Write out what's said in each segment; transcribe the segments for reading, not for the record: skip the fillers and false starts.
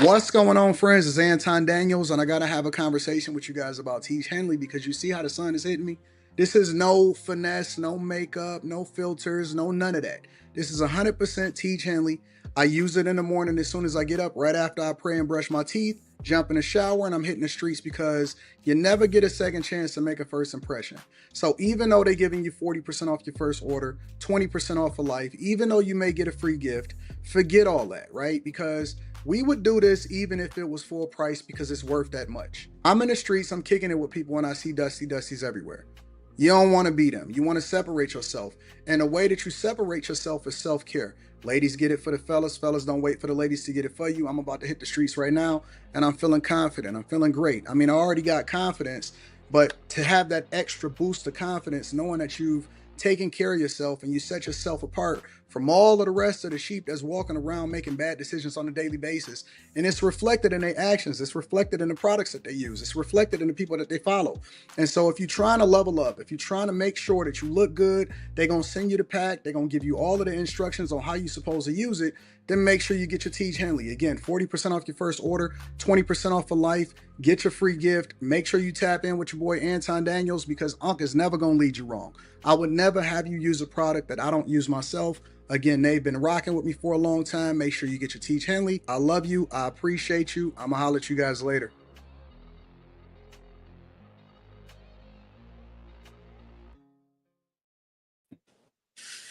What's going on, friends? It's Anton Daniels, and I gotta have a conversation with you guys about Tiege Henley because you see how the sun is hitting me. This is no finesse, no makeup, no filters, no none of that. This is 100% Tiege Henley. I use it in the morning as soon as I get up, right after I pray and brush my teeth, jump in the shower, and I'm hitting the streets because you never get a second chance to make a first impression. So even though they're giving you 40% off your first order, 20% off for life, even though you may get a free gift, forget all that, right? Because we would do this even if it was full price because it's worth that much. I'm in the streets, I'm kicking it with people when I see Dusties everywhere. You don't want to be them. You want to separate yourself. And the way that you separate yourself is self-care. Ladies get it for the fellas. Fellas don't wait for the ladies to get it for you. I'm about to hit the streets right now and I'm feeling confident. I'm feeling great. I mean, I already got confidence, but to have that extra boost of confidence, knowing that you've taken care of yourself and you set yourself apart from all of the rest of the sheep that's walking around making bad decisions on a daily basis. And it's reflected in their actions. It's reflected in the products that they use. It's reflected in the people that they follow. And so if you're trying to level up, if you're trying to make sure that you look good, they're going to send you the pack. They're going to give you all of the instructions on how you're supposed to use it. Then make sure you get your Tiege Henley. Again, 40% off your first order, 20% off for life. Get your free gift. Make sure you tap in with your boy Anton Daniels because Unc is never going to lead you wrong. I would never have you use a product that I don't use myself. Again, they've been rocking with me for a long time. Make sure you get your Tiege Henley. I love you. I appreciate you. I'm going to holler at you guys later.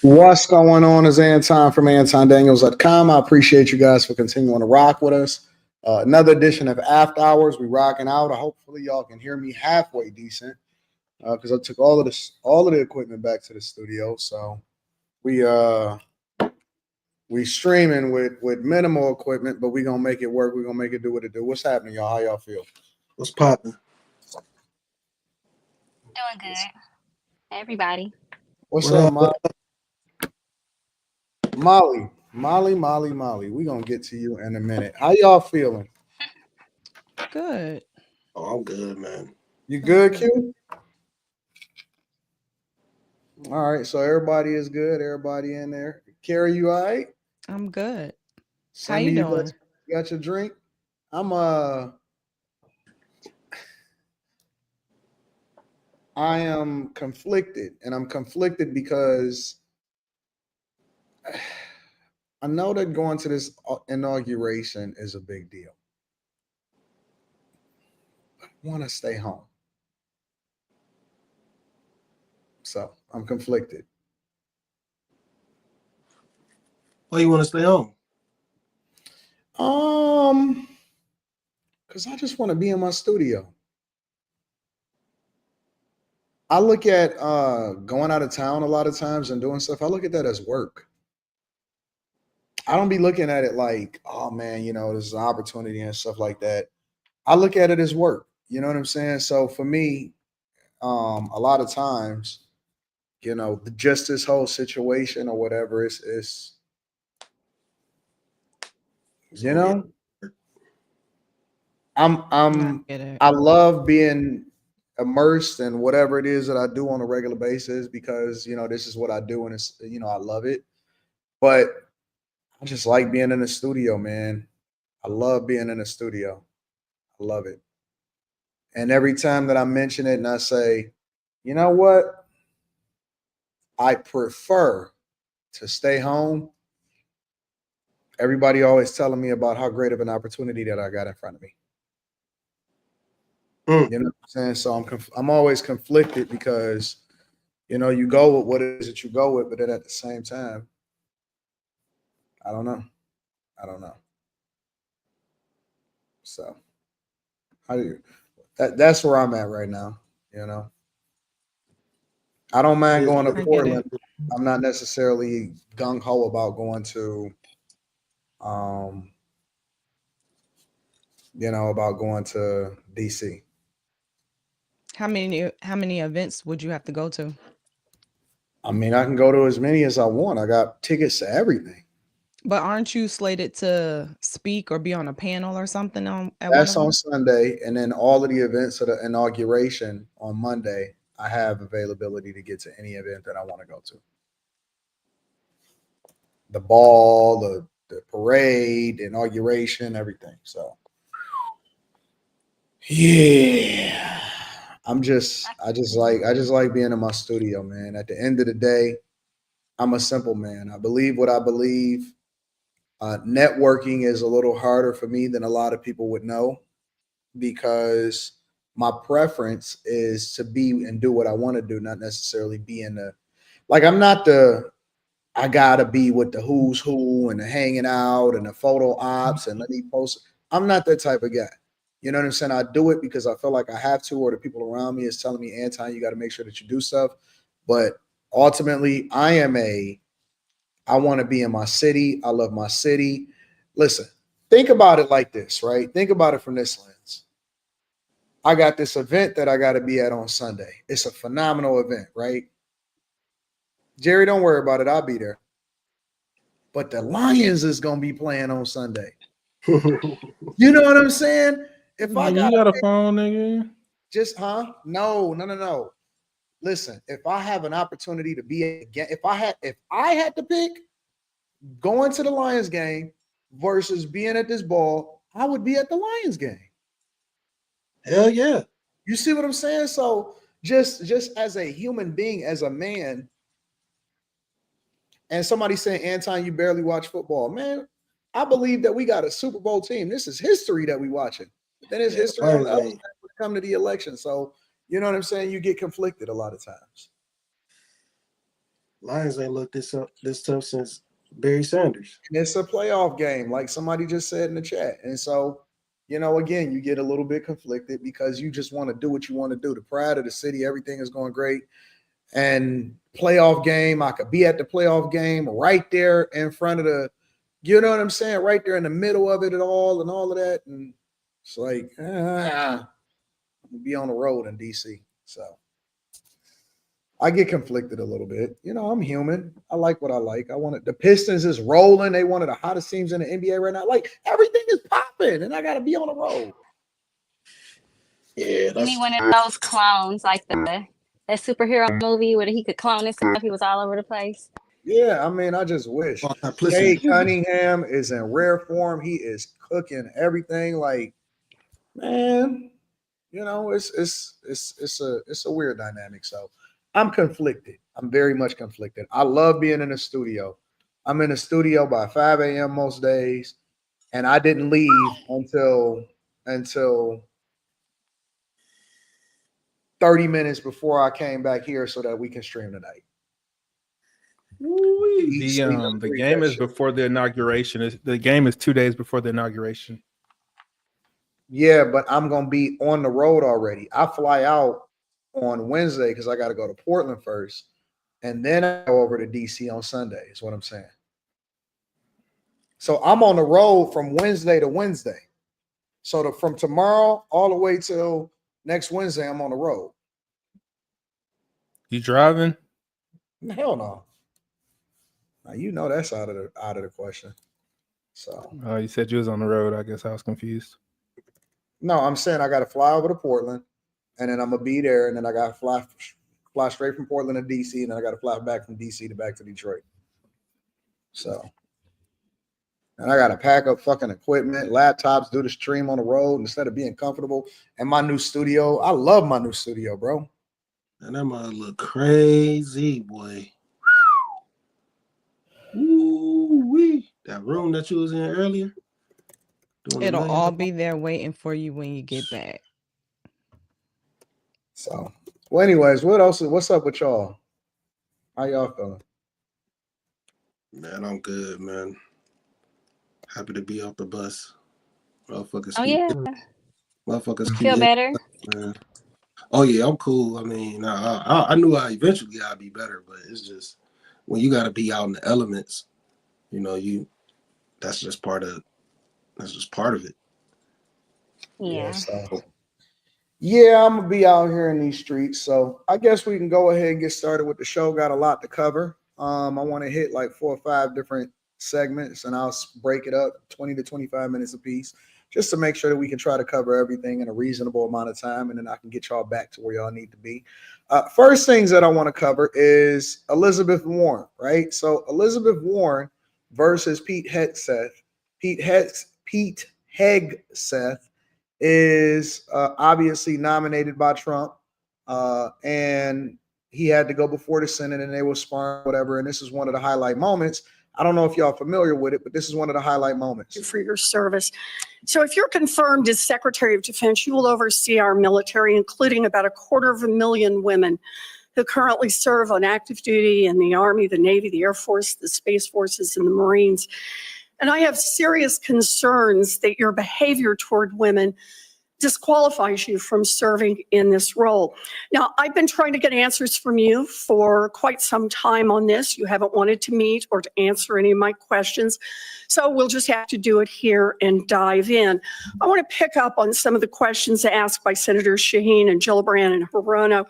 What's going on is Anton from antondaniels.com. I appreciate you guys for continuing to rock with us. Another edition of After Hours. We rocking out. Hopefully y'all can hear me halfway decent because I took all of the equipment back to the studio. So we streaming with minimal equipment, but we gonna make it work. We gonna make it do what it do. What's happening, y'all? How y'all feel? What's popping? Doing good. Everybody. What's up, Molly? Molly. We gonna get to you in a minute. How y'all feeling? Good. Oh, I'm good, man. You good, Q? All right, so everybody is good. Everybody in there. Carrie, you all right? I'm good. Some How you of doing? got your drink? I am conflicted, and I'm conflicted because I know that going to this inauguration is a big deal. I want to stay home. So I'm conflicted. Why you want to stay home? Because I just want to be in my studio. I look at going out of town a lot of times and doing stuff. I look at that as work. I don't be looking at it like, oh man, this is an opportunity and stuff like that. I look at it as work. You know what I'm saying? So for me, a lot of times, just this whole situation or whatever is I love being immersed in whatever it is that I do on a regular basis because this is what I do and it's I love it. But I just like being in the studio, man. I love being in the studio. I love it. And every time that I mention it and I say, you know what? I prefer to stay home. Everybody always telling me about how great of an opportunity that I got in front of me. You know what I'm saying? So I'm always conflicted because, you go with what it is that you go with, but then at the same time, I don't know. So that's where I'm at right now, I don't mind going to Portland. I'm not necessarily gung ho about going to DC. How many events would you have to go to? I mean, I can go to as many as I want. I got tickets to everything. But aren't you slated to speak or be on a panel or something That's on Sunday, and then all of the events of the inauguration on Monday, I have availability to get to any event that I want to go to. The ball, the the parade, the inauguration, everything. So yeah. I just like being in my studio, man. At the end of the day, I'm a simple man. I believe what I believe. Networking is a little harder for me than a lot of people would know because my preference is to be and do what I want to do, not necessarily be in the like I'm not the I gotta be with the who's who and the hanging out and the photo ops and let me post. I'm not that type of guy. You know what I'm saying? I do it because I feel like I have to, or the people around me is telling me, Anton, you got to make sure that you do stuff. But ultimately, I want to be in my city. I love my city. Listen, think about it like this, right? Think about it from this lens. I got this event that I got to be at on Sunday. It's a phenomenal event, right? Jerry, don't worry about it. I'll be there. But the Lions is going to be playing on Sunday. You know what I'm saying? If I you got a phone, nigga. No. Listen, if I have an opportunity to be again, if I had to pick going to the Lions game versus being at this ball, I would be at the Lions game. Hell yeah. You see what I'm saying? So just as a human being, as a man, and somebody saying, Anton, you barely watch football. Man, I believe that we got a Super Bowl team. This is history that we watching. Then it's history on the other side when it come to the election. So you know what I'm saying? You get conflicted a lot of times. Lions ain't looked this tough since Barry Sanders. And it's a playoff game, like somebody just said in the chat. And so, you know, again, you get a little bit conflicted because you just want to do what you want to do. The pride of the city, everything is going great. And playoff game, I could be at the playoff game right there in front of the, you know what I'm saying? Right there in the middle of it at all and all of that. And it's like, I'm gonna be on the road in DC. So I get conflicted a little bit. You know, I'm human. I like what I like. I want it. The Pistons is rolling. They one of the hottest teams in the NBA right now. Like everything is popping, and I gotta be on the road. Yeah, You need one of those clones like that superhero movie where he could clone himself. He was all over the place. Yeah, I mean, I just wish. Cade Cunningham is in rare form. He is cooking everything. Like, man, you know, it's a weird dynamic. So I'm conflicted. I'm very much conflicted. I love being in the studio. I'm in the studio by 5 a.m. most days, and I didn't leave until 30 minutes before I came back here so that we can stream tonight. The game is before the inauguration. The game is 2 days before the inauguration. Yeah, but I'm gonna be on the road already. I fly out on Wednesday because I got to go to Portland first, and then I go over to DC on Sunday. Is what I'm saying. So I'm on the road from Wednesday to Wednesday. So from tomorrow all the way till next Wednesday, I'm on the road. You driving? Hell no. Now, you know that's out of the question. So you said you was on the road. I guess I was confused. No, I'm saying I got to fly over to Portland, and then I'm gonna be there, and then I got to fly straight from Portland to DC, and then I got to fly back from DC to back to Detroit. So, and I got to pack up fucking equipment, laptops, do the stream on the road instead of being comfortable. And my new studio, I love my new studio, bro. And that might look crazy, boy. Ooh-wee. That room that you was in earlier. It'll all be there waiting for you when you get back. So, well, anyways, what's up with y'all? How y'all feeling? Man, I'm good, man. Happy to be off the bus. Motherfuckers keep Feel better? Man. Oh yeah, I'm cool. I mean, I knew eventually I'd be better, but it's just when you gotta be out in the elements, you know, that's just part of it. Yeah. Yeah, I'm gonna be out here in these streets. So I guess we can go ahead and get started with the show. Got a lot to cover. I want to hit like 4 or 5 different segments, and I'll break it up 20 to 25 minutes a piece, just to make sure that we can try to cover everything in a reasonable amount of time, and then I can get y'all back to where y'all need to be. First things that I want to cover is Elizabeth Warren, right? So Elizabeth Warren versus Pete Hegseth. Pete Hegseth is obviously nominated by Trump, and he had to go before the Senate, and they were sparring whatever. And this is one of the highlight moments. I don't know if y'all familiar with it, but this is one of the highlight moments. For your service. So if you're confirmed as Secretary of Defense, you will oversee our military, including about 250,000 women who currently serve on active duty in the Army, the Navy, the Air Force, the Space Forces, and the Marines. And I have serious concerns that your behavior toward women disqualifies you from serving in this role. Now, I've been trying to get answers from you for quite some time on this. You haven't wanted to meet or to answer any of my questions. So we'll just have to do it here and dive in. I want to pick up on some of the questions asked by Senators Shaheen and Gillibrand and Hirono.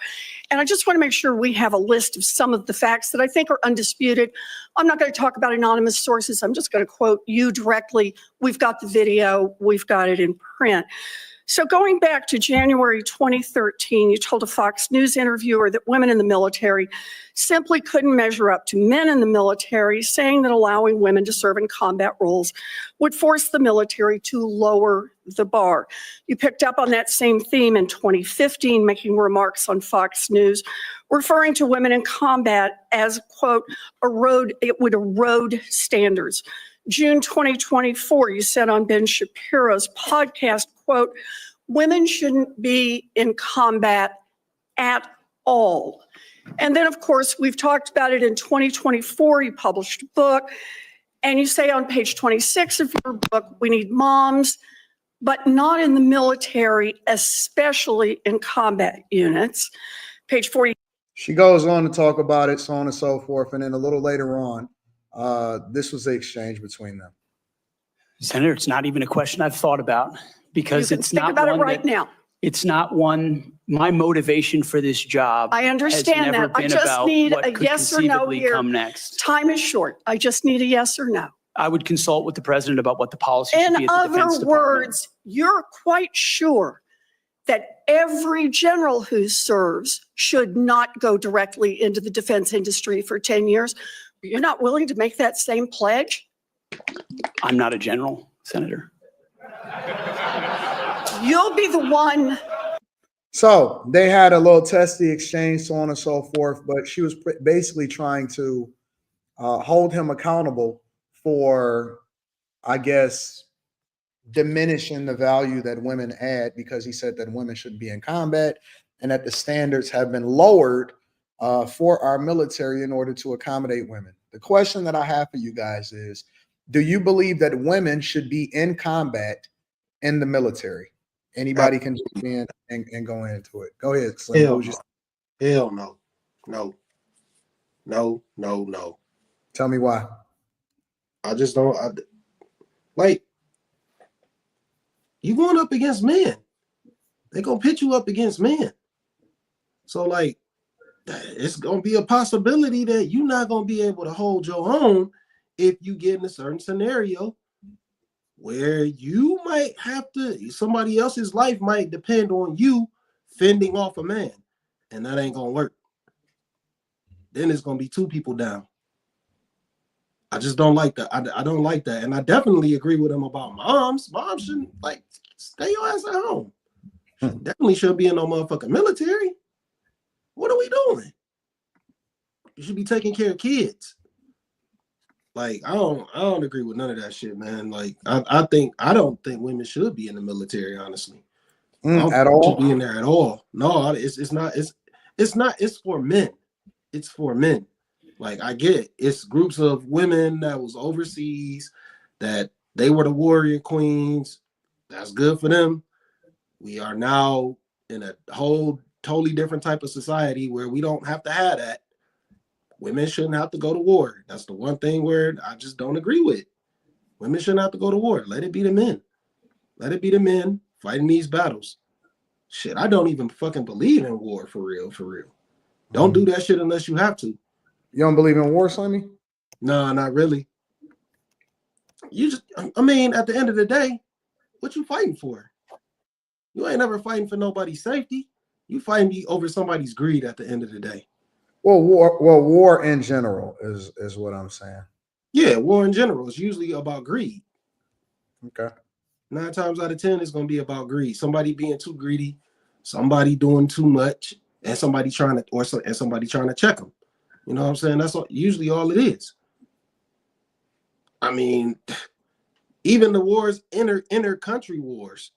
And I just want to make sure we have a list of some of the facts that I think are undisputed. I'm not going to talk about anonymous sources. I'm just going to quote you directly. We've got the video. We've got it in print. So going back to January 2013, you told a Fox News interviewer that women in the military simply couldn't measure up to men in the military, saying that allowing women to serve in combat roles would force the military to lower the bar. You picked up on that same theme in 2015, making remarks on Fox News, referring to women in combat as, quote, it would erode standards. June 2024, you said on Ben Shapiro's podcast, quote, women shouldn't be in combat at all. And then, of course, we've talked about it in 2024. You published a book, and you say on page 26 of your book, we need moms, but not in the military, especially in combat units. Page 40. She goes on to talk about it, so on and so forth. And then a little later on, this was the exchange between them. Senator, it's not even a question I've thought about because it's not about one it right now. It's not one. My motivation for this job. I understand that. I just need a yes or no here. Come next. Time is short. I just need a yes or no. I would consult with the president about what the policy should be at the Defense Department. In other words, you're quite sure that every general who serves should not go directly into the defense industry for 10 years. You're not willing to make that same pledge? I'm not a general, Senator. You'll be the one. So they had a little testy exchange, so on and so forth, but she was basically trying to hold him accountable for, I guess, diminishing the value that women add, because he said that women should be in combat and that the standards have been lowered for our military in order to accommodate women. The question that I have for you guys is, do you believe that women should be in combat in the military? Anybody can jump in and go into it. Go ahead, Slim. Hell no. No. No, no, no. Tell me why. I just don't. Like, you going up against men. They're going to pit you up against men. So, like, it's going to be a possibility that you're not going to be able to hold your own if you get in a certain scenario where you might have to, somebody else's life might depend on you fending off a man, and that ain't going to work. Then it's going to be two people down. I just don't like that. I don't like that. And I definitely agree with him about moms. Moms shouldn't, like, stay your ass at home. Definitely shouldn't be in no motherfucking military. What are we doing? You should be taking care of kids. Like, I don't agree with none of that shit, man. Like, I don't think women should be in the military, honestly. At all? Should be in there at all. No, it's not. It's for men. It's for men. Like, I get it. It's groups of women that was overseas, that they were the warrior queens. That's good for them. We are now in a whole totally different type of society where we don't have to have that. Women shouldn't have to go to war. That's the one thing where I just don't agree with. Women shouldn't have to go to war. Let it be the men. Let it be the men fighting these battles. Shit, I don't even fucking believe in war, for real, for real. Don't do that shit unless you have to. You don't believe in war, Slimmy? No, not really. You just, I mean, at the end of the day, what you fighting for? You ain't never fighting for nobody's safety. You fighting over somebody's greed at the end of the day. Well, war in general is what I'm saying. Yeah, war in general is usually about greed. Okay. 9 times out of 10, it's gonna be about greed. Somebody being too greedy, somebody doing too much, and somebody trying to check them. You know what I'm saying? That's usually all it is. I mean, even the wars, inter country wars,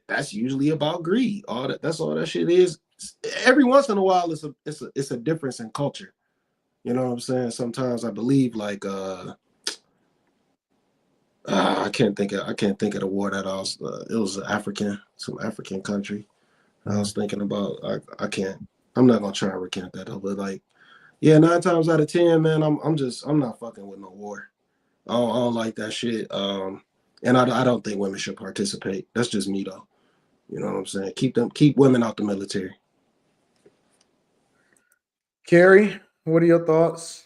that's usually about greed. That's all that shit is. Every once in a while, it's a difference in culture. You know what I'm saying? Sometimes I believe like I can't think of the war that it was some African country. I was thinking about. I'm not gonna try to recount that though, but like, yeah, 9 times out of 10, man, I'm not fucking with no war. I don't like that shit. And I don't think women should participate. That's just me though. You know what I'm saying? Keep women out the military. Carrie, what are your thoughts?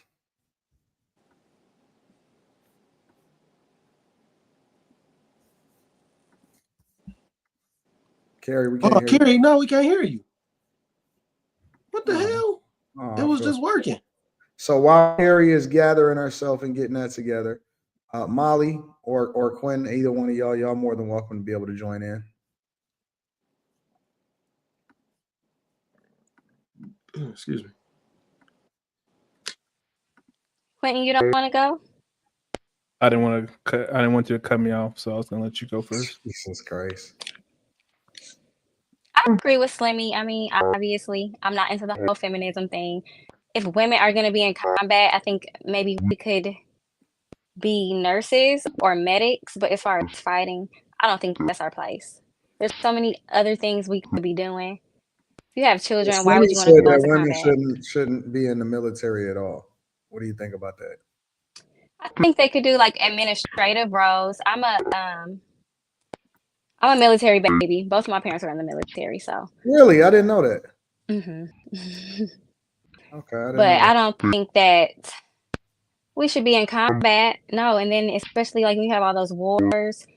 Carrie, we can't hear Carrie, you. no, we can't hear you. What the Oh. hell? Oh, It was just working. So while Carrie is gathering herself and getting that together, Molly or Quinn, either one of y'all more than welcome to be able to join in. Excuse me. Quentin, you don't want to go? I didn't want you to cut me off, so I was gonna let you go first. Jesus Christ. I agree with Slimmy. I mean, obviously, I'm not into the whole feminism thing. If women are going to be in combat, I think maybe we could be nurses or medics. But as far as fighting, I don't think that's our place. There's so many other things we could be doing. If you have children, why Slimmy would you want said to go that into women combat? shouldn't be in the military at all. What do you think about that? I think they could do like administrative roles. I'm a military baby. Both of my parents are in the military, so. Really? I didn't know that. hmm Okay, I didn't But know I that. don't think that we should be in combat. No, and then especially like we have all those wars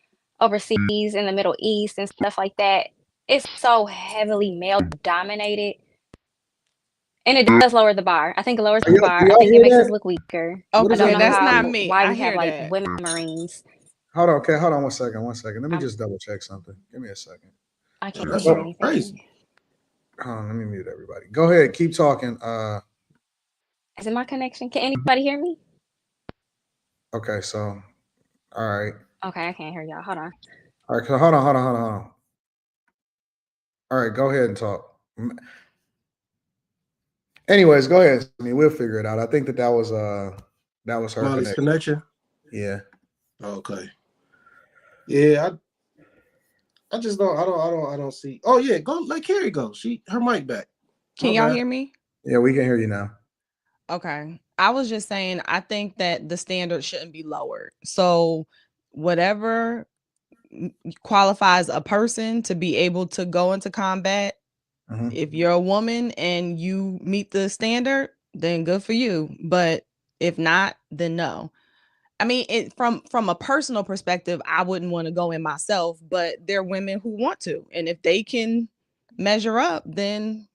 overseas in the Middle East and stuff like that. It's so heavily male dominated. And it does lower the bar. I think it lowers the Do bar. I y'all think it hear makes us that? look weaker. What I is don't Okay, that know that's not noise? how me. why I we have hear like that. women Marines. Hold on, okay, hold on 1 second. 1 second. Let me I'm, just double check something. Give me a second. I can't That's hear all anything. crazy. Hold on, let me mute everybody. Go ahead, keep talking. Is it my connection? Can anybody hear me? Okay, so all right. Okay, I can't hear y'all. Hold on. All right, so hold on. All right, go ahead and talk. Anyways, go ahead. I mean, we'll figure it out. I think that was her Molly's connection. Yeah. Okay. Yeah, I just don't. I don't see. Oh yeah, go let Carrie go. Her mic back. Can y'all hear me? Yeah, we can hear you now. Okay. I was just saying, I think that the standard shouldn't be lowered. So whatever qualifies a person to be able to go into combat, if you're a woman and you meet the standard, then good for you. But if not, then no. I mean, from a personal perspective, I wouldn't want to go in myself, but there are women who want to. And if they can measure up, then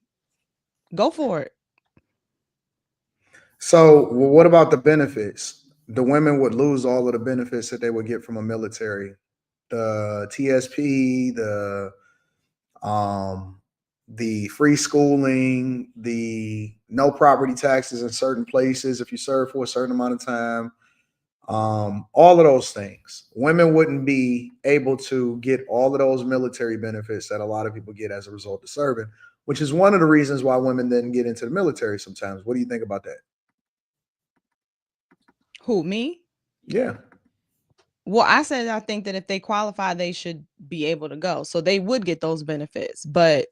go for it. So, what about the benefits? The women would lose all of the benefits that they would get from a military, the TSP, the free schooling, the no property taxes in certain places if you serve for a certain amount of time, all of those things. Women wouldn't be able to get all of those military benefits that a lot of people get as a result of serving, which is one of the reasons why women didn't get into the military sometimes. What do you think about that? Who, me? Yeah. Well, I said I think that if they qualify, they should be able to go. So they would get those benefits. But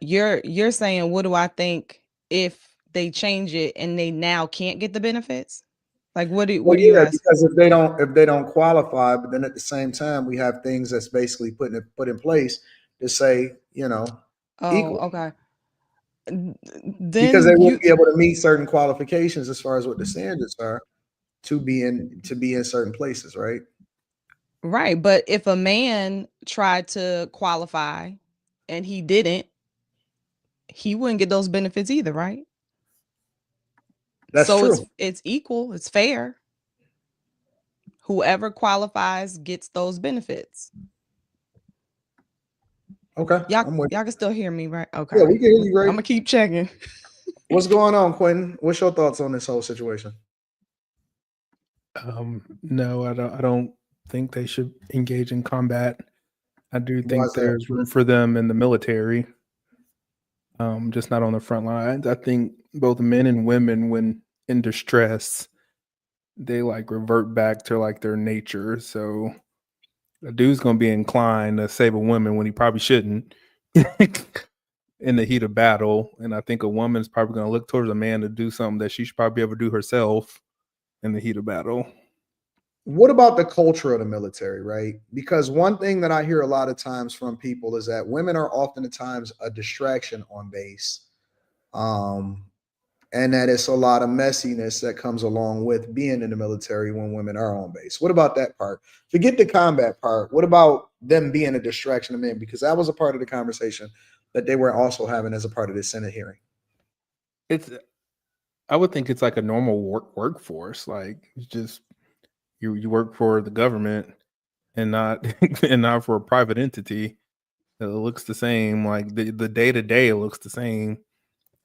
you're saying, what do I think if they change it and they now can't get the benefits? Like what do you ask? Because if they don't qualify, but then at the same time we have things that's basically put in place to say, equal. Okay. Because Then they won't you be able to meet certain qualifications as far as what the standards are to be in certain places, right? right, but if a man tried to qualify and he didn't, he wouldn't get those benefits either, right? That's So true. it's equal, it's fair. Whoever qualifies gets those benefits. Okay. Y'all I'm with you. can still hear me, right? Okay. Yeah, we can hear you, I'm great. gonna keep checking. What's going on, Quentin? What's your thoughts on this whole situation? No, I don't think they should engage in combat. I do Why think is that? there's room for them in the military. Just not on the front lines. I think both men and women, when in distress, they like revert back to like their nature. So a dude's gonna be inclined to save a woman when he probably shouldn't in the heat of battle. And I think a woman's probably gonna look towards a man to do something that she should probably be able to do herself in the heat of battle. What about the culture of the military, right? Because one thing that I hear a lot of times from people is that women are oftentimes a distraction on base. And that it's a lot of messiness that comes along with being in the military when women are on base. What about that part? Forget the combat part. What about them being a distraction of men? Because that was a part of the conversation that they were also having as a part of the Senate hearing. I would think it's like a normal workforce. Like it's just you work for the government and not and not for a private entity. It looks the same. Like the day to day, it looks the same.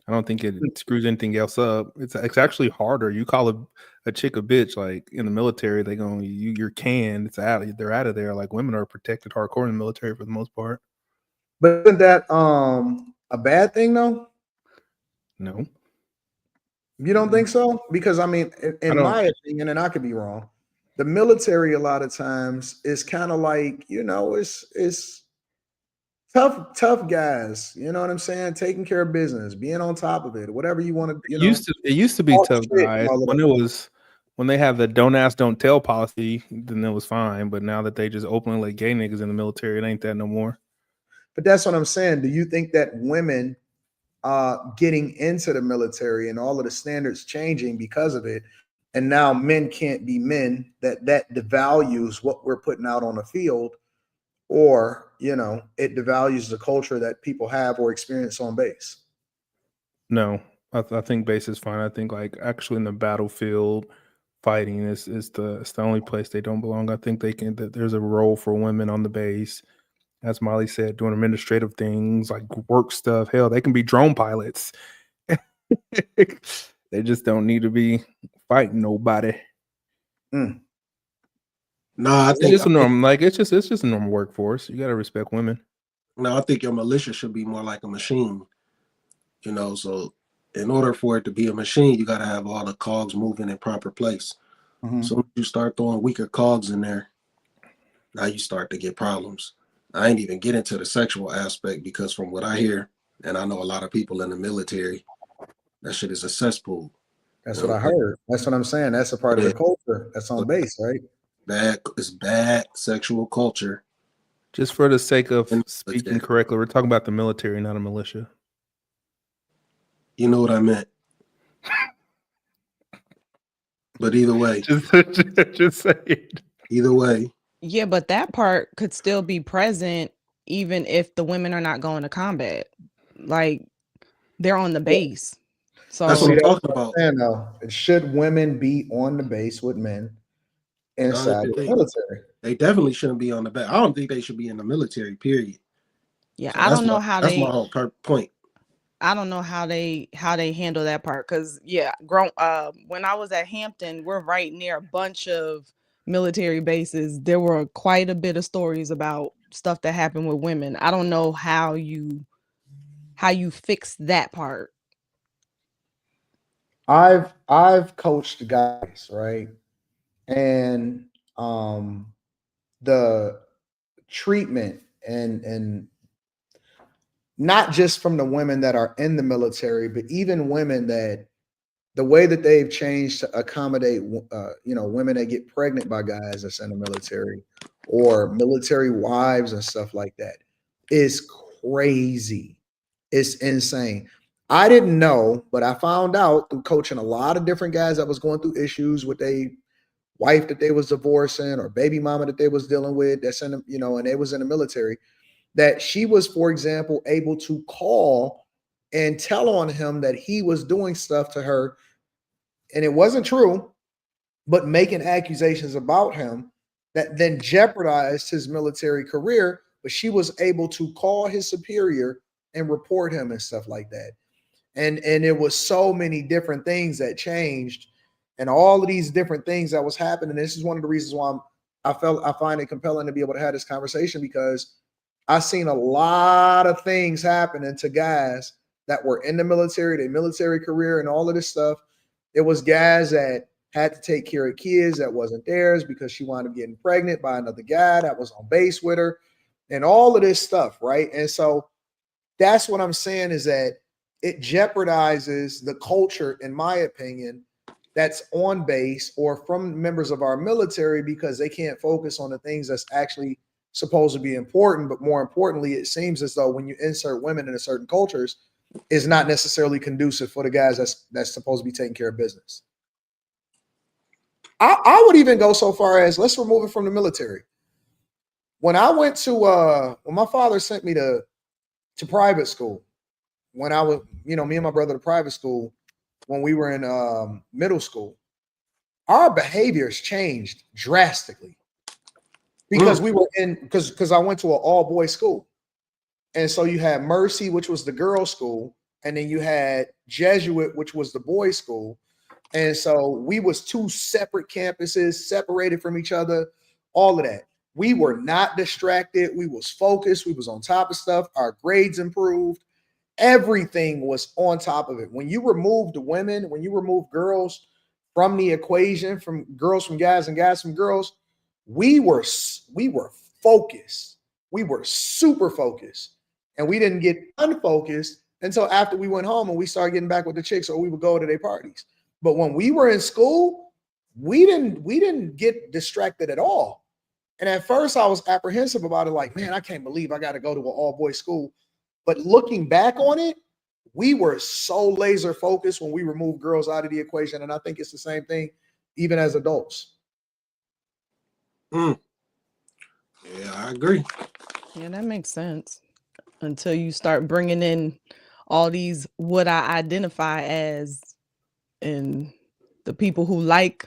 I don't think it screws anything else up. It's actually harder. You call a chick a bitch, like in the military, they go you're canned. They're out of there. Like women are protected hardcore in the military for the most part. But isn't that a bad thing though? No. You don't think so? Because I mean, in my opinion, and I could be wrong, the military a lot of times is kind of like, it's tough guys. You know what I'm saying? Taking care of business, being on top of it, whatever you want to, It used to be talk tough shit guys. and all of that. When they have the don't ask, don't tell policy, then it was fine. But now that they just openly let gay niggas in the military, it ain't that no more. But that's what I'm saying. Do you think that women getting into the military and all of the standards changing because of it, and now men can't be men, that devalues what we're putting out on the field, or it devalues the culture that people have or experience on base? No, I think base is fine. I think like actually in the battlefield, fighting is the only place they don't belong. I think that there's a role for women on the base, as Molly said, doing administrative things like work stuff. Hell, they can be drone pilots. They just don't need to be fighting nobody. No, I think it's just a normal. Like it's just a normal workforce. You got to respect women. No, I think your militia should be more like a machine. So in order for it to be a machine, you got to have all the cogs moving in proper place. Mm-hmm. So you start throwing weaker cogs in there, now you start to get problems. I ain't even get into the sexual aspect because from what I hear, and I know a lot of people in the military, that shit is a cesspool. That's what I heard. That's what I'm saying. That's a part of the culture that's on base, right? It's bad sexual culture. Just for the sake of speaking correctly, we're talking about the military, not a militia. You know what I meant. But either way. just say it. Either way. Yeah, but that part could still be present even if the women are not going to combat. Like they're on the base. So that's what I'm talking about. Though. Should women be on the base with men inside the military? They definitely shouldn't be on the base. I don't think they should be in the military, period. Yeah, so I don't know how that's my whole point. I don't know how they handle that part because when I was at Hampton, we're right near a bunch of military bases. There were quite a bit of stories about stuff that happened with women. I don't know how you fix that part. I've coached guys, right? And the treatment and not just from the women that are in the military, but even women that the way that they've changed to accommodate, women that get pregnant by guys that's in the military or military wives and stuff like that is crazy. It's insane. I didn't know, but I found out through coaching a lot of different guys that was going through issues with a wife that they was divorcing or baby mama that they was dealing with that's in, and they was in the military, that she was, for example, able to call and tell on him that he was doing stuff to her and it wasn't true, but making accusations about him that then jeopardized his military career. But she was able to call his superior and report him and stuff like that. And it was so many different things that changed, and all of these different things that was happening. This is one of the reasons why I find it compelling to be able to have this conversation, because I've seen a lot of things happening to guys that were in the military, their military career, and all of this stuff. It was guys that had to take care of kids that wasn't theirs because she wound up getting pregnant by another guy that was on base with her, and all of this stuff, right? And so that's what I'm saying, is that it jeopardizes the culture, in my opinion, that's on base or from members of our military, because they can't focus on the things that's actually supposed to be important. But more importantly, it seems as though when you insert women into certain cultures, is not necessarily conducive for the guys that's supposed to be taking care of business. I would even go so far as, let's remove it from the military. When I went to when my father sent me to private school, when I was, me and my brother to private school, when we were in middle school, our behaviors changed drastically because we were because I went to an all boys school. And so you had Mercy, which was the girls' school, and then you had Jesuit, which was the boys' school. And so we was two separate campuses, separated from each other, all of that. We were not distracted. We was focused. We was on top of stuff. Our grades improved. Everything was on top of it. When you remove the women, when you remove girls from the equation, from girls from guys and guys from girls, we were focused. We were super focused. And we didn't get unfocused until after we went home and we started getting back with the chicks, or we would go to their parties. But when we were in school, we didn't get distracted at all. And at first I was apprehensive about it, like, man, I can't believe I got to go to an all-boys school. But looking back on it, we were so laser focused when we removed girls out of the equation. And I think it's the same thing even as adults. Yeah, I agree. Yeah, that makes sense. Until you start bringing in all these what I identify as, and the people who like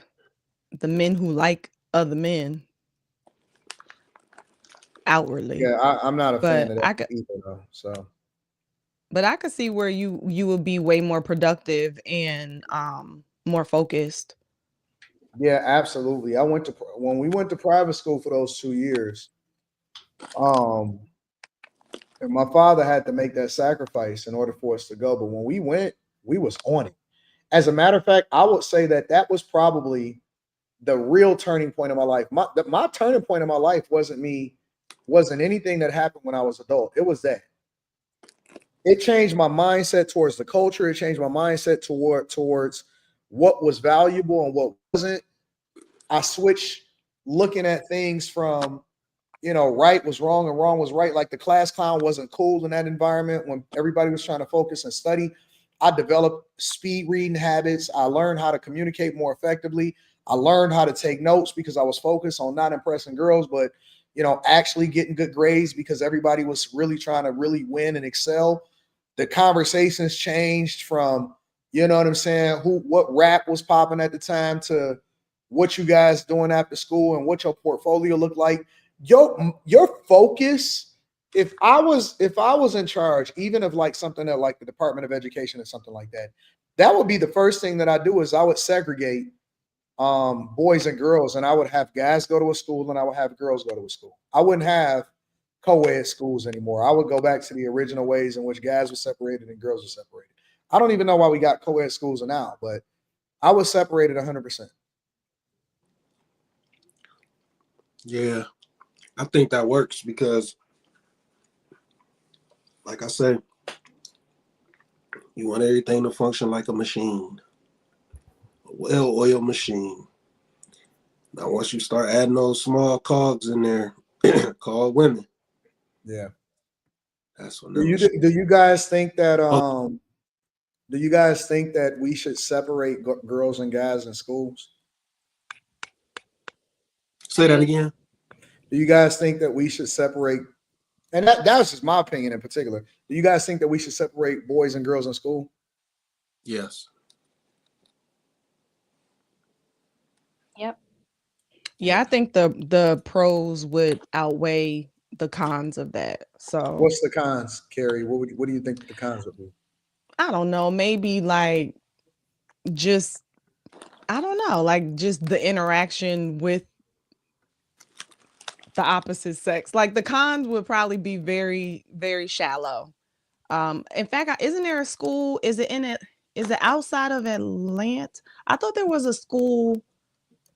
the men who like other men outwardly. Yeah, I'm not a fan of But that either, though. So, but I could see where you would be way more productive and more focused. yeah, absolutely. When we went to private school for those 2 years, and my father had to make that sacrifice in order for us to go. But when we went, we was on it. As a matter of fact, I would say that was probably the real turning point of my life. My turning point in my life wasn't anything that happened when I was adult. It was that. It changed my mindset towards the culture. It changed my mindset towards what was valuable and what wasn't. I switched looking at things from, right was wrong and wrong was right. Like the class clown wasn't cool in that environment when everybody was trying to focus and study. I developed speed reading habits. I learned how to communicate more effectively. I learned how to take notes because I was focused on not impressing girls, but, actually getting good grades because everybody was really trying to really win and excel. The conversations changed from, you know what I'm saying, what rap was popping at the time to what you guys doing after school and what your portfolio looked like. Your focus, if I was in charge, even of like something that like the Department of Education or something like that, that would be the first thing that I do is I would segregate boys and girls, and I would have guys go to a school and I would have girls go to a school. I wouldn't have co-ed schools anymore. I would go back to the original ways in which guys were separated and girls were separated. I don't even know why we got co-ed schools now, but I was separated 100%. Yeah, I think that works because, like I said, you want everything to function like a machine, a well-oiled machine. Now, once you start adding those small cogs in there, called women, Yeah. that's when Do you guys think that we should separate girls and guys in schools? Say that again. Do you guys think that we should separate? And that's just my opinion in particular. Do you guys think that we should separate boys and girls in school? Yes. Yeah, I think the pros would outweigh the cons of that. So What's the cons, Carrie? What do you think the cons would be? I don't know, maybe like just I don't know, like just the interaction with the opposite sex. Like the cons would probably be very, very shallow. In fact, isn't there a school? Is it outside of Atlanta? I thought there was a school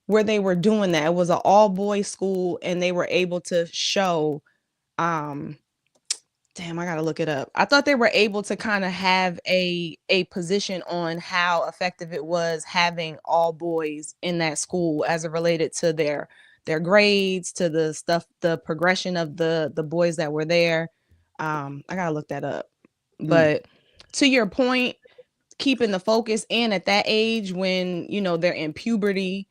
where they were doing that. It was an all boys school, and they were able to show. Um, damn, I gotta look it up. I thought they were able to kind of have a position on how effective it was having all boys in that school as it related to their grades, to the stuff, the progression of the boys that were there. I gotta look that up. But to your point, keeping the focus, and at that age when they're in puberty,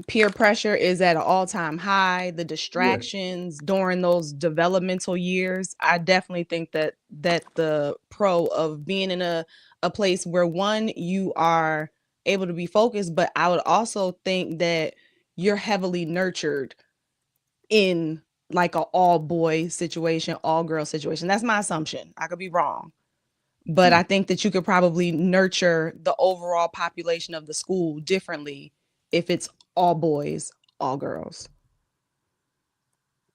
peer pressure is at an all-time high, the distractions during those developmental years. I definitely think that the pro of being in a place where, one, you are able to be focused, but I would also think that you're heavily nurtured in like an all boy situation, all girl situation. That's my assumption. I could be wrong. But I think that you could probably nurture the overall population of the school differently if it's all boys, all girls.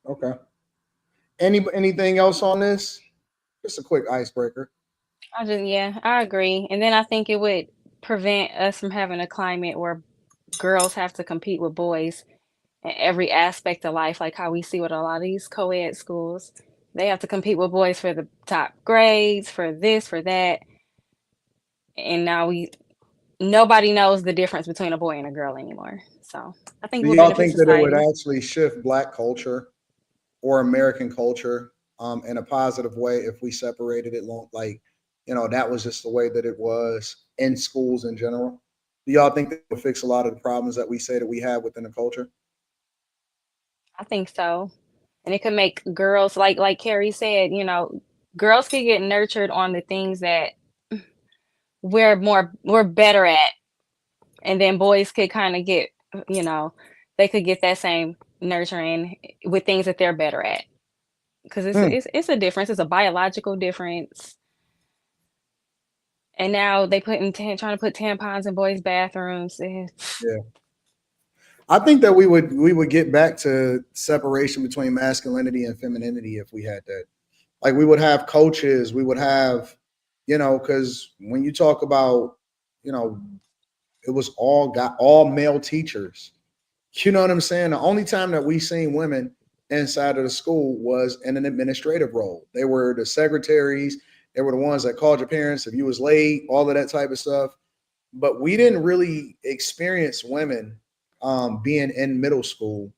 Okay. Anything else on this? Just a quick icebreaker. I agree. And then I think it would prevent us from having a climate where girls have to compete with boys in every aspect of life, like how we see with a lot of these co-ed schools. They have to compete with boys for the top grades, for this, for that. And now nobody knows the difference between a boy and a girl anymore. So I think Do we'll y'all benefit think that it would society. actually shift Black culture or American culture in a positive way if we separated it like, that was just the way that it was in schools in general? Do y'all think that would fix a lot of the problems that we say that we have within the culture? I think so. And it could make girls, like Carrie said, girls could get nurtured on the things that we're better at. And then boys could kind of get, they could get that same nurturing with things that they're better at. Because it's a difference. It's a biological difference. And now they trying to put tampons in boys' bathrooms. Yeah. I think that we would get back to separation between masculinity and femininity if we had that. Like we would have coaches, we would have, because when you talk about, it was all male teachers. You know what I'm saying? The only time that we seen women inside of the school was in an administrative role. They were the secretaries. They were the ones that called your parents if you was late, all of that type of stuff. But we didn't really experience women being in middle school.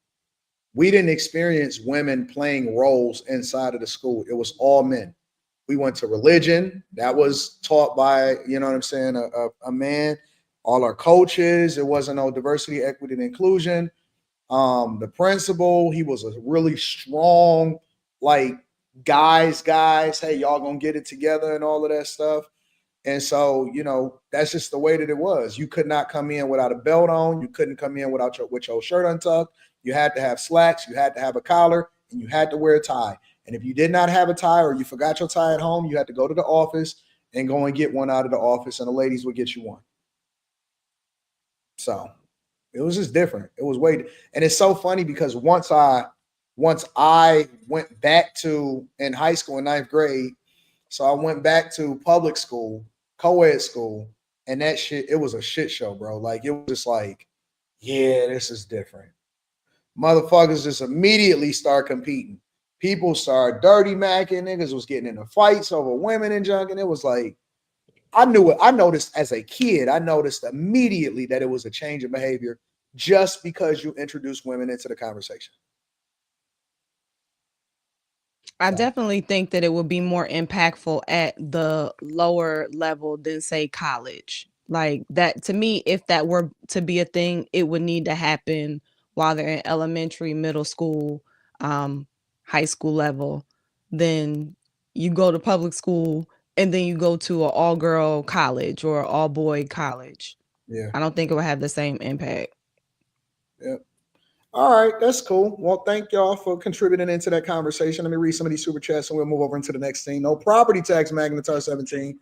We didn't experience women playing roles inside of the school. It was all men. We went to religion. That was taught by, a man. All our coaches, it wasn't no diversity, equity, and inclusion. The principal, he was a really strong, like, guys, hey, y'all gonna get it together and all of that stuff. And so, that's just the way that it was. You could not come in without a belt on. You couldn't come in with your shirt untucked. You had to have slacks. You had to have a collar, and you had to wear a tie. And if you did not have a tie or you forgot your tie at home, you had to go to the office and go and get one out of the office, and the ladies would get you one. So it was just different. It was way, and it's so funny because once I went back to in high school in 9th grade, so I went back to public school, co-ed school, and that shit, it was a shit show, bro. Like it was just like, yeah, this is different. Motherfuckers just immediately start competing. People start dirty macking. Niggas was getting into fights over women and junk, and it was like, I knew it. I noticed as a kid, I noticed immediately that it was a change in behavior just because you introduced women into the conversation. I definitely think that it would be more impactful at the lower level than, say, college. Like that, to me, if that were to be a thing, it would need to happen while they're in elementary, middle school, high school level. Then you go to public school and then you go to an all-girl college or all-boy college. Yeah. I don't think it would have the same impact. Yeah. All right, that's cool. Well, thank y'all for contributing into that conversation. Let me read some of these super chats and we'll move over into the next thing. No property tax, Magnetar 17,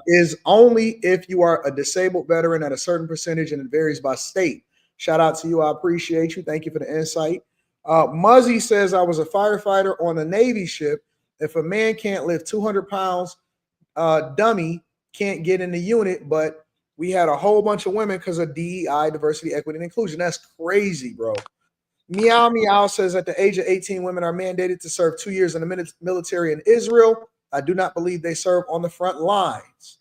is only if you are a disabled veteran at a certain percentage and it varies by state. Shout out to you. I appreciate you. Thank you for the insight. Muzzy says, I was a firefighter on a Navy ship. If a man can't lift 200 pounds, dummy can't get in the unit, but we had a whole bunch of women because of DEI, diversity, equity, and inclusion. That's crazy, bro. Meow Meow says at the age of 18, women are mandated to serve 2 years in the military in Israel. I do not believe they serve on the front lines.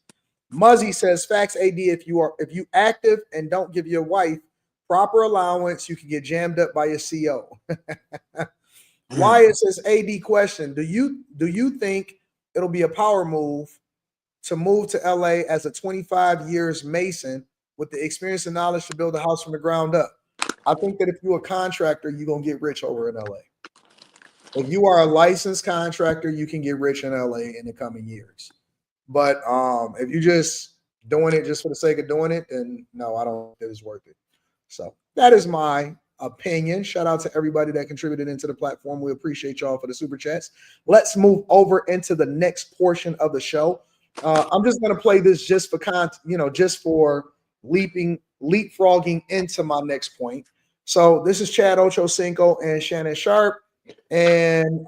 Muzzy says, facts, AD, if you active and don't give your wife proper allowance, you can get jammed up by your CO. Wyatt says, AD question, do you think it'll be a power move to move to LA as a 25 years Mason with the experience and knowledge to build a house from the ground up? I think that if you're a contractor, you're going to get rich over in LA. If you are a licensed contractor, you can get rich in LA in the coming years. But if you're just doing it just for the sake of doing it, then no, I don't think it's worth it. So that is my opinion. Shout out to everybody that contributed into the platform. We appreciate y'all for the super chats. Let's move over into the next portion of the show. I'm just going to play this just for just for leapfrogging into my next point. So this is Chad Ochocinco and Shannon Sharp, and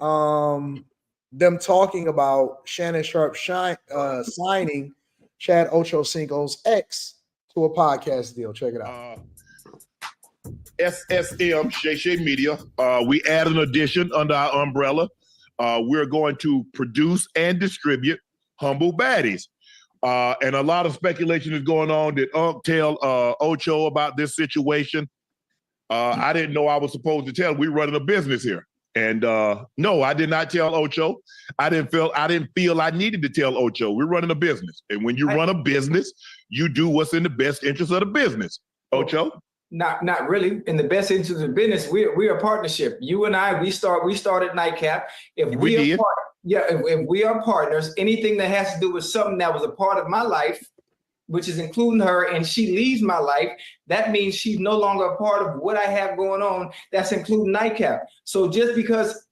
them talking about Shannon Sharp signing Chad Ochocinco's ex to a podcast deal. Check it out. SSM Shay Media. We add an addition under our umbrella. We're going to produce and distribute Humble Baddies. And a lot of speculation is going on. Did tell Ocho about this situation? I didn't know I was supposed to tell. We're running a business here. And no, I did not tell Ocho. I didn't feel I needed to tell Ocho. We're running a business. And when you run a business, you do what's in the best interest of the business. Ocho? Not really. In the best interest of the business, we're a partnership. You and I, we started Nightcap. If we are partners, anything that has to do with something that was a part of my life, which is including her, and she leaves my life, that means she's no longer a part of what I have going on. That's including Nightcap. So just because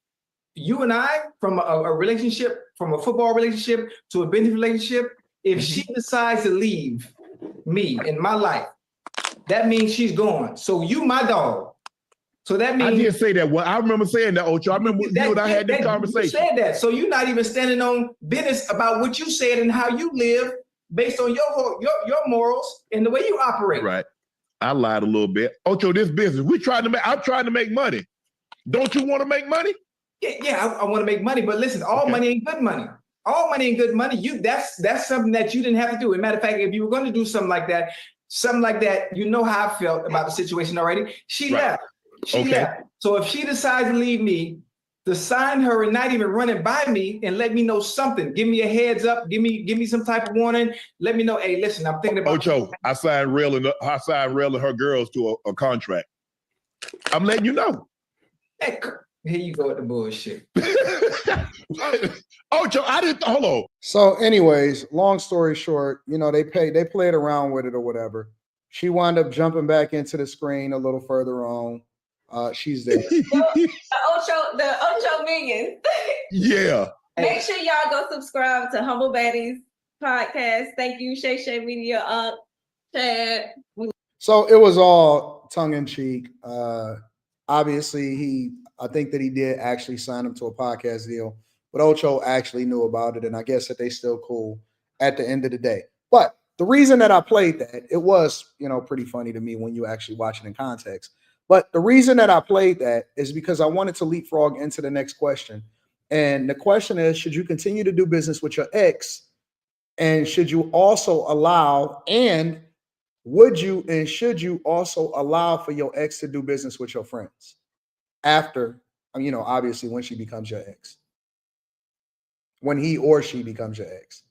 you and I, from a relationship, from a football relationship to a business relationship, if she decides to leave me in my life, that means she's gone. So you my dog. So that means I did say that. Well, I remember saying that, Ocho. I remember you and I had this conversation. You said that. So you're not even standing on business about what you said and how you live based on your morals and the way you operate. Right. I lied a little bit. Ocho, this business, I'm trying to make money. Don't you want to make money? Yeah, I want to make money. But listen, all money ain't good money. All money ain't good money. That's something that you didn't have to do. As a matter of fact, if you were going to do something like that, you know how I felt about the situation already. She left. She left. So if she decides to leave me, to sign her and not even run it by me and let me know something, give me a heads up, give me some type of warning, let me know, hey, listen, I'm thinking about Ocho, I signed Rail and her girls to a contract. I'm letting you know. Hey, here you go with the bullshit. Ocho, hold on. So anyways, long story short, they played around with it or whatever. She wound up jumping back into the screen a little further on. She's there. The Ocho Millions. Yeah. Make sure y'all go subscribe to Humble Baddies podcast. Thank you, Shay Media, Chad. So it was all tongue in cheek. Obviously, I think that he did actually sign him to a podcast deal, but Ocho actually knew about it, and I guess that they still cool at the end of the day. But the reason that I played that, it was, pretty funny to me when you actually watch it in context. But the reason that I played that is because I wanted to leapfrog into the next question. And the question is, should you continue to do business with your ex? And should you also allow, and would you and should you also allow for your ex to do business with your friends after, obviously when she becomes your ex? When he or she becomes your ex.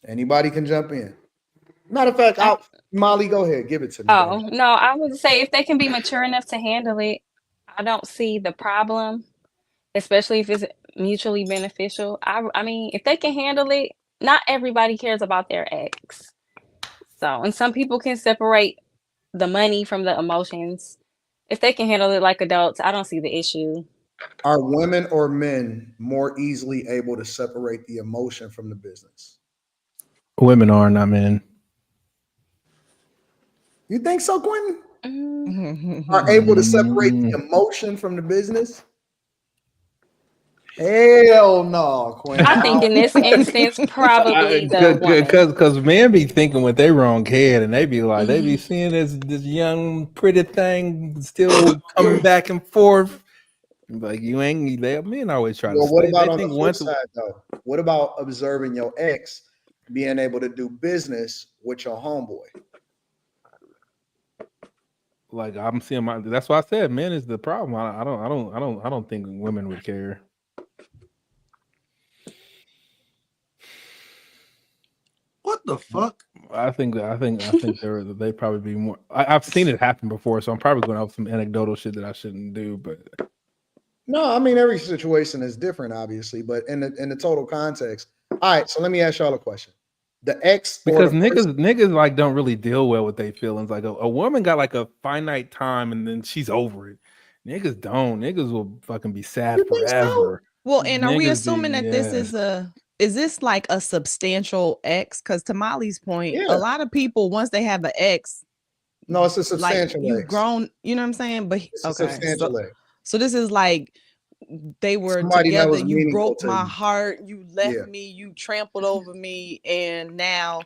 Anybody can jump in. Matter of fact, Molly, go ahead. Give it to me. Oh, no, I would say if they can be mature enough to handle it, I don't see the problem, especially if it's mutually beneficial. I mean, if they can handle it, not everybody cares about their ex. So, and some people can separate the money from the emotions. If they can handle it like adults, I don't see the issue. Are women or men more easily able to separate the emotion from the business? Women are, not men. You think so, Quentin? Mm. Are able to separate the emotion from the business? Hell no, Quentin. I think in this instance, probably the woman. Because men be thinking with their wrong head, and they be like, they be seeing this young pretty thing still coming back and forth. Like you ain't. Men always try to. Well, what Stay. about They on think the flip once. side though? What about observing your ex being able to do business with your homeboy? Like I'm seeing my. That's why I said men is the problem. I don't think women would care. What the fuck? I think they probably be more. I've seen it happen before, so I'm probably going to have some anecdotal shit that I shouldn't do. But no, I mean every situation is different, obviously. But in the total context, all right. So let me ask y'all a question: the ex, because niggas like don't really deal well with their feelings. Like a woman got like a finite time, and then she's over it. Niggas don't. Niggas will fucking be sad forever. Well, and are we assuming that this is this like a substantial ex? Because to Molly's point, a lot of people once they have an ex, no, it's a substantial. Like you've grown, you know what I'm saying? But it's a substantial ex. So this is like they were together. You broke my heart. You left me. You trampled over me, and now,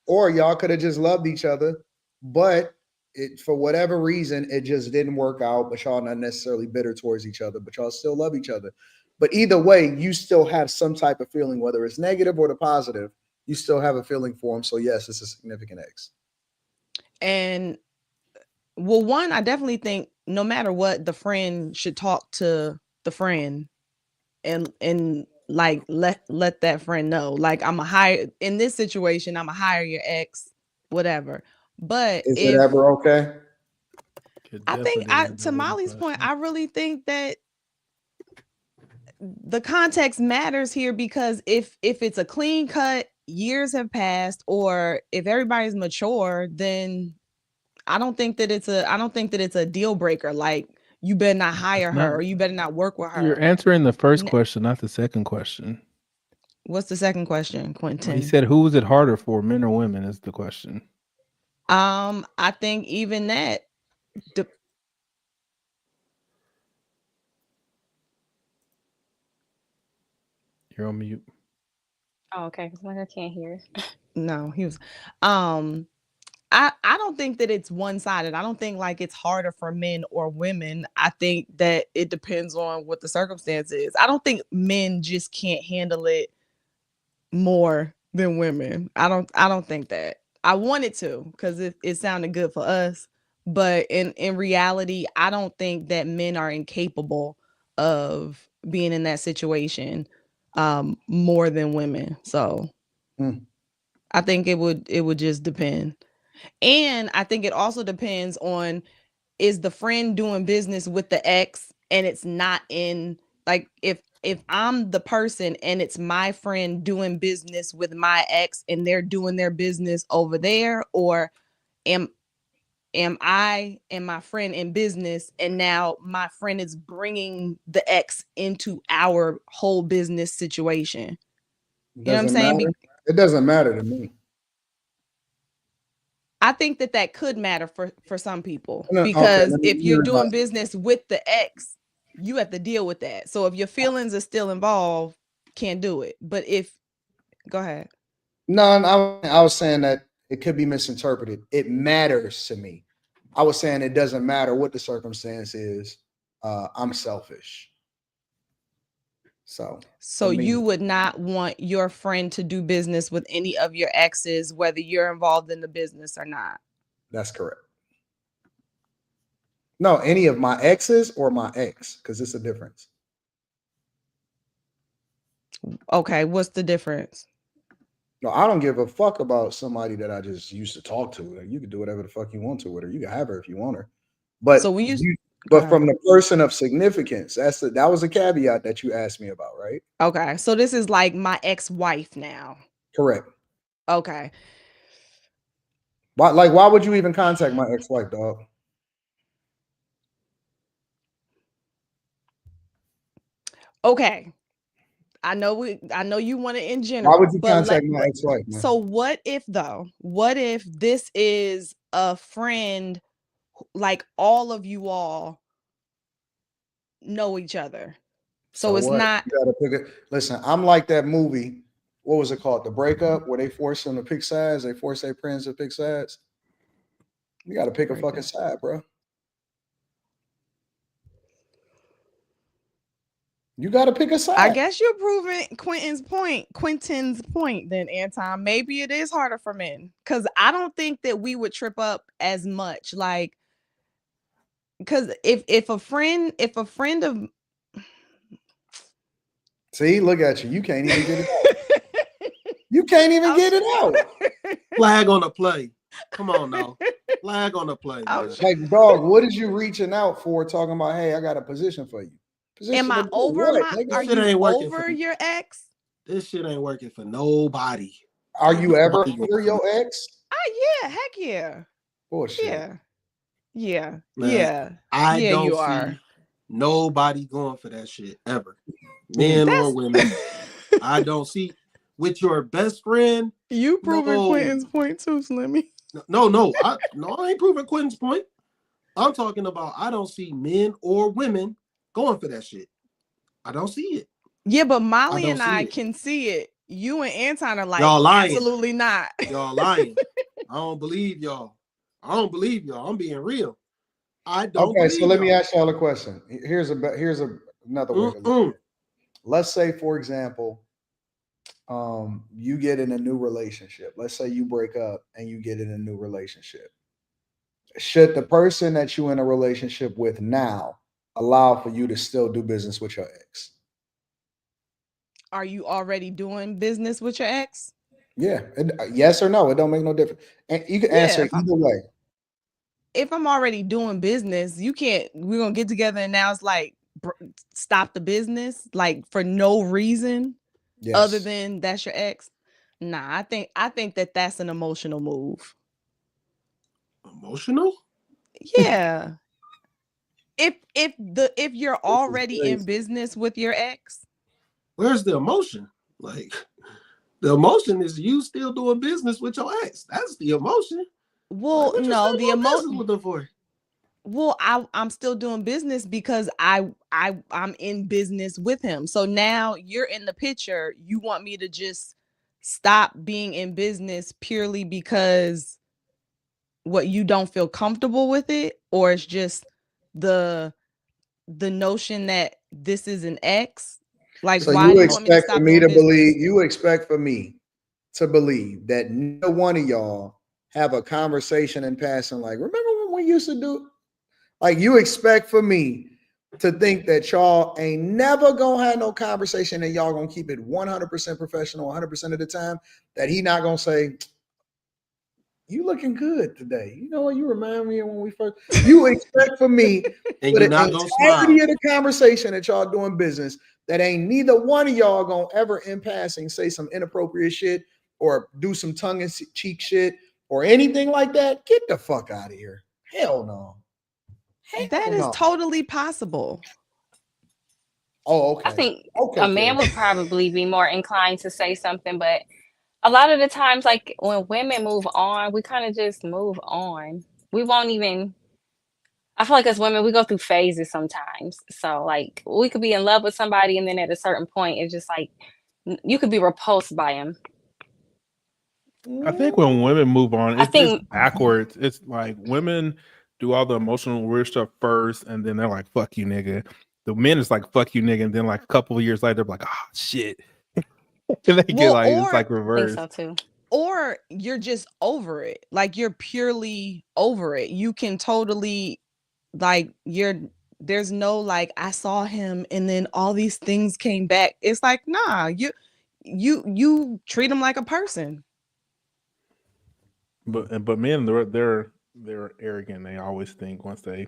or y'all could have just loved each other, but for whatever reason it just didn't work out. But y'all not necessarily bitter towards each other, but y'all still love each other. But either way, you still have some type of feeling, whether it's negative or the positive. You still have a feeling for him. So yes, it's a significant ex. And well, one, I definitely think no matter what, the friend should talk to the friend and like let that friend know. Like I'm a hire in this situation, I'm a hire your ex, whatever. But is it ever okay? I think to Molly's point, I really think that the context matters here, because if it's a clean cut, years have passed, or if everybody's mature, then I don't think that it's a deal breaker. Like you better not hire her or you better not work with her. You're answering the first question, not the second question. What's the second question, Quentin? He said, "Who is it harder for, men or women?" Is the question. I think even that. You're on mute. Oh, okay. Like I can't hear. No, he was. I don't think that it's one-sided. I don't think like it's harder for men or women. I think that it depends on what the circumstance is. I don't think men just can't handle it more than women. I don't think that. I wanted to, because it sounded good for us. But in reality, I don't think that men are incapable of being in that situation more than women. So I think it would just depend. And I think it also depends on, is the friend doing business with the ex and it's not in, like, if I'm the person and it's my friend doing business with my ex and they're doing their business over there, or am I and my friend in business and now my friend is bringing the ex into our whole business situation? You know what I'm saying? It doesn't matter to me. I think that could matter for some people, because if you're doing business with the ex, you have to deal with that. So if your feelings are still involved, can't do it. But go ahead. No, I was saying that it could be misinterpreted. It matters to me. I was saying it doesn't matter what the circumstance is. I'm selfish. So you would not want your friend to do business with any of your exes, whether you're involved in the business or not? That's correct. No, any of my exes or my ex, because it's a difference. Okay, what's the difference? No, I don't give a fuck about somebody that I just used to talk to. Like, you can do whatever the fuck you want to with her. You can have her if you want her. But so when but from the person of significance, that was a caveat that you asked me about, right? Okay, so this is like my ex-wife now. Correct. Okay. Why would you even contact my ex-wife, dog? Okay. I know you want it in general. Why would you contact my ex-wife, man? So what if though? What if this is a friend, like all of you all know each other? So it's what? not. You gotta pick it. Listen, I'm like that movie. What was it called? The Breakup, where they force them to pick sides. They force their friends to pick sides. You gotta pick a fucking side, bro. You gotta pick a side. I guess you're proving Quentin's point then, Anton. Maybe it is harder for men. Because I don't think that we would trip up as much. Like, because if a friend of See, look at you. You can't even get it out. You can't even get it out. Flag on the play. Come on now. Flag on the play. Like, dog, what is you reaching out for talking about, hey, I got a position for you? Am I over are you over your ex? This shit ain't working for nobody. Are you ever over your ex? Yeah, heck yeah. Bullshit. Yeah. Man, yeah. I don't you see are. nobody going for that shit ever. Men or women. I don't see with your best friend. You proving Quentin's point too, Slimmy. No, I ain't proving Quentin's point. I'm talking about I don't see men or women going for that shit. I don't see it. Yeah, but Molly and I can see it. You and Anton are like, y'all lying. Absolutely not. Y'all lying. I don't believe y'all. I'm being real. I don't. Okay, so let me ask y'all a question. Here's another way to look at it. Let's say, for example, you get in a new relationship. Let's say you break up and you get in a new relationship. Should the person that you in a relationship with now allow for you to still do business with your ex? Are you already doing business with your ex? Yeah. Yes or no. It don't make no difference. And you can answer either way. If I'm already doing business, we're going to get together and now it's like, stop the business, like for no reason other than that's your ex. Nah, I think that's an emotional move. Emotional? Yeah. If you're already in business with your ex, where's the emotion? Like, the emotion is you still doing business with your ex. That's the emotion. Well, like, no, the emotion with them for. Well, I'm still doing business because I'm in business with him. So now you're in the picture. You want me to just stop being in business purely because what you don't feel comfortable with it, or it's just the notion that this is an ex? Like, so why do you want me to stop doing business? You expect for me to believe that neither one of y'all have a conversation in passing, like, remember when we used to do? Like, you expect for me to think that y'all ain't never gonna have no conversation and y'all gonna keep it 100% professional 100% of the time, that he not gonna say, you looking good today. You know what? You remind me of when we first. You expect for me and for the entirety of the conversation that y'all doing business, that ain't neither one of y'all gonna ever in passing say some inappropriate shit or do some tongue-in-cheek shit or anything like that. Get the fuck out of here. Hell no. That is totally possible. Oh, okay. I think a man would probably be more inclined to say something, but a lot of the times, like when women move on, we kind of just move on. We won't even. I feel like as women, we go through phases sometimes. So like we could be in love with somebody, and then at a certain point, it's just like you could be repulsed by him. I think when women move on, it's backwards. It's like women do all the emotional weird stuff first, and then they're like, "Fuck you, nigga." The men is like, "Fuck you, nigga," and then like a couple of years later, they're like, "Oh shit." They get like it's like reversed. I think so too. Or you're just over it. Like you're purely over it. You can totally like there's no like I saw him and then all these things came back. It's like, nah, you treat him like a person. But men, they're arrogant. They always think once they.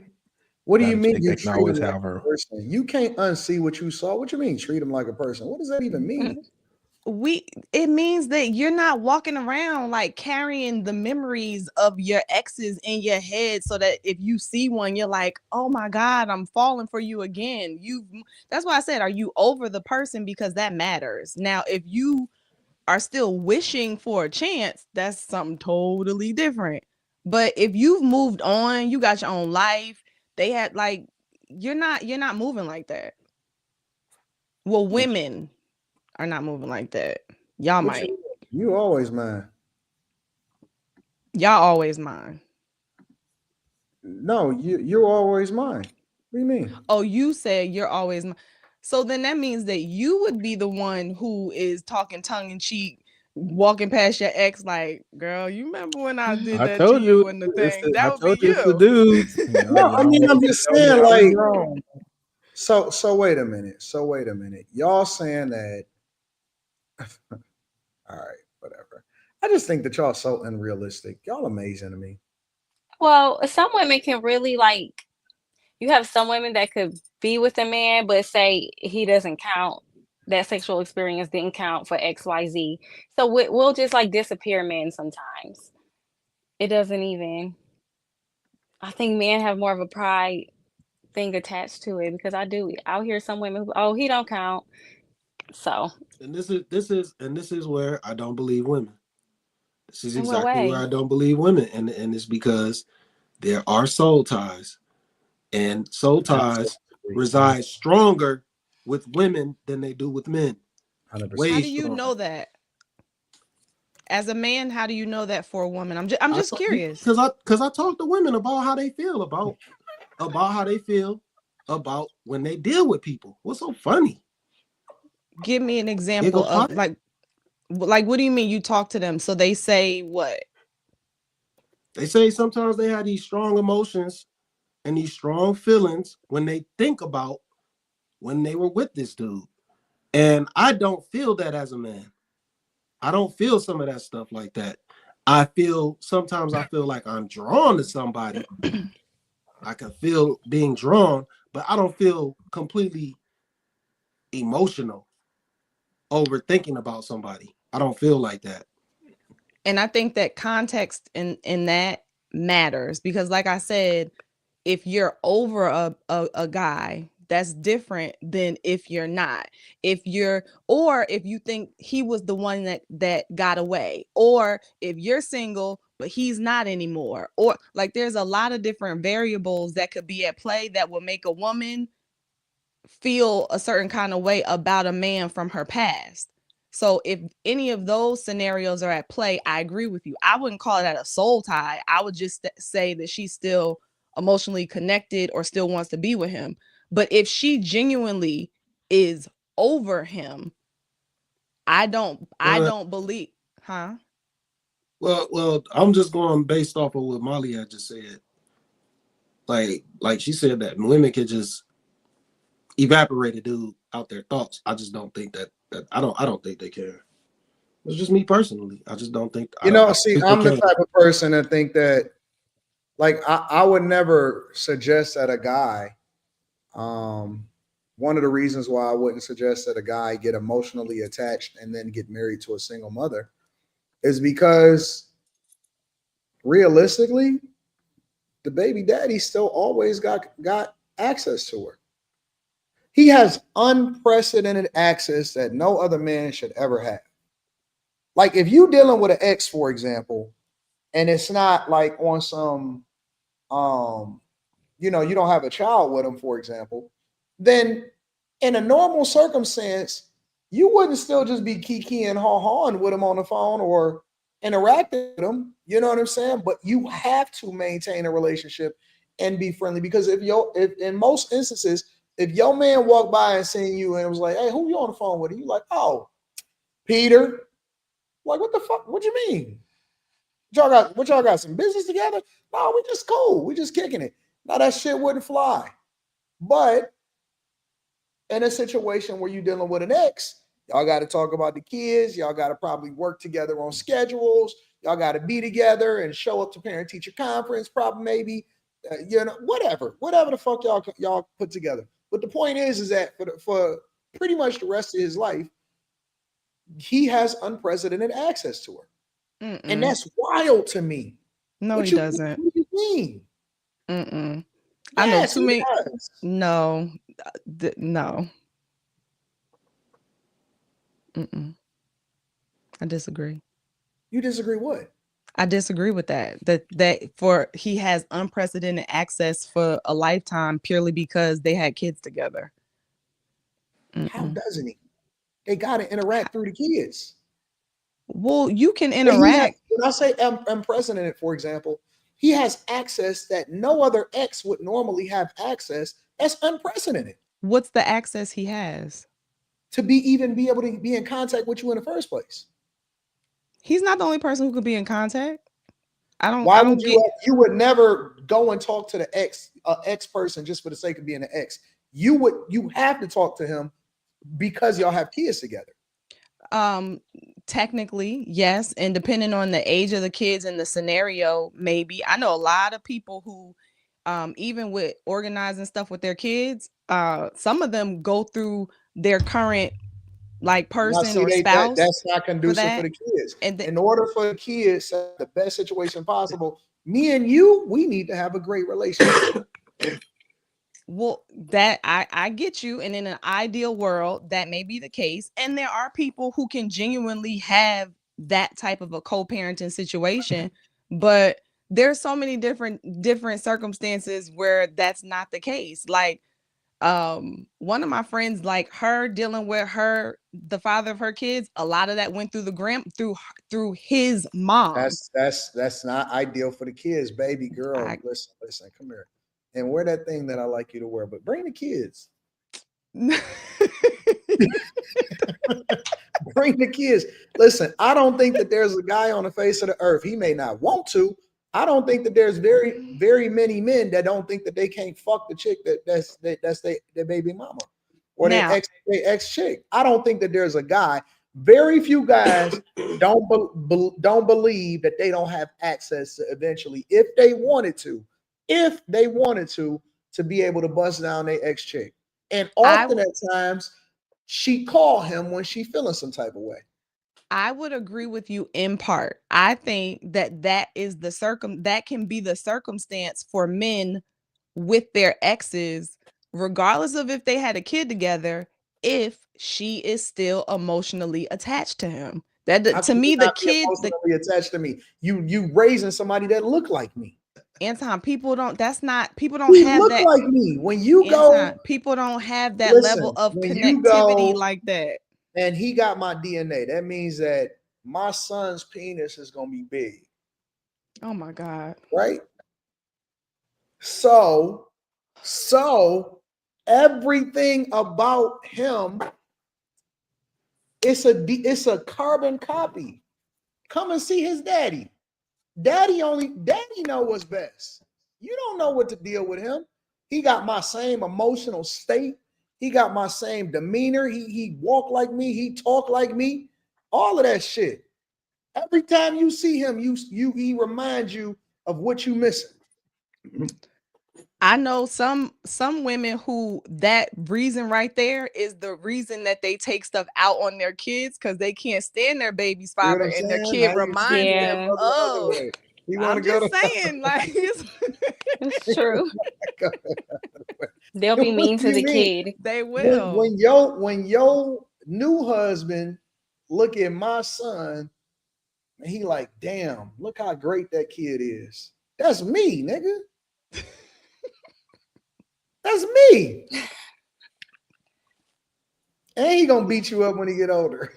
What do you mean you treat them like a person? You can't unsee what you saw. What you mean treat them like a person? What does that even mean? it means that you're not walking around like carrying the memories of your exes in your head, so that if you see one, you're like, oh my God, I'm falling for you again. That's why I said, are you over the person? Because that matters. Now, if you are still wishing for a chance, that's something totally different. But if you've moved on, you got your own life, they had like, you're not moving like that. Well, women are not moving like that. Y'all might. You always mine. Y'all always mine. No, you're always mine. What do you mean? Oh, you said you're always mine. So then that means that you would be the one who is talking tongue in cheek, walking past your ex like, girl, you remember when I did I that to told you you. and the thing? I That would told be you it's the you. dudes. No, I mean, I'm just saying, I was like, wrong. so wait a minute. Y'all saying that, all right, whatever. I just think that y'all so unrealistic. Y'all amazing to me. Well, some women can really like, you have some women that could be with a man, but say he doesn't count. That sexual experience didn't count for XYZ. So we'll just like disappear men sometimes. It doesn't even. I think men have more of a pride thing attached to it, because I'll hear some women, oh, he don't count. So. And this is where I don't believe women. This is In what exactly where way? I don't believe women, and it's because there are soul ties, and soul ties reside stronger with women than they do with men. 100%. How do you know that? As a man, how do you know that for a woman? I'm just curious. Because I talk to women about how they feel about how they feel about when they deal with people. What's so funny? Give me an example of like what do you mean you talk to them? So they say what? They say sometimes they have these strong emotions and these strong feelings when they think about when they were with this dude. And I don't feel that as a man. I don't feel some of that stuff like that. Sometimes I feel like I'm drawn to somebody. I can feel being drawn, but I don't feel completely emotional over thinking about somebody. I don't feel like that. And I think that context in that matters, because like I said, if you're over a guy, that's different than if you're not. If you think he was the one that got away, or if you're single but he's not anymore, or like there's a lot of different variables that could be at play that will make a woman feel a certain kind of way about a man from her past. So if any of those scenarios are at play, I agree with you. I wouldn't call that a soul tie. I would just say that she's still emotionally connected or still wants to be with him. But if she genuinely is over him, I don't believe, huh? Well, I'm just going based off of what Molly had just said. Like she said that women can just evaporate a dude out their thoughts. I just don't think that I don't think they can. It's just me personally. I just don't think. I'm the type of person that think that, like, I would never suggest that a guy. One of the reasons why I wouldn't suggest that a guy get emotionally attached and then get married to a single mother is because realistically, the baby daddy still always got access to her. He has unprecedented access that no other man should ever have. Like if you dealing with an ex, for example, and it's not like on some, you don't have a child with him, for example, then in a normal circumstance, you wouldn't still just be kiki and haw-hawing with him on the phone or interacting with him. You know what I'm saying? But you have to maintain a relationship and be friendly, because if in most instances, if your man walked by and seen you and was like, hey, who you on the phone with? And you like, oh, Peter. Like, what the fuck? What you mean? What y'all got some business together? No, we just cool. We just kicking it. Now that shit wouldn't fly. But in a situation where you're dealing with an ex, y'all got to talk about the kids. Y'all got to probably work together on schedules. Y'all got to be together and show up to parent-teacher conference, probably maybe, whatever the fuck y'all put together. But the point is that for pretty much the rest of his life, he has unprecedented access to her. And that's wild to me. No, what he you, doesn't. What do you mean? Yes, I know too many. No, no. I disagree. You disagree what? I disagree with that. That for he has unprecedented access for a lifetime purely because they had kids together. How doesn't he? They got to interact through the kids. Well, you can interact. When I say unprecedented, for example, he has access that no other ex would normally have access. That's unprecedented. What's the access he has? To be able to be in contact with you in the first place. He's not the only person who could be in contact. Why would you would never go and talk to the ex person just for the sake of being an ex. You have to talk to him because y'all have kids together. Technically, yes, and depending on the age of the kids and the scenario, maybe. I know a lot of people who even with organizing stuff with their kids, some of them go through their current like person or spouse. That's not conducive for the kids. And in order for the kids to have the best situation possible, me and you, we need to have a great relationship. Well, that I get you, and in an ideal world, that may be the case. And there are people who can genuinely have that type of a co-parenting situation, but there's so many different circumstances where that's not the case. Like one of my friends, like her dealing with the father of her kids, a lot of that went through through his mom. That's not ideal for the kids, baby girl. Listen, come here. And wear that thing that I like you to wear, but bring the kids. Bring the kids. Listen, I don't think that there's a guy on the face of the earth. He may not want to. I don't think that there's very, very many men that don't think that they can't fuck the chick that's their baby mama or their ex chick. I don't think that there's a guy. Very few guys don't believe that they don't have access to eventually, if they wanted to be able to bust down their ex chick. And often at times she call him when she feeling some type of way. I would agree with you in part. I think that is that can be the circumstance for men with their exes, regardless of if they had a kid together, if she is still emotionally attached to him. That to me, the kid emotionally attached to me. You raising somebody that look like me. Anton, people don't have that like me. When you go, people don't have that level of connectivity like that. And he got my DNA. That means that my son's penis is gonna be big. Oh my God. Right? So everything about him, it's a carbon copy. Come and see his daddy. Daddy know what's best. You don't know what to deal with him. He got my same emotional state. He got my same demeanor. He walk like me. He talk like me. All of that shit. Every time you see him, he reminds you of what you missing. I know some women who that reason right there is the reason that they take stuff out on their kids because they can't stand their baby's father, and their kid reminds them of. I'm just saying, like it's true. They'll be mean to the kid. They will. When your new husband look at my son, and he like, damn, look how great that kid is. That's me, nigga. That's me. And he gonna beat you up when he get older.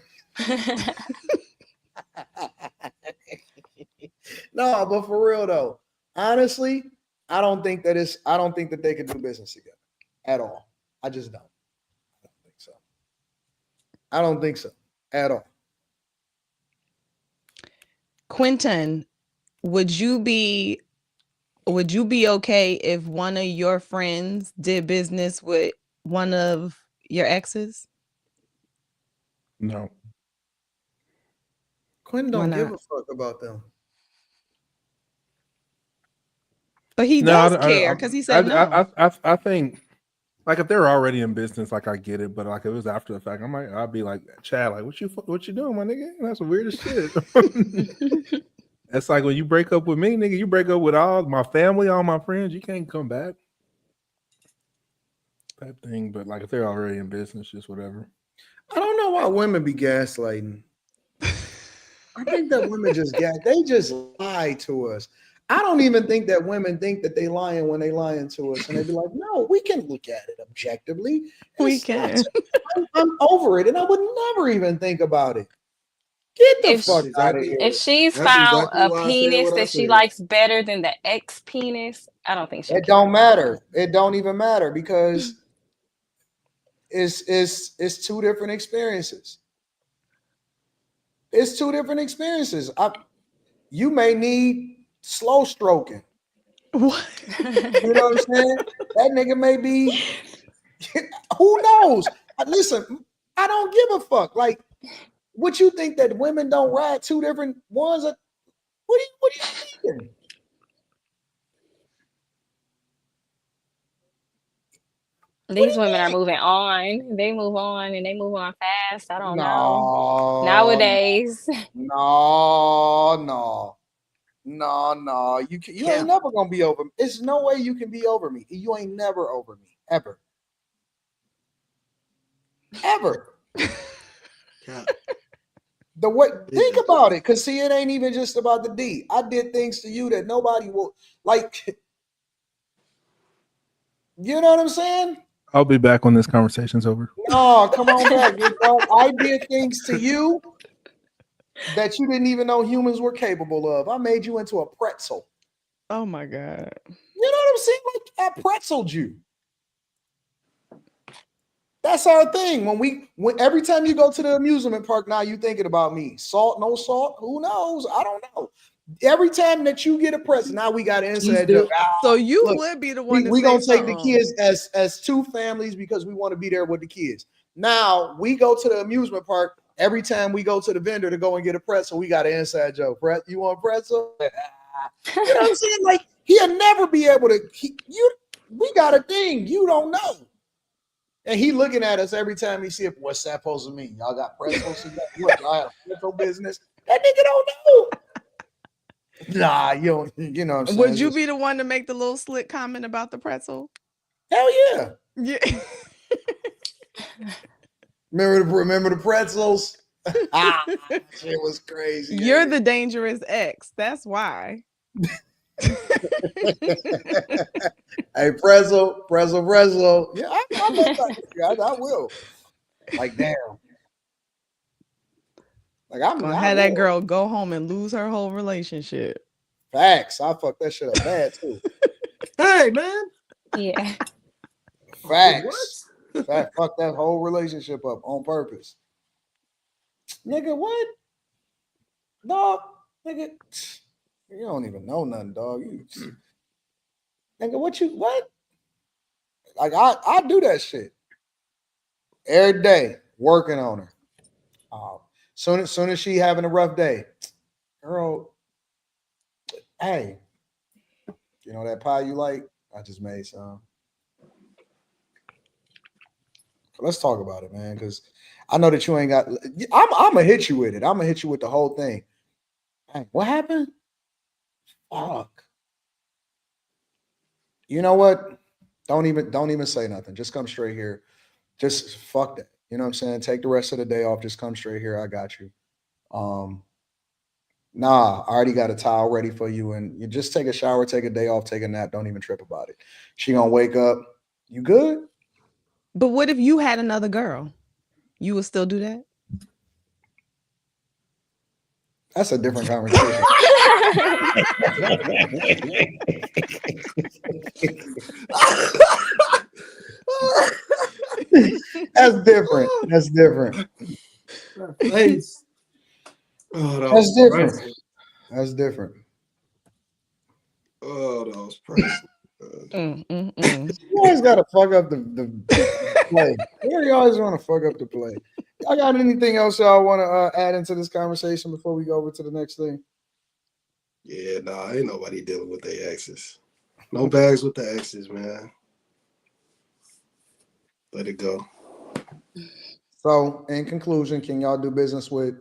No, but for real though, honestly, I don't think that they can do business together at all. I just don't. I don't think so at all. Quentin, would you be okay if one of your friends did business with one of your exes? No. Quentin don't give a fuck about them. But he does care because he said no. I think Like if they're already in business, like I get it, but like if it was after the fact, I'd be like, Chad, like what you doing, my nigga? That's the weirdest shit. That's like when you break up with me, nigga, you break up with all my family, all my friends, you can't come back. That thing, but like if they're already in business, just whatever. I don't know why women be gaslighting. I think that women they just lie to us. I don't even think that women think that they lying when they lying to us, and they be like, "No, we can look at it objectively. We can." I'm over it, and I would never even think about it. Get the fuck out of here. If she's found a penis that she likes better than the ex penis, I don't think she. It don't matter. It don't even matter because it's two different experiences. It's two different experiences. You may need slow stroking. What? You know what I'm saying? That nigga may be. Who knows? Listen, I don't give a fuck. Like, what you think that women don't ride two different ones? What are you thinking? These women are moving on. They move on and they move on fast. I don't know. Nowadays. No. You ain't never gonna be over me. There's no way you can be over me. You ain't never over me. Ever. Think about it, because see, it ain't even just about the D. I did things to you that nobody will like. You know what I'm saying? I'll be back when this conversation's over. No, come on back. I did things to you that you didn't even know humans were capable of. I made you into a pretzel. Oh my God. You know what I'm saying? Like, I pretzeled you. That's our thing. When every time you go to the amusement park, now you thinking about me. Salt, no salt? Who knows? I don't know. Every time that you get a present, now we got to inside joke. So you would be the one. We gonna take the kids as two families because we want to be there with the kids. Now we go to the amusement park. Every time we go to the vendor to go and get a pretzel, we got an inside joke. You want a pretzel? You know what I'm saying? Like, he'll never be able to. We got a thing you don't know. And he looking at us every time he see it. What's that supposed to mean? Y'all got pretzels? Look, y'all have pretzel business. That nigga don't know. Nah, you know what I'm saying? Would you be the one to make the little slick comment about the pretzel? Hell yeah. Yeah. Remember the pretzels? Shit was crazy. You're the dangerous ex. That's why. Hey, pretzel. Yeah, I will. Like, damn. Like, I'm gonna have that girl go home and lose her whole relationship. Facts. I fuck that shit up bad too. Hey, man. Yeah. Facts. Fuck that whole relationship up on purpose. Nigga, what? Dog, nigga, you don't even know nothing, dog. Nigga, what? Like, I do that shit every day, working on her. Soon as she having a rough day, girl, hey, you know that pie you like? I just made some. Let's talk about it, man, because I know that you ain't got. I'm gonna hit you with it. I'm gonna hit you with the whole thing. Hey, what happened? Fuck. You know what? Don't even say nothing. Just come straight here. Just fuck that. You know what I'm saying? Take the rest of the day off. Just come straight here. I got you. Nah, I already got a towel ready for you, and you just take a shower, take a day off, take a nap. Don't even trip about it. She gonna wake up. You good? But what if you had another girl? You would still do that? That's a different conversation. That's different. That's different. That's different. That's different. Oh, that was priceless. You always gotta fuck up the play. You always want to fuck up the play. I got anything else y'all want to add into this conversation before we go over to the next thing? Yeah, nah, ain't nobody dealing with their exes. No bags with the exes, man. Let it go. So, in conclusion, can y'all do business with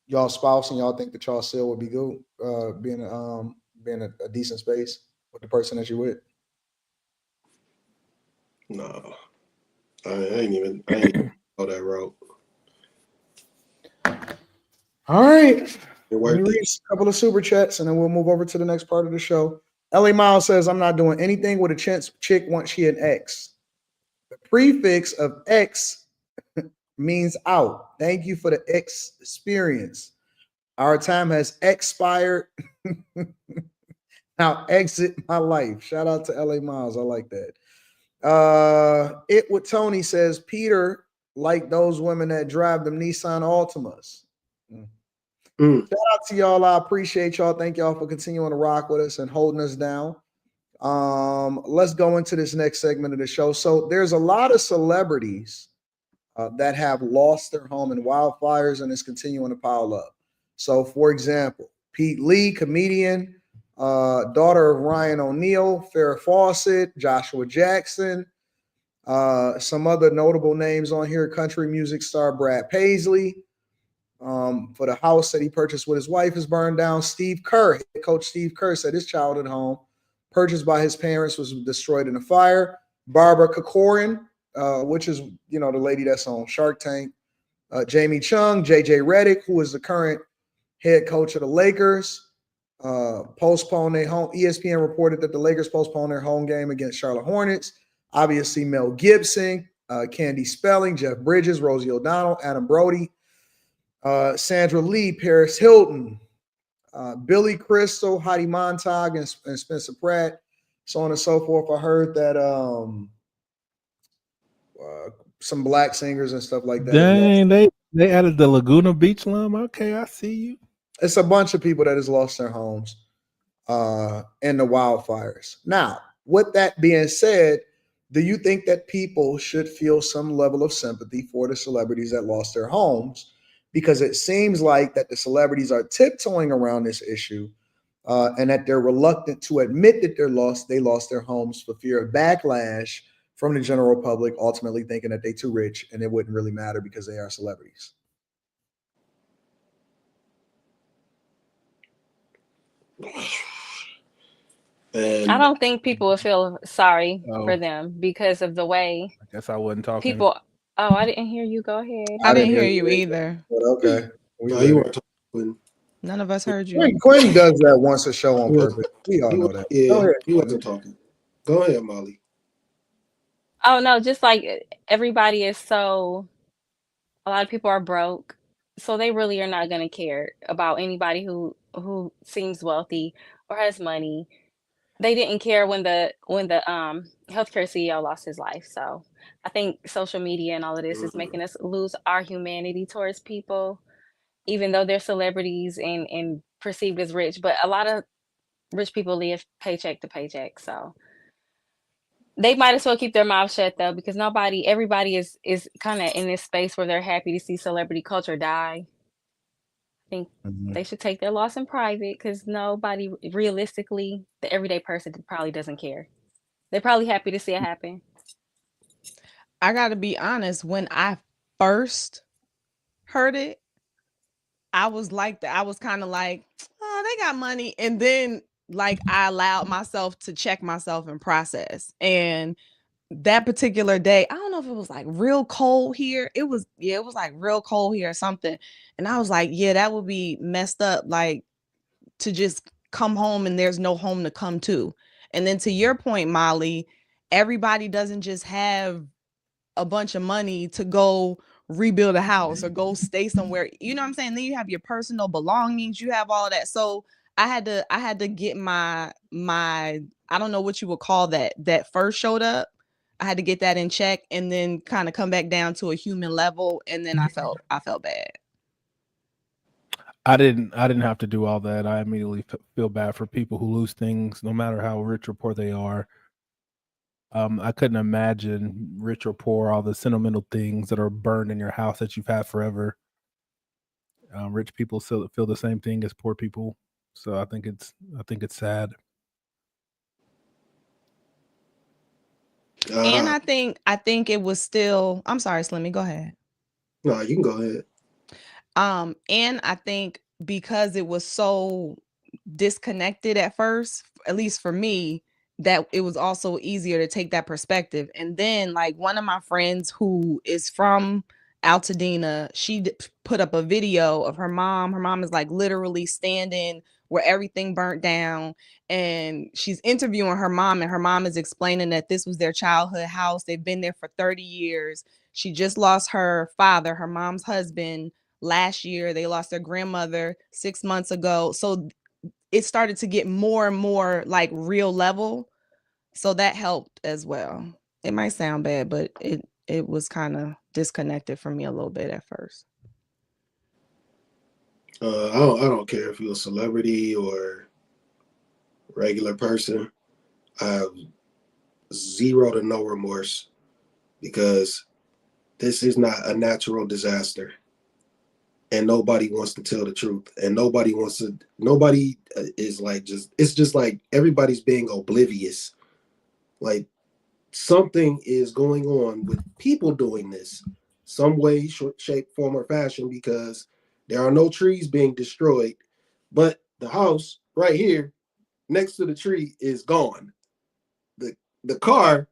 y'all spouse and y'all think that y'all still would be good being a decent space with the person that you're with? No, I ain't even go that route. All right. It Let me worth read it. a couple of super chats and then we'll move over to the next part of the show. Ellie Miles says, I'm not doing anything with a chick once she an ex. The prefix of ex means out. Thank you for the experience. Our time has expired. Now exit my life. Shout out to LA Miles. I like that. It with Tony says Peter like those women that drive them Nissan Altimas. Shout out to y'all. I appreciate y'all. Thank y'all for continuing to rock with us and holding us down. Let's go into this next segment of the show. So there's a lot of celebrities that have lost their home in wildfires and it's continuing to pile up. So, for example, Pete Lee, comedian, daughter of Ryan O'Neal, Farrah Fawcett, Joshua Jackson, some other notable names on here, country music star Brad Paisley. For the house that he purchased with his wife is burned down. Steve Kerr, Coach Steve Kerr, said his childhood home, purchased by his parents, was destroyed in a fire. Barbara Corcoran, which is, the lady that's on Shark Tank. Jamie Chung, JJ Redick, who is the current head coach of the Lakers, postponed their home. ESPN reported that the Lakers postponed their home game against Charlotte Hornets. Obviously, Mel Gibson, Candy Spelling, Jeff Bridges, Rosie O'Donnell, Adam Brody, Sandra Lee, Paris Hilton, Billy Crystal, Heidi Montag, and Spencer Pratt, so on and so forth. I heard that some black singers and stuff like that. Dang, they added the Laguna Beach Lum. Okay, I see you. It's a bunch of people that has lost their homes in the wildfires. Now, with that being said, do you think that people should feel some level of sympathy for the celebrities that lost their homes? Because it seems like that the celebrities are tiptoeing around this issue and that they're reluctant to admit that they lost their homes for fear of backlash from the general public, ultimately thinking that they're too rich and it wouldn't really matter because they are celebrities. I don't think people would feel sorry for them because of the way. I guess I wasn't talking. People. Oh, I didn't hear you. Go ahead. I didn't hear you either. But okay. No, you weren't talking. None of us heard you. Quinn does that once a show on purpose. We all know that. Yeah, Go ahead. he wasn't talking. Go ahead, Molly. Oh no, just like everybody is so. A lot of people are broke, so they really are not going to care about anybody who seems wealthy or has money. They didn't care when the healthcare CEO lost his life. So I think social media and all of this is making us lose our humanity towards people, even though they're celebrities and perceived as rich. But a lot of rich people live paycheck to paycheck. So they might as well keep their mouth shut though, because everybody is kind of in this space where they're happy to see celebrity culture die. I think they should take their loss in private because nobody realistically, the everyday person probably doesn't care. They're probably happy to see it happen. I got to be honest, when I first heard it, I was like that. I was kind of like, oh, they got money. And then like I allowed myself to check myself and process. And that particular day, I don't know if it was like real cold here. It was like real cold here or something. And I was like, yeah, that would be messed up. Like to just come home and there's no home to come to. And then to your point, Molly, everybody doesn't just have a bunch of money to go rebuild a house or go stay somewhere. You know what I'm saying? Then you have your personal belongings, you have all of that. So I had to get my I don't know what you would call that first showed up. I had to get that in check and then kind of come back down to a human level. And then I felt bad. I didn't have to do all that. I immediately feel bad for people who lose things, no matter how rich or poor they are. I couldn't imagine rich or poor, all the sentimental things that are burned in your house that you've had forever. Rich people still feel the same thing as poor people. So I think it's sad. And I think it was still. I'm sorry, Slimmy. Go ahead. No, you can go ahead. And I think because it was so disconnected at first, at least for me, that it was also easier to take that perspective. And then, like, one of my friends who is from Altadena, she put up a video of her mom. Her mom is like literally standing where everything burnt down, and she's interviewing her mom, and her mom is explaining that this was their childhood house. They've been there for 30 years. She just lost her father, her mom's husband, last year. They lost their grandmother 6 months ago. So it started to get more and more like real level. So that helped as well. It might sound bad, but it was kind of disconnected from me a little bit at first. I don't care if you're a celebrity or regular person. I have zero to no remorse because this is not a natural disaster. And nobody wants to tell the truth. And nobody is like it's just like everybody's being oblivious. Like something is going on with people doing this some way, shape, form, or fashion, because there are no trees being destroyed, but the house right here next to the tree is gone. The car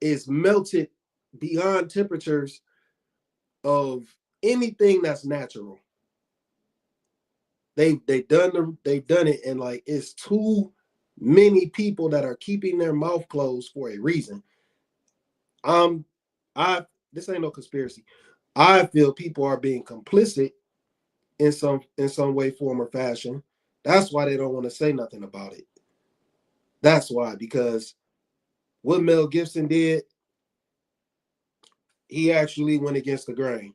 is melted beyond temperatures of anything that's natural. They've done it, and like it's too many people that are keeping their mouth closed for a reason. This ain't no conspiracy. I feel people are being complicit in some way, form, or fashion. That's why they don't want to say nothing about it. That's why, because what Mel Gibson did, he actually went against the grain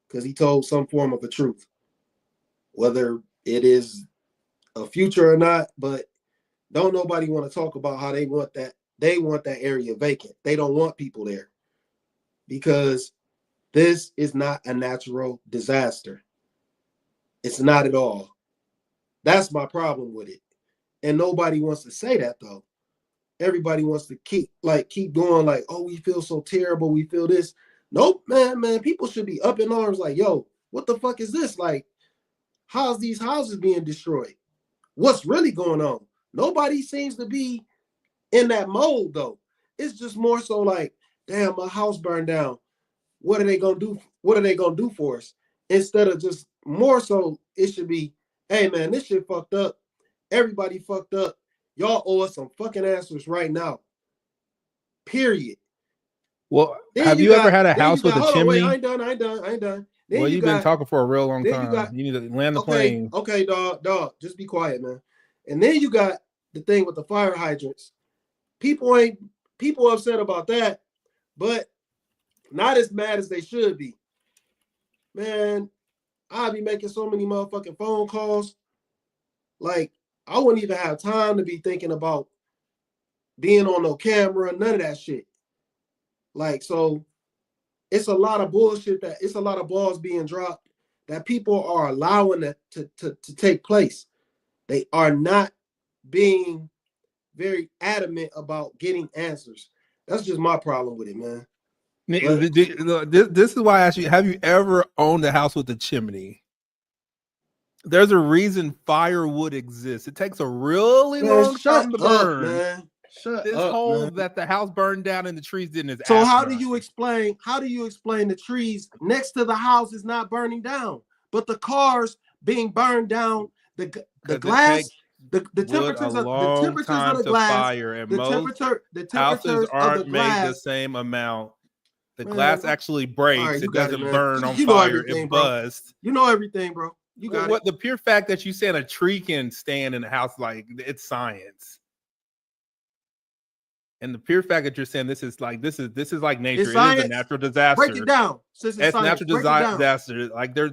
because he told some form of a truth, whether it is a future or not. But don't nobody want to talk about how they want that area vacant. They don't want people there because this is not a natural disaster. It's not at all. That's my problem with it. And nobody wants to say that though. Everybody wants to keep going like, oh, we feel so terrible. We feel this. Nope, man. People should be up in arms like, yo, what the fuck is this? Like, how's these houses being destroyed? What's really going on? Nobody seems to be in that mode though. It's just more so like, damn, my house burned down. What are they gonna do? What are they gonna do for us? Instead of just more so, it should be, hey man, this shit fucked up. Everybody fucked up. Y'all owe us some fucking answers right now. Period. Well, have you ever had a house with a chimney? Wait, I ain't done. Well, you've been talking for a real long time. You need to land the plane. Okay, dog. Just be quiet, man. And then you got the thing with the fire hydrants. People upset about that, but not as mad as they should be. Man, I'll be making so many motherfucking phone calls. Like, I wouldn't even have time to be thinking about being on no camera, none of that shit. Like, so it's a lot of bullshit it's a lot of balls being dropped that people are allowing that to take place. They are not being very adamant about getting answers. That's just my problem with it, man. This is why I asked you, have you ever owned a house with a chimney? There's a reason firewood exists. It takes a really long time to burn. Man. That the house burned down and the trees didn't. So how do you explain the trees next to the house is not burning down, but the cars being burned down, the glass, the temperatures of the glass, the temperatures aren't made the same amount. The glass actually breaks. It doesn't burn on fire. It busts. You know everything, bro. You got what? The pure fact that you said a tree can stand in a house, like, it's science. And the pure fact that you're saying this is like nature. It is a natural disaster. Break it down. It's natural disaster. Like there's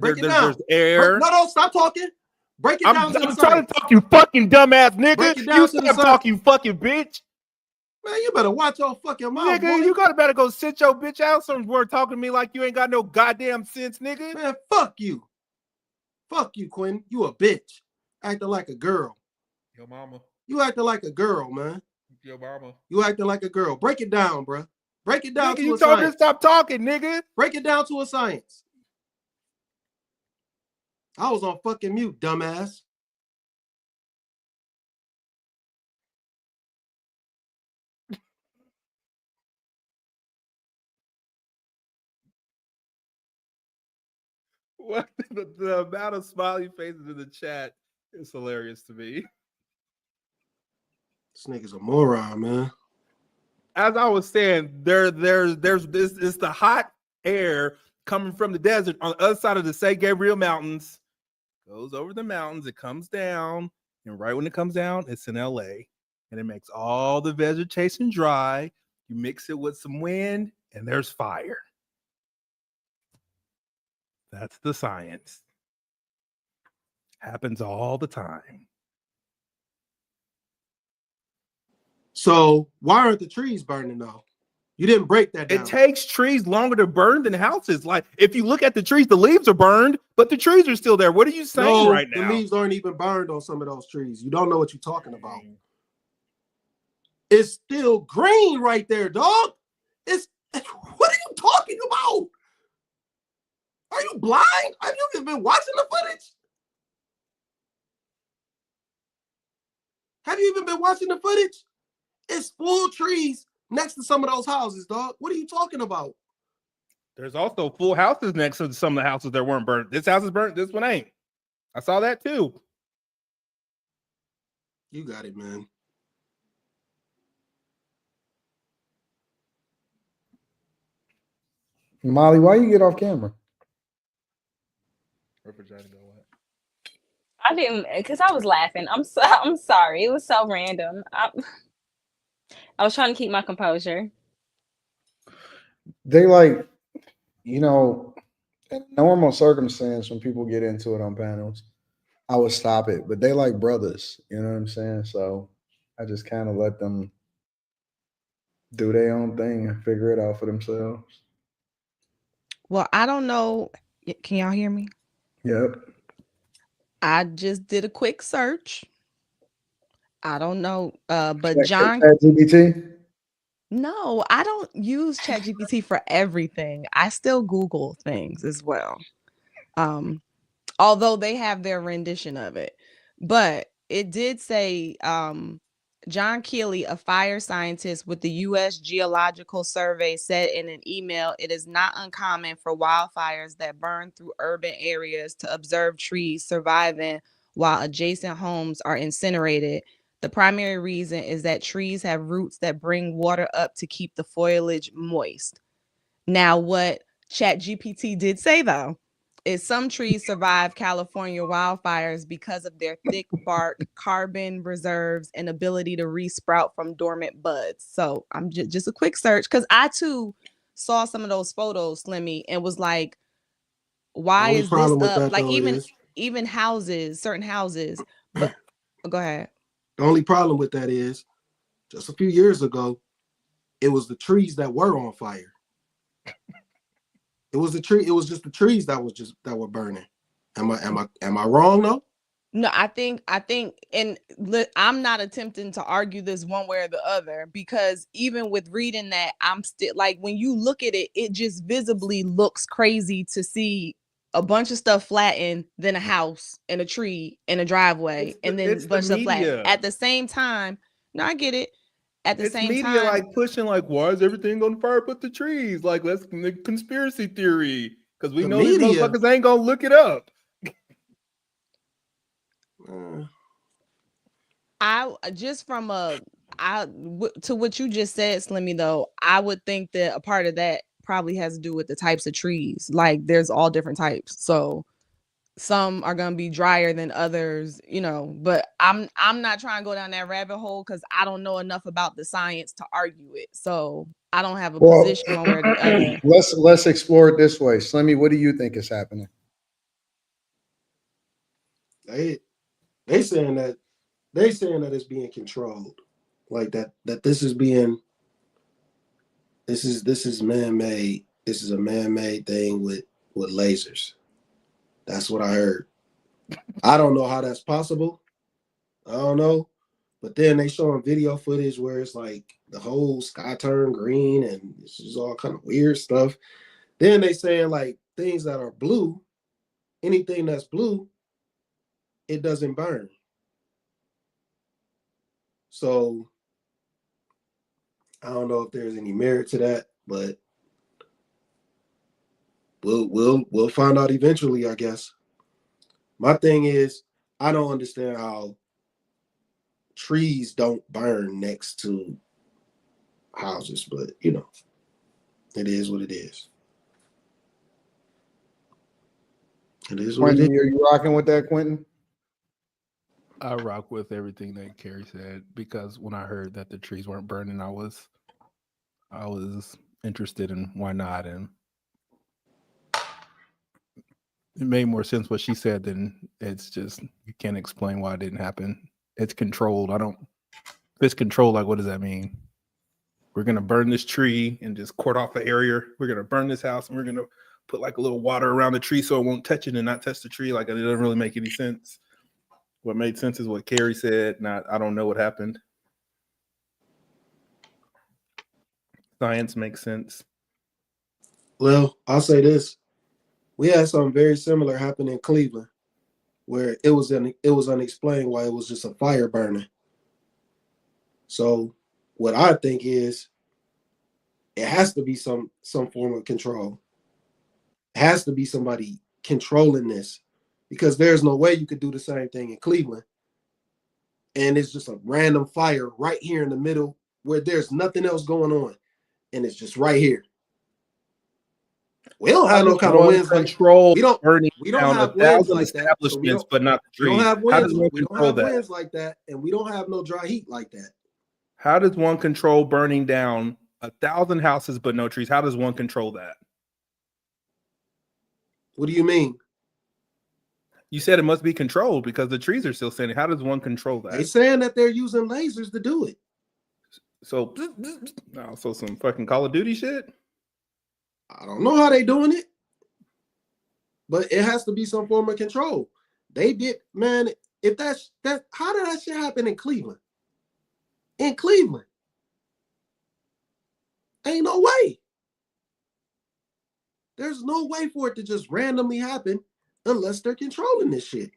air. No, stop talking. Break it down. I'm trying to talk, you fucking dumbass nigga. You stop talking, you fucking bitch. Man, you better watch your fucking mouth, nigga. You better go sit your bitch out somewhere talking to me like you ain't got no goddamn sense, nigga. Man, fuck you. Fuck you, Quinn. You a bitch. Acting like a girl. Yo, mama. You acting like a girl, man. Yo, mama. You acting like a girl. Break it down, bro. Break it down Nigga, to you a told me to science. stop talking, nigga. Break it down to a science. I was on fucking mute, dumbass. What the amount of smiley faces in the chat is hilarious to me. This nigga's a moron, man. As I was saying, there's this. It's the hot air coming from the desert on the other side of the Segregated Mountains. Goes over the mountains, it comes down, and right when it comes down, it's in LA, and it makes all the vegetation dry. You mix it with some wind, and there's fire. That's the science. Happens all the time. So why aren't the trees burning though? You didn't break that down. It takes trees longer to burn than houses. Like if you look at the trees, the leaves are burned, but the trees are still there. What are you saying right now? The leaves aren't even burned on some of those trees. You don't know what you're talking about. It's still green right there, dog. What are you talking about? Are you blind? Have you even been watching the footage? Have you even been watching the footage? It's full trees next to some of those houses, dog. What are you talking about? There's also full houses next to some of the houses that weren't burnt. This house is burnt. This one ain't. I saw that too. You got it, man. Molly, why you get off camera? I didn't, because I was laughing. I'm sorry. It was so random. I was trying to keep my composure. They like, you know, in normal circumstance when people get into it on panels, I would stop it. But they like brothers, you know what I'm saying? So I just kind of let them do their own thing and figure it out for themselves. Well, I don't know. Can y'all hear me? Yep. I just did a quick search. I don't know. But John. ChatGPT? No, I don't use ChatGPT for everything. I still Google things as well. Although they have their rendition of it. But it did say John Keeley, a fire scientist with the U.S. Geological Survey, said in an email, it is not uncommon for wildfires that burn through urban areas to observe trees surviving while adjacent homes are incinerated. The primary reason is that trees have roots that bring water up to keep the foliage moist. Now, what ChatGPT did say, though, is some trees survive California wildfires because of their thick bark, carbon reserves, and ability to resprout from dormant buds. So I'm just a quick search, because I too saw some of those photos, Slimmy, and was like, why is this up? Like even houses, certain houses. But go ahead. The only problem with that is just a few years ago, it was the trees that were on fire. It was the tree. It was just the trees that were burning. Am I wrong though? No, I think, and I'm not attempting to argue this one way or the other, because even with reading that, I'm still like, when you look at it, it just visibly looks crazy to see a bunch of stuff flattened, then a house and a tree and a driveway, and then a bunch of stuff flattened. At the same time, no, I get it. At the same media time, like pushing like, why is everything on fire but the trees? Like, let's conspiracy theory, because we know these motherfuckers ain't gonna look it up. To what you just said, Slimmy, though, I would think that a part of that probably has to do with the types of trees. Like, there's all different types, so some are gonna be drier than others, you know. But I'm not trying to go down that rabbit hole because I don't know enough about the science to argue it. So I don't have a position one way or the other. Let's explore it this way. Slimmy, what do you think is happening? They saying that it's being controlled, like that this is man-made. This is a man-made thing with lasers. That's what I heard. I don't know how that's possible. I don't know, But then they showing video footage where it's like the whole sky turned green and this is all kind of weird stuff. Then they saying like things that are blue, anything that's blue, it doesn't burn. So I don't know if there's any merit to that, but we'll find out eventually, I guess. My thing is, I don't understand how trees don't burn next to houses, but you know, it is what it is. It is what Quentin, it is. are you rocking with that, Quentin? I rock with everything that Carrie said because when I heard that the trees weren't burning, I was interested in why not, and it made more sense what she said than it's just you can't explain why it didn't happen. It's controlled. If it's controlled, like what does that mean? We're gonna burn this tree and just cord off the area. We're gonna burn this house and we're gonna put like a little water around the tree so it won't touch it and not touch the tree. Like it doesn't really make any sense. What made sense is what Carrie said. I don't know what happened. Science makes sense. Well, I'll say this. We had something very similar happen in Cleveland where it was unexplained why it was just a fire burning. So what I think is it has to be some form of control. It has to be somebody controlling this because there's no way you could do the same thing in Cleveland. And it's just a random fire right here in the middle where there's nothing else going on. And it's just right here. We don't have no kind of winds control. We don't have winds like that. So but not the trees. We don't have winds. How does one we don't control have that? winds like that, and we don't have no dry heat like that. How does one control burning down 1,000 houses but no trees? How does one control that? What do you mean? You said it must be controlled because the trees are still standing. How does one control that? They're saying that they're using lasers to do it. So some fucking Call of Duty shit? I don't know how they doing it, but it has to be some form of control. They did, man. If that's that, how did that shit happen in Cleveland? In Cleveland, ain't no way. There's no way for it to just randomly happen unless they're controlling this shit.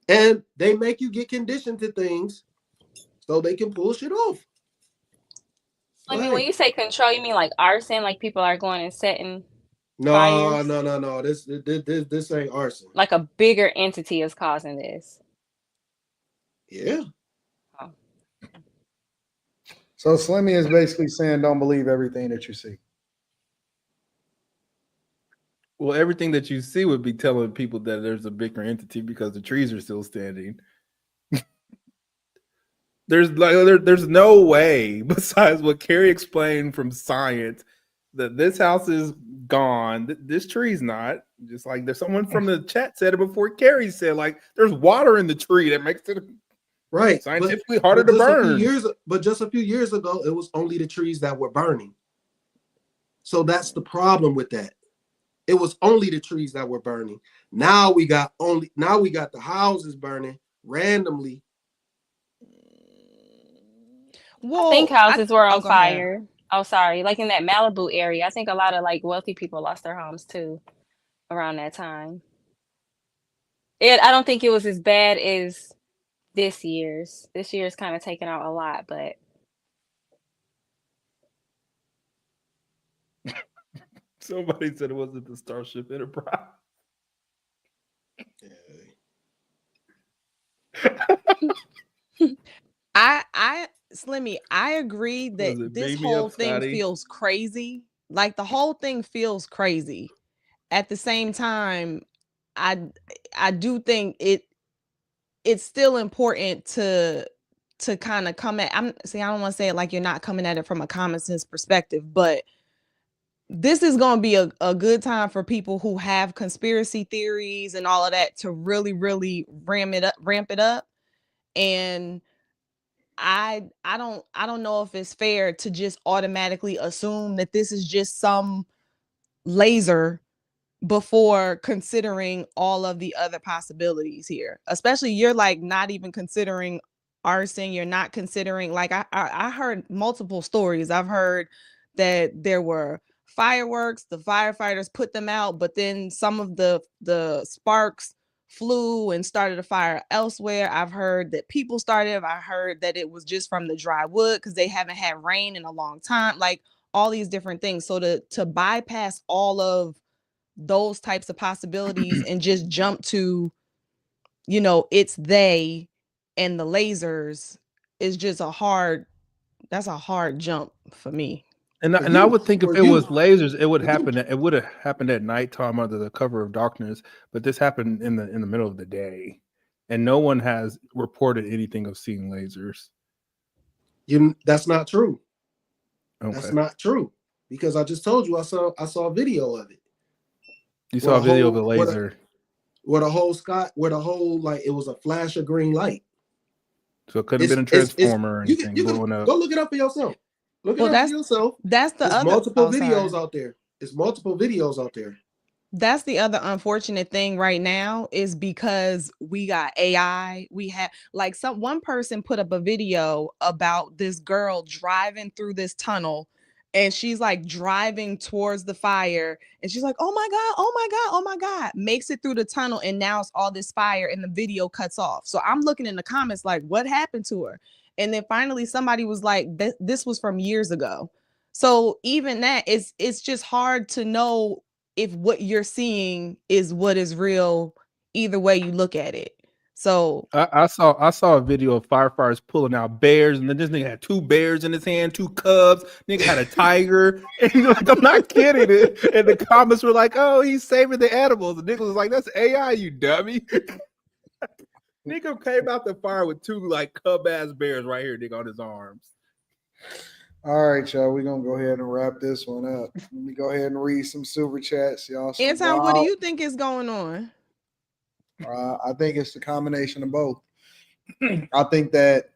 And they make you get conditioned to things so they can pull shit off. I mean, when you say control, you mean like arson, like people are going and setting fires? No. This ain't arson. Like a bigger entity is causing this. Yeah. Oh. So Slimmy is basically saying don't believe everything that you see. Well, everything that you see would be telling people that there's a bigger entity because the trees are still standing. There's no way besides what Carrie explained from science that this house is gone. This tree's not. Just like there's someone from the chat said it before. Carrie said like there's water in the tree that makes it right scientifically harder to burn. Just a few years ago, it was only the trees that were burning. So that's the problem with that. It was only the trees that were burning. Now we got the houses burning randomly. Well, I think houses were on fire. Oh, sorry. Like in that Malibu area. I think a lot of like wealthy people lost their homes too around that time. I don't think it was as bad as this year's. This year's kind of taken out a lot, but somebody said it wasn't the Starship Enterprise. Slimmy, I agree that this whole thing feels crazy. Like the whole thing feels crazy. At the same time, I do think it's still important to kind of come at. I don't want to say it like you're not coming at it from a common sense perspective, but this is going to be a good time for people who have conspiracy theories and all of that to really, really ramp it up. And I don't know if it's fair to just automatically assume that this is just some laser before considering all of the other possibilities here. Especially you're like not even considering arson. You're not considering, like I heard multiple stories. I've heard that there were fireworks, the firefighters put them out, but then some of the sparks flew and started a fire elsewhere. I've heard that people started. I heard that it was just from the dry wood because they haven't had rain in a long time. Like all these different things. So to bypass all of those types of possibilities and just jump to, you know, it's they and the lasers is just that's a hard jump for me. And I would think if it was lasers, it would happen. It would have happened at nighttime under the cover of darkness. But this happened in the middle of the day, and no one has reported anything of seeing lasers. That's not true. Okay. That's not true, because I just told you I saw a video of it. You saw a video of the laser where the whole like it was a flash of green light. So it could have been a transformer or anything blowing up. Go look it up for yourself. Look it up for yourself. That's the other multiple videos out there. It's multiple videos out there. That's the other unfortunate thing right now is because we got AI. We have like one person put up a video about this girl driving through this tunnel, and she's like driving towards the fire, and she's like, oh my God, oh my God, oh my God, makes it through the tunnel, and now it's all this fire and the video cuts off. So I'm looking in the comments like, what happened to her? And then finally somebody was like, this was from years ago. So even that it's just hard to know if what you're seeing is what is real, either way you look at it. So I saw a video of firefighters pulling out bears, and then this nigga had 2 bears in his hand, 2 cubs. Nigga had a tiger, and like, I'm not kidding it. And the comments were like, "Oh, he's saving the animals." And nigga was like, "That's AI, you dummy." Nigga came out the fire with 2 like cub ass bears right here, nigga, on his arms. All right, y'all. We're gonna go ahead and wrap this one up. Let me go ahead and read some super chats, y'all. Anton, what do you think is going on? I think it's the combination of both. I think that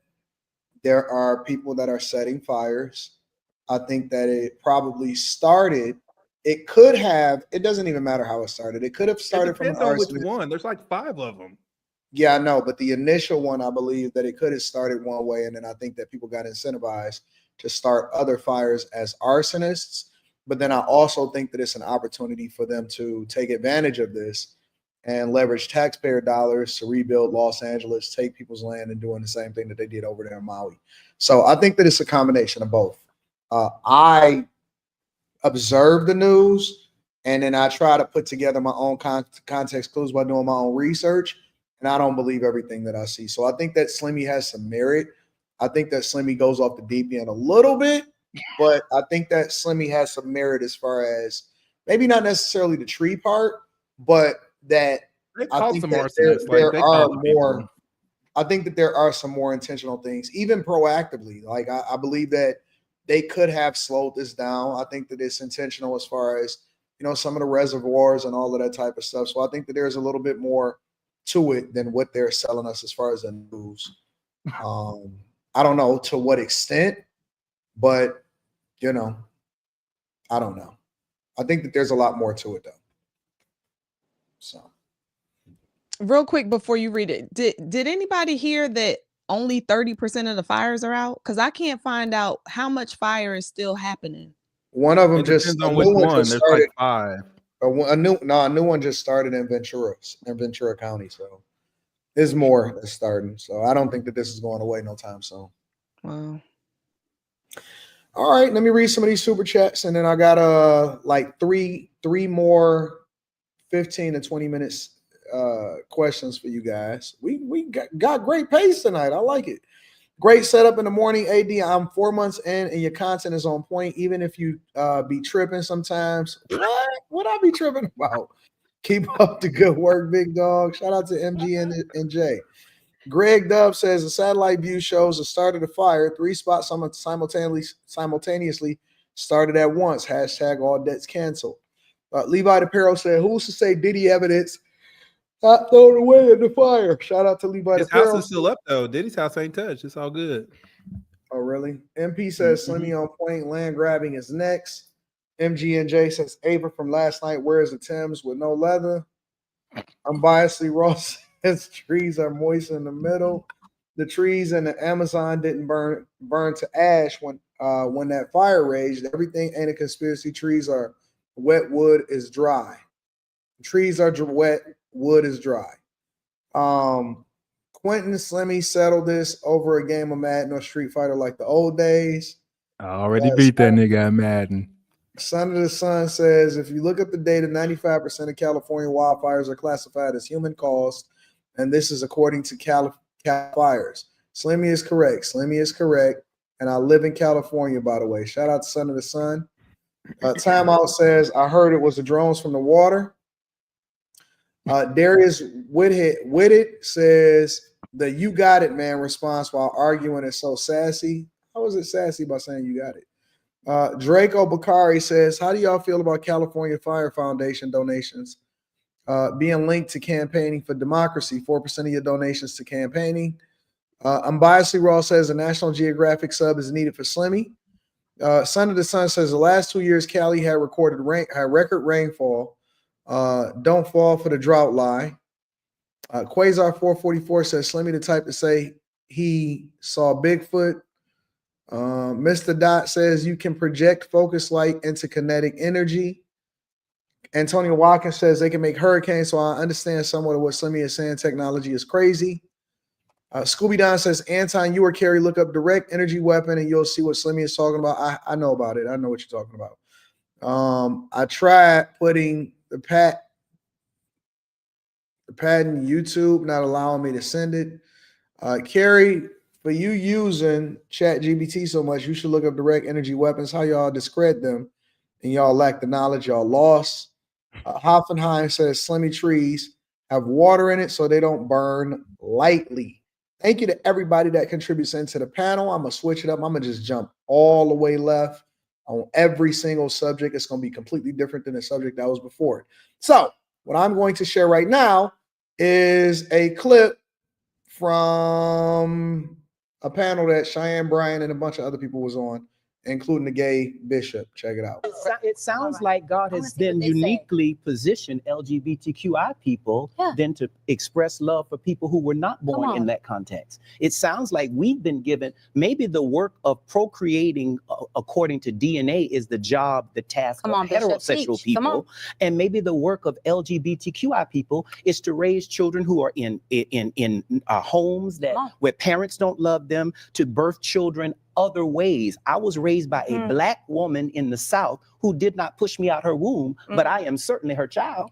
there are people that are setting fires. I think that it probably started. It could have. It doesn't even matter how it started. It could have started from an arsonist. Which one? There's like 5 of them. Yeah, I know, but the initial one, I believe that it could have started one way, and then I think that people got incentivized to start other fires as arsonists. But then I also think that it's an opportunity for them to take advantage of this and leverage taxpayer dollars to rebuild Los Angeles, take people's land, and doing the same thing that they did over there in Maui. So I think that it's a combination of both. I observe the news, and then I try to put together my own context clues by doing my own research, and I don't believe everything that I see. So I think that Slimmy has some merit. I think that Slimmy goes off the deep end a little bit, but I think that Slimmy has some merit as far as maybe not necessarily the tree part, but that I think that I think that there are some more intentional things, even proactively. Like I believe that they could have slowed this down. I think that it's intentional as far as, you know, some of the reservoirs and all of that type of stuff. So I think that there's a little bit more to it than what they're selling us as far as the news. I don't know to what extent, but, you know, I don't know. I think that there's a lot more to it, though. So, real quick before you read it, did anybody hear that only 30% of the fires are out? Because I can't find out how much fire is still happening. One of them There's like 5. A new one just started in Ventura County. So there's more that's starting. So I don't think that this is going away no time soon. Wow. All right, let me read some of these super chats, and then I got like three more 15 to 20 minutes questions for you guys. We got great pace tonight. I like it. Great setup in the morning, AD. I'm 4 months in, and your content is on point, even if you be tripping sometimes. What I be tripping about? Keep up the good work, big dog. Shout out to MG and J. Greg Dub says the satellite view shows the start of the fire. 3 spots simultaneously started at once. # all debts canceled. Levi DePero said, who's to say Diddy evidence not thrown away in the fire? Shout out to Levi His DePero. house is still up, though. Diddy's house ain't touched. It's all good. Oh, really? MP says Slimmy on point. Land grabbing is next. MGNJ says, Ava from last night wears the Timbs with no leather. Unbiasedly Ross says trees are moist in the middle. The trees in the Amazon didn't burn to ash when that fire raged. Everything ain't a conspiracy. Trees are wet, wood is dry. Trees are wet, wood is dry. Quentin Slimmy settled this over a game of Madden or Street Fighter like the old days. I already beat that nigga at Madden. Son of the Sun says, if you look at the data, 95% of California wildfires are classified as human caused, and this is according to Cal Fires. Slimmy is correct. Slimmy is correct. And I live in California, by the way. Shout out to Son of the Sun. Timeout says, I heard it was the drones from the water. Darius Whitted says, the "you got it, man" response while arguing is so sassy. How is it sassy by saying you got it? Draco Bakari says, how do y'all feel about California Fire Foundation donations being linked to campaigning for democracy? 4% of your donations to campaigning. Unbiasedly Raw says, a National Geographic sub is needed for Slimmy. Son of the Sun says, the last 2 years Cali had record rainfall. Don't fall for the drought lie. Quasar 444 says, Slimmy the type to say he saw Bigfoot. Mr. Dot says you can project focus light into kinetic energy. Antonio Watkins says they can make hurricanes, so I understand somewhat of what Slimmy is saying. Technology is crazy. Scooby Don says, Anton, you or Carrie, look up direct energy weapon and you'll see what Slimmy is talking about. I know about it. I know what you're talking about. I tried putting the patent YouTube, not allowing me to send it. Carrie, for you using ChatGPT so much, you should look up direct energy weapons, how y'all discredit them, and y'all lack the knowledge, y'all lost. Hoffenheim says Slimmy trees have water in it so they don't burn lightly. Thank you to everybody that contributes into the panel. I'm going to switch it up. I'm going to just jump all the way left on every single subject. It's going to be completely different than the subject that was before it. So what I'm going to share right now is a clip from a panel that Cheyenne Bryan and a bunch of other people was on, including the gay bishop. Check it out. It sounds like God has then uniquely positioned LGBTQI people then to express love for people who were not born in that context. It sounds like we've been given, maybe the work of procreating according to DNA is the job, the task of heterosexual people. And maybe the work of LGBTQI people is to raise children who are in homes that where parents don't love them, to birth children other ways. I was raised by a Black woman in the South who did not push me out her womb, but I am certainly her child.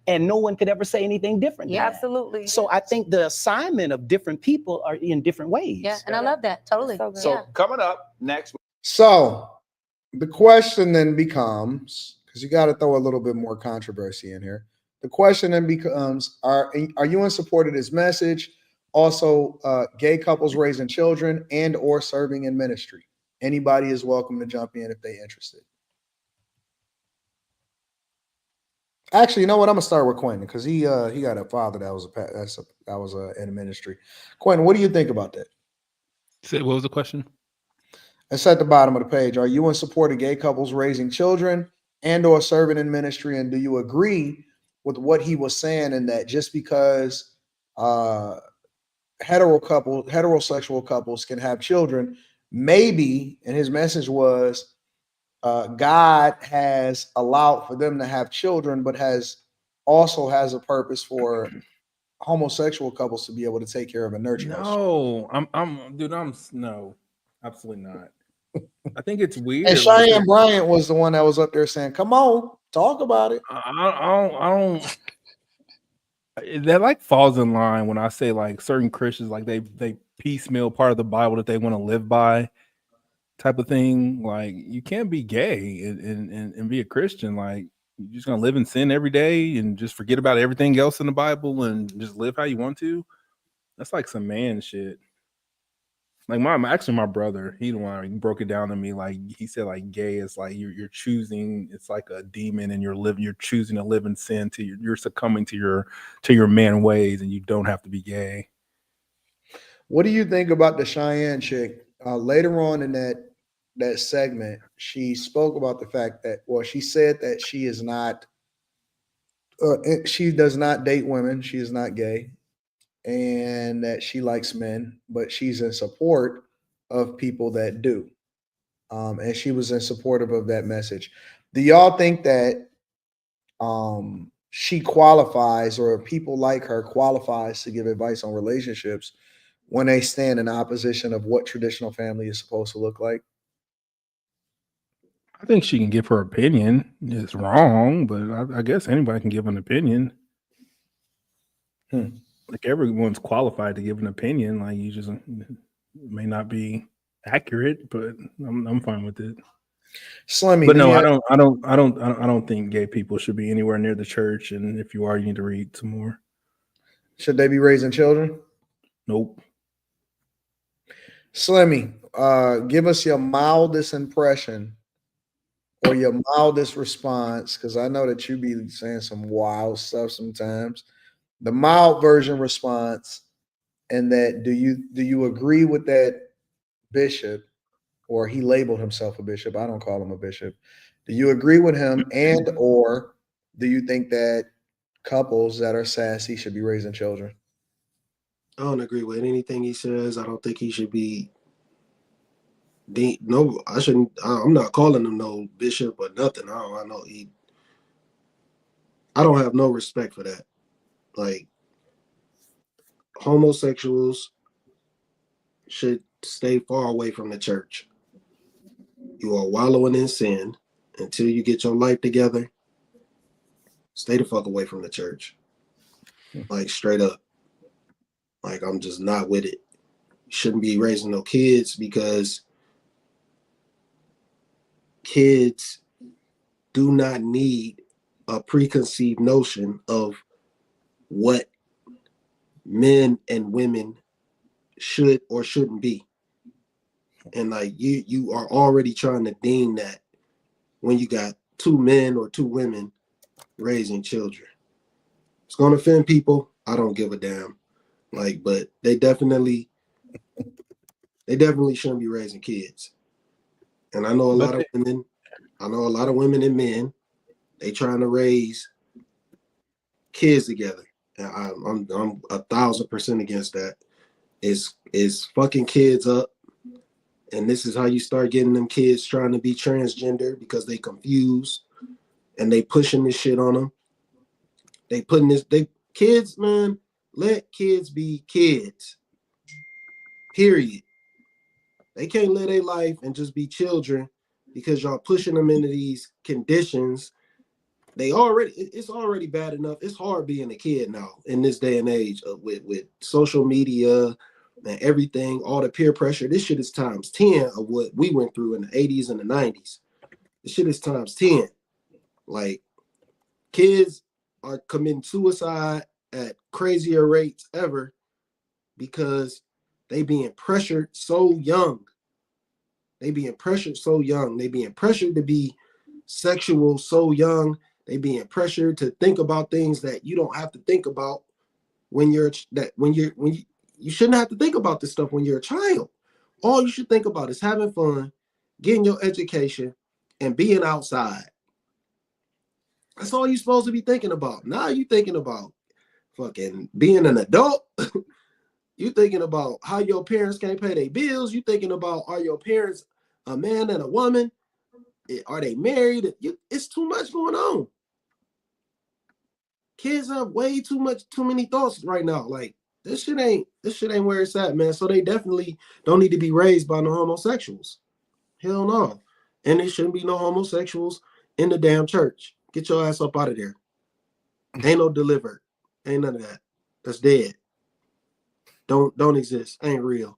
And no one could ever say anything different. Absolutely. So I think the assignment of different people are in different ways. And I love that. Totally. So coming up next. So the question then becomes, because you got to throw a little bit more controversy in here. The question then becomes, are you in support of this message? Also, gay couples raising children and or serving in ministry. Anybody is welcome to jump in if they're interested. Actually, you know what? I'm gonna start with Quentin because he got a father that was in ministry. Quentin, what do you think about that? What was the question? It's at the bottom of the page. Are you in support of gay couples raising children and or serving in ministry? And do you agree with what he was saying in that just because heterosexual couples can have children, maybe, and his message was God has allowed for them to have children, but also has a purpose for homosexual couples to be able to take care of and nurture. No, no, absolutely not. I think it's weird. And Cheyenne Bryant was the one that was up there saying, "Come on, talk about it." I don't. That like falls in line when I say like certain Christians like they piecemeal part of the Bible that they want to live by, type of thing. Like you can't be gay and be a Christian. Like you're just gonna live in sin every day and just forget about everything else in the Bible and just live how you want to. That's like some man shit. Like my brother, he broke it down to me. Like he said, like gay is like you're choosing. It's like a demon, and you're choosing to live in sin. You're succumbing to your man ways, and you don't have to be gay. What do you think about the Cheyenne chick? Later on in that that segment, she spoke about the fact that, well, she said that she is not, she does not date women. She is not gay, and that she likes men, but she's in support of people that do. And she was in supportive of that message. Do y'all think that she qualifies, or people like her qualifies to give advice on relationships when they stand in opposition of what traditional family is supposed to look like? I think she can give her opinion. It's wrong, but I guess anybody can give an opinion. Like everyone's qualified to give an opinion. Like you just may not be accurate, but I'm fine with it. Slimmy, but no, I don't think gay people should be anywhere near the church. And if you are, you need to read some more. Should they be raising children? Nope. Slimmy, give us your mildest impression or your mildest response, because I know that you be saying some wild stuff sometimes. The mild version response, and that do you agree with that bishop, or he labeled himself a bishop? I don't call him a bishop. Do you agree with him, and or do you think that couples that are sassy should be raising children? I don't agree with anything he says. I don't think he should be. No, I shouldn't. I'm not calling him no bishop or nothing. I know he. I don't have no respect for that. Like, homosexuals should stay far away from the church. You are wallowing in sin until you get your life together. Stay the fuck away from the church. Like, straight up. Like, I'm just not with it. You shouldn't be raising no kids, because kids do not need a preconceived notion of what men and women should or shouldn't be. And like you are already trying to deem that when you got two men or two women raising children. It's gonna offend people. I don't give a damn. Like, but they definitely shouldn't be raising kids. And I know a lot of women and men, they trying to raise kids together. And I'm 1,000% against that. Is fucking kids up. And this is how you start getting them kids trying to be transgender, because they confused and they pushing this shit on them. Kids, man, let kids be kids. Period. They can't live their life and just be children because y'all pushing them into these conditions. It's already bad enough. It's hard being a kid now in this day and age with social media and everything, all the peer pressure. This shit is times 10 of what we went through in the 80s and the 90s. This shit is times 10. Like, kids are committing suicide at crazier rates ever because they being pressured so young. They being pressured so young. They being pressured to be sexual so young. They being pressured to think about things that you don't have to think about you shouldn't have to think about this stuff when you're a child. All you should think about is having fun, getting your education, and being outside. That's all you're supposed to be thinking about. Now you thinking about fucking being an adult. You thinking about how your parents can't pay their bills. You thinking about, are your parents a man and a woman? Are they married? It's too much going on. Kids have way too many thoughts right now. Like, this shit ain't where it's at, man. So they definitely don't need to be raised by no homosexuals. Hell no. And there shouldn't be no homosexuals in the damn church. Get your ass up out of there. Ain't no delivered. Ain't none of that. That's dead. Don't exist. Ain't real.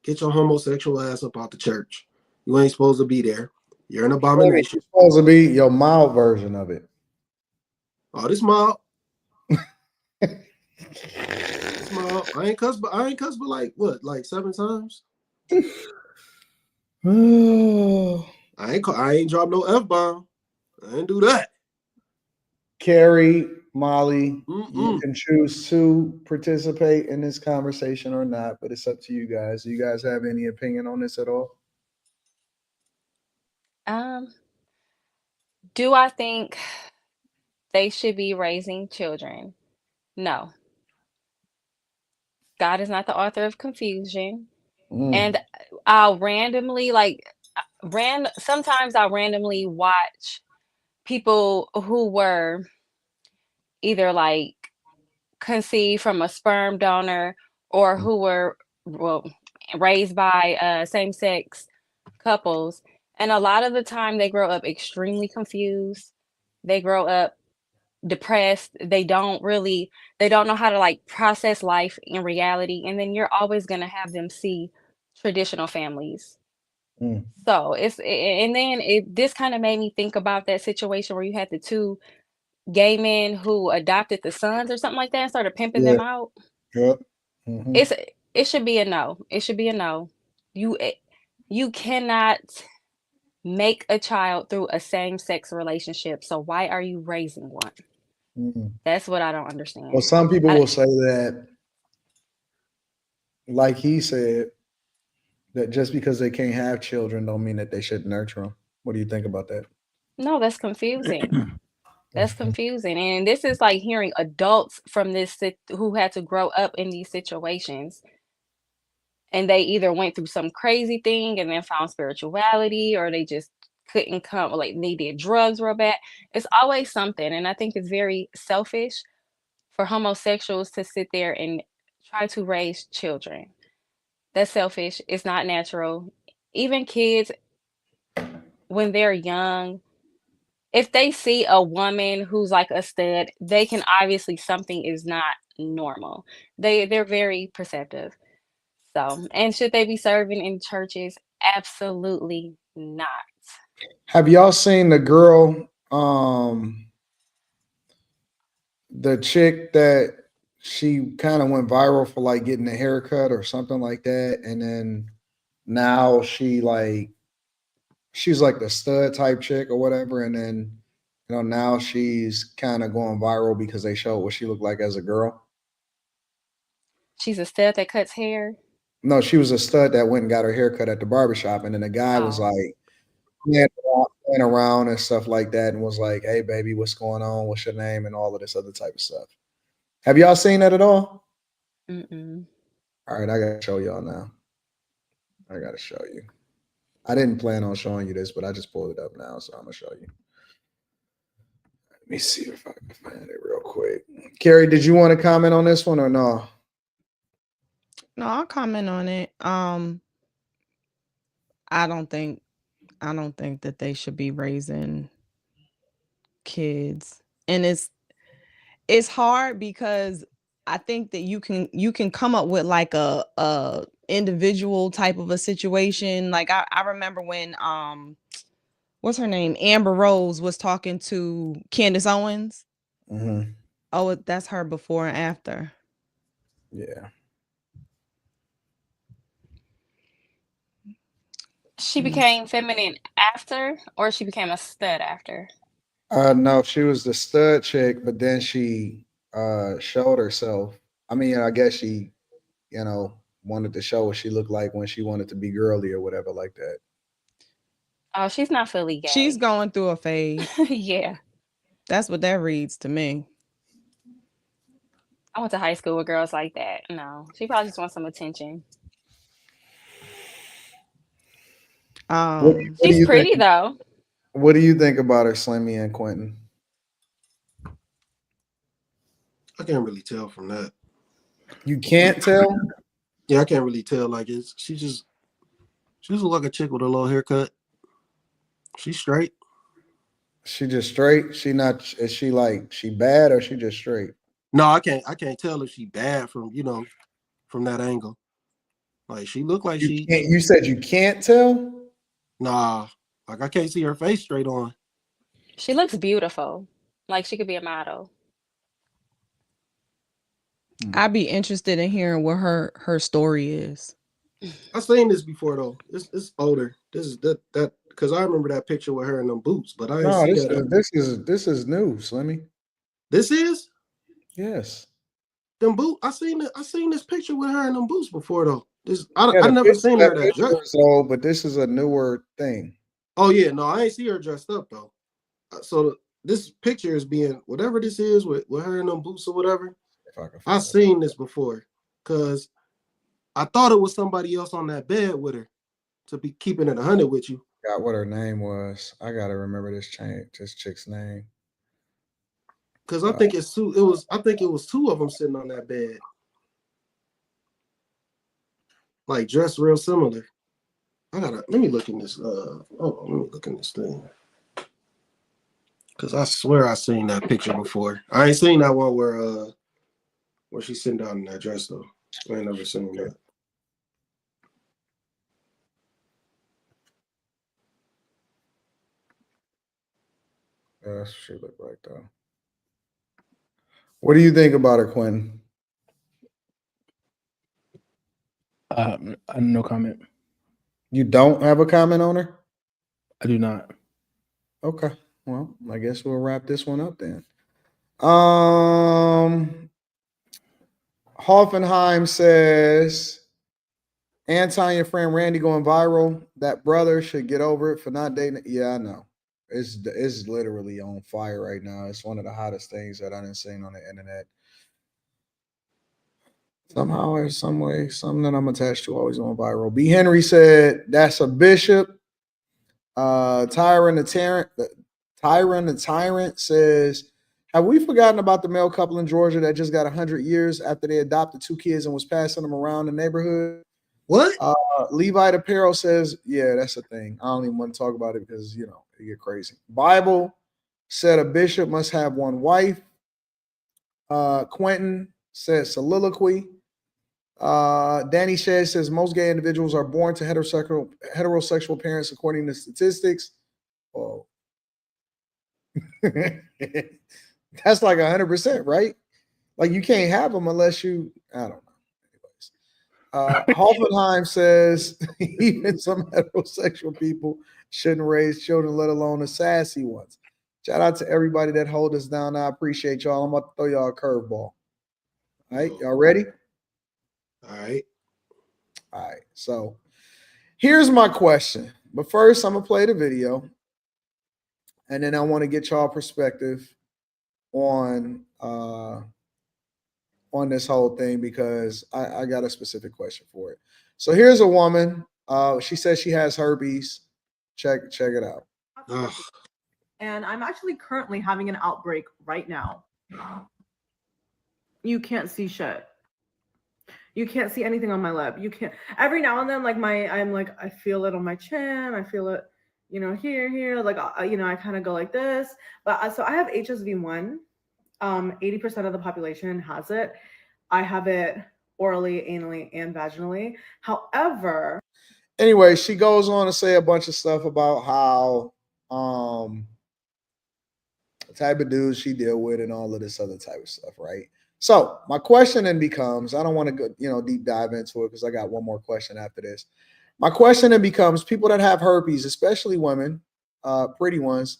Get your homosexual ass up out the church. You ain't supposed to be there. You're an abomination. It's supposed to be your mild version of it. Oh, this mild. It's mild. I ain't cussed, but like what? Like 7 times? I ain't dropped no F-bomb. I ain't do that. Carrie, Molly, you can choose to participate in this conversation or not, but it's up to you guys. Do you guys have any opinion on this at all? Do I think they should be raising children? No. God is not the author of confusion. And I'll randomly sometimes I'll randomly watch people who were either like conceived from a sperm donor or who were raised by same-sex couples, and a lot of the time they grow up extremely confused. They grow up depressed. They don't know how to like process life in reality, and then you're always going to have them see traditional families. So this kind of made me think about that situation where you had the two gay men who adopted the sons or something like that and started pimping them out. Yep. It should be a no. It should be a no. You cannot make a child through a same-sex relationship. So why are you raising one? That's what I don't understand. Well, some people will say that, like he said, that just because they can't have children don't mean that they shouldn't nurture them. What do you think about that? No, that's confusing. That's confusing. And this is like hearing adults from this who had to grow up in these situations. And they either went through some crazy thing and then found spirituality, or they just couldn't come, like they did drugs real bad. It's always something. And I think it's very selfish for homosexuals to sit there and try to raise children. That's selfish. It's not natural. Even kids, when they're young, if they see a woman who's like a stud, they can obviously something is not normal. They're very perceptive. So, and should they be serving in churches? Absolutely not. Have y'all seen the girl, the chick that she kind of went viral for like getting a haircut or something like that, and then now she's like the stud type chick or whatever, and then now she's kind of going viral because they showed what she looked like as a girl. She's a stud that cuts hair. No, she was a stud that went and got her haircut at the barbershop, and then the guy was like playing around and stuff like that, and was like, "Hey, baby, what's going on? What's your name?" and all of this other type of stuff. Have y'all seen that at all? Mm-mm. All right, I gotta show y'all now. I gotta show you. I didn't plan on showing you this, but I just pulled it up now, so I'm gonna show you. Let me see if I can find it real quick. Carrie, did you want to comment on this one or no? No, I'll comment on it. I don't think that they should be raising kids. And it's hard because I think that you can come up with like a individual type of a situation. Like I remember when what's her name? Amber Rose was talking to Candace Owens. Oh, that's her before and after. Yeah. She became feminine after, or she became a stud after? No, she was the stud chick, but then she showed herself. I mean, I guess she, wanted to show what she looked like when she wanted to be girly or whatever like that. Oh, she's not fully gay. She's going through a phase. Yeah. That's what that reads to me. I went to high school with girls like that. No, she probably just wants some attention. She's pretty though. What do you think about her, Slimmy and Quentin? I can't really tell from that. You can't tell? Yeah, I can't really tell. Like she just looks like a chick with a little haircut. She's straight. She just straight? Is she bad or she just straight? No, I can't tell if she bad from from that angle. Like she looked like You said you can't tell? Nah, like I can't see her face straight on. She looks beautiful. Like she could be a model. I'd be interested in hearing what her story is. I've seen this before though. It's older. This is that because I remember that picture with her in them boots, but I didn't see that. This is new, Slimmy. This is? Yes. Them boot. I seen this picture with her in them boots before though. I never seen her that dressed. old, but this is a newer thing. Oh yeah, no, I ain't see her dressed up though. So this picture is being whatever this is with her in them boots or whatever. I've seen this before because I thought it was somebody else on that bed with her to be keeping it 100 with you. Got what her name was. I gotta remember this chick's name. Because I think it's two. I think it was two of them sitting on that bed, like dressed real similar. Let me look in this. Let me look in this thing. Because I swear I seen that picture before. I ain't seen that one where she's sitting down in that dress though. I ain't never seen that. That's what she looked like though. What do you think about her, Quinn? No comment. You don't have a comment on her? I do not. Okay. Well, I guess we'll wrap this one up then. Hoffenheim says, Anton, your friend Randy going viral. That brother should get over it for not dating. Yeah, I know. It's literally on fire right now. It's one of the hottest things that I've seen on the internet. Somehow, or some way, something that I'm attached to always going viral. B. Henry said, that's a bishop. Tyron the Tyrant says, have we forgotten about the male couple in Georgia that just got 100 years after they adopted 2 kids and was passing them around the neighborhood? What? Levite Apparel says, yeah, that's a thing. I don't even want to talk about it because, it get crazy. Bible said a bishop must have one wife. Quentin says soliloquy. Danny Shea says most gay individuals are born to heterosexual parents according to statistics. Oh. That's like 100%, right? Like you can't have them unless you, I don't know. Hoffenheim says even some heterosexual people shouldn't raise children, let alone the sassy ones. Shout out to everybody that hold us down. I appreciate y'all. I'm about to throw y'all a curveball. All right, y'all ready? All right. So here's my question. But first, I'm gonna play the video, and then I want to get y'all perspective on this whole thing because I got a specific question for it. So here's a woman. She says she has herpes. Check it out. And I'm actually currently having an outbreak right now. You can't see shit. You can't see anything on my lip. You can't. Every now and then, like I feel it on my chin. I feel it, here. Like, I kind of go like this. But so I have HSV1. 80% of the population has it. I have it orally, anally, and vaginally. However, anyway, she goes on to say a bunch of stuff about how the type of dudes she deal with and all of this other type of stuff, right? So my question then becomes, I don't want to go, deep dive into it because I got one more question after this. My question then becomes, people that have herpes, especially women, pretty ones,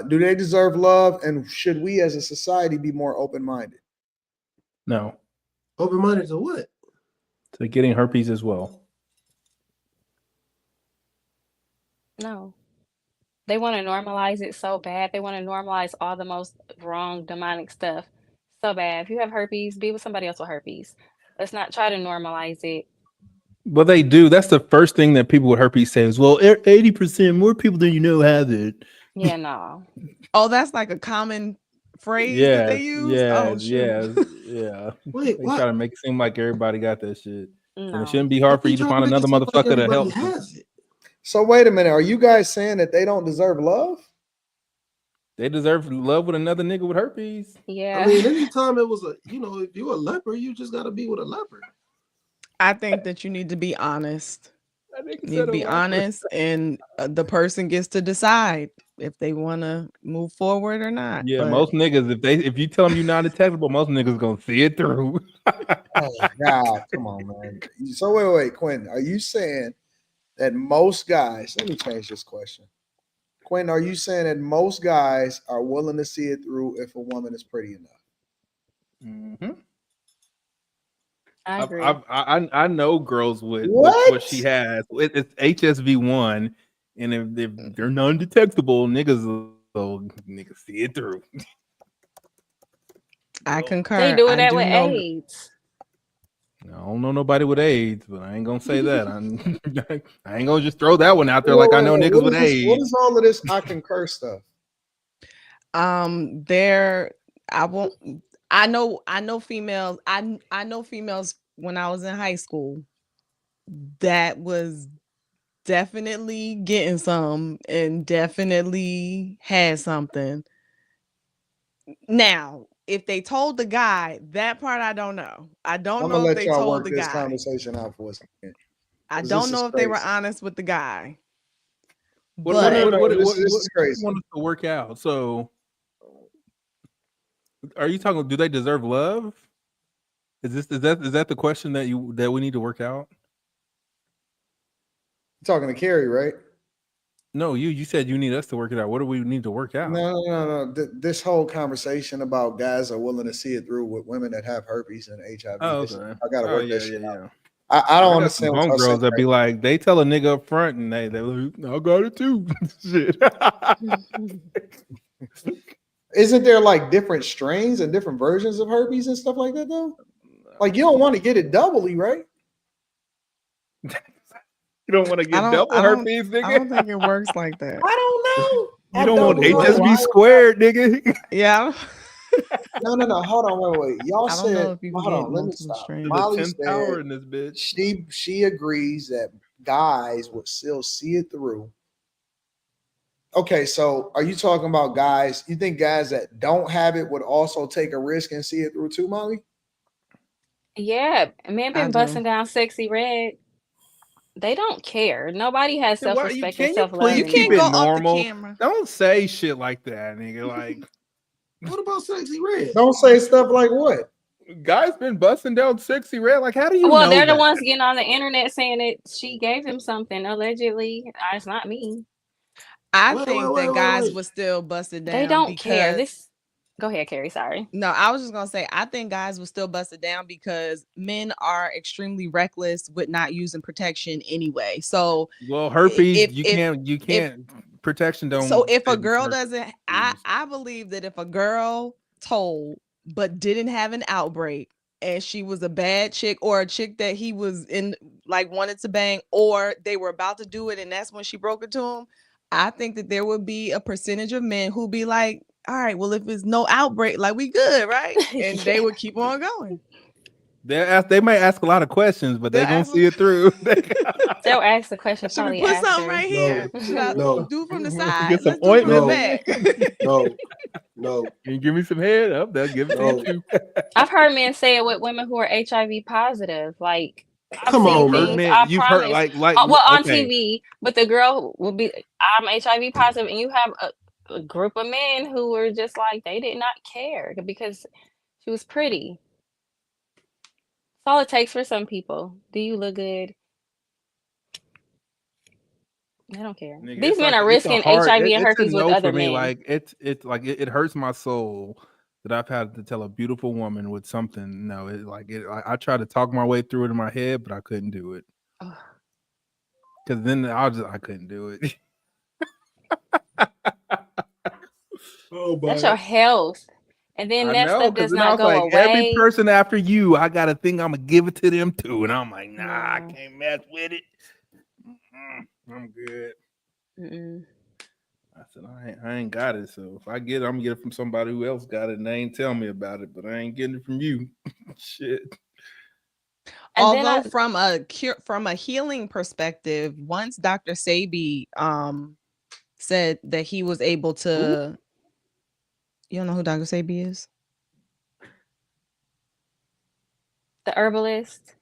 do they deserve love? And should we as a society be more open-minded? No. Open-minded to what? To getting herpes as well. No. They want to normalize it so bad. They want to normalize all the most wrong, demonic stuff so bad. If you have herpes, be with somebody else with herpes. Let's not try to normalize it. But they do. That's the first thing that people with herpes say is, well, 80% more people than you know have it. Yeah, no. Oh, that's like a common phrase that they use? Yeah. Wait, they what? try to make it seem like everybody got that shit. No. And it shouldn't be hard for you to find another motherfucker to help. So wait a minute. Are you guys saying that they don't deserve love? They deserve love with another nigga with herpes. Yeah. I mean, anytime it was if you're a leper, you just got to be with a leper. I think that you need to be honest. You need to be honest, and the person gets to decide if they want to move forward or not. Yeah, most niggas, if you tell them you're not detectable, most niggas gonna see it through. Oh God, come on, man. So wait, Quentin, are you saying that most guys? Let me change this question. Quentin, are you saying that most guys are willing to see it through if a woman is pretty enough? Mm-hmm. I agree. I know girls with what she has. It's HSV1. And if they're non-detectable, niggas see it through. I concur. They do I that do with know. AIDS. I don't know nobody with AIDS, but I ain't gonna say that. I ain't gonna just throw that one out there like I know niggas with AIDS. What is all of this I concur stuff? I know females. I know females when I was in high school that was definitely getting some and definitely had something. Now, if they told the guy, that part I don't know. I don't know if they told the guy. This conversation out for a second. I don't know if they were honest with the guy. What this is crazy. Want us to work out? So, are you talking? Do they deserve love? Is that the question that we need to work out? You're talking to Carrie, right? No, you said you need us to work it out. What do we need to work out? No. This whole conversation about guys are willing to see it through with women that have herpes and HIV. Oh, okay. I gotta work that shit out. Yeah. I don't understand. Some girls that be like, they tell a nigga up front, and they like, I got it too. Shit. Isn't there like different strains and different versions of herpes and stuff like that though? Like you don't want to get it doubly, right? You don't want to get double herpes, nigga. I don't think it works like that. I don't know. You don't want HSV squared, nigga. Yeah. No. Hold on, wait. Y'all said, hold on, let me stop. Molly said in this bitch. She agrees that guys would still see it through. Okay, so are you talking about guys? You think guys that don't have it would also take a risk and see it through too, Molly? Yeah, men been busting down Sexy Red. They don't care. Nobody has self-respect and self-love. You can't go normal. Off the camera. Don't say shit like that, nigga. Like, what about Sexy Red? Don't say stuff like what? Guys been busting down Sexy Red. Like, how do you know? Well, they're that? the ones getting on the internet saying that she gave him something allegedly. It's not me. I think that guys would still bust it down. They don't care. Go ahead, Carrie. Sorry. No, I was just gonna say I think guys will still bust it down because men are extremely reckless with not using protection anyway. So herpes, you can't protection don't. So if a girl doesn't, I believe that if a girl told but didn't have an outbreak and she was a bad chick or a chick that he was in like wanted to bang or they were about to do it and that's when she broke it to him, I think that there would be a percentage of men who be like, all right, well, if there's no outbreak, like we good, right? And they would keep on going. They might ask a lot of questions, but they're gonna see it through. They'll ask the question. Should we put something right here? Should I do from the side? Get some ointment back. No. Can you give me some head up? They'll give it to you too. I've heard men say it with women who are HIV positive. Like, come on, man. You've heard like on TV, but the girl will be, I'm HIV positive, and you have a group of men who were just like, they did not care because she was pretty. That's all it takes for some people. Do you look good? I don't care. Nigga, these men are risking HIV and herpes with other men. Like it hurts my soul that I've had to tell a beautiful woman with something. No, I tried to talk my way through it in my head, but I couldn't do it. Because then I couldn't do it. That's your health. And then that stuff does not go away. Every person after you, I got to think I'm going to give it to them too. And I'm like, nah, I can't mess with it. I'm good. I said, I ain't got it. So if I get it, I'm going to get it from somebody who else got it and they ain't tell me about it, but I ain't getting it from you. Shit. Although from a healing perspective, once Dr. Sebi said that he was able to, you don't know who Dr. Sebi is? The herbalist.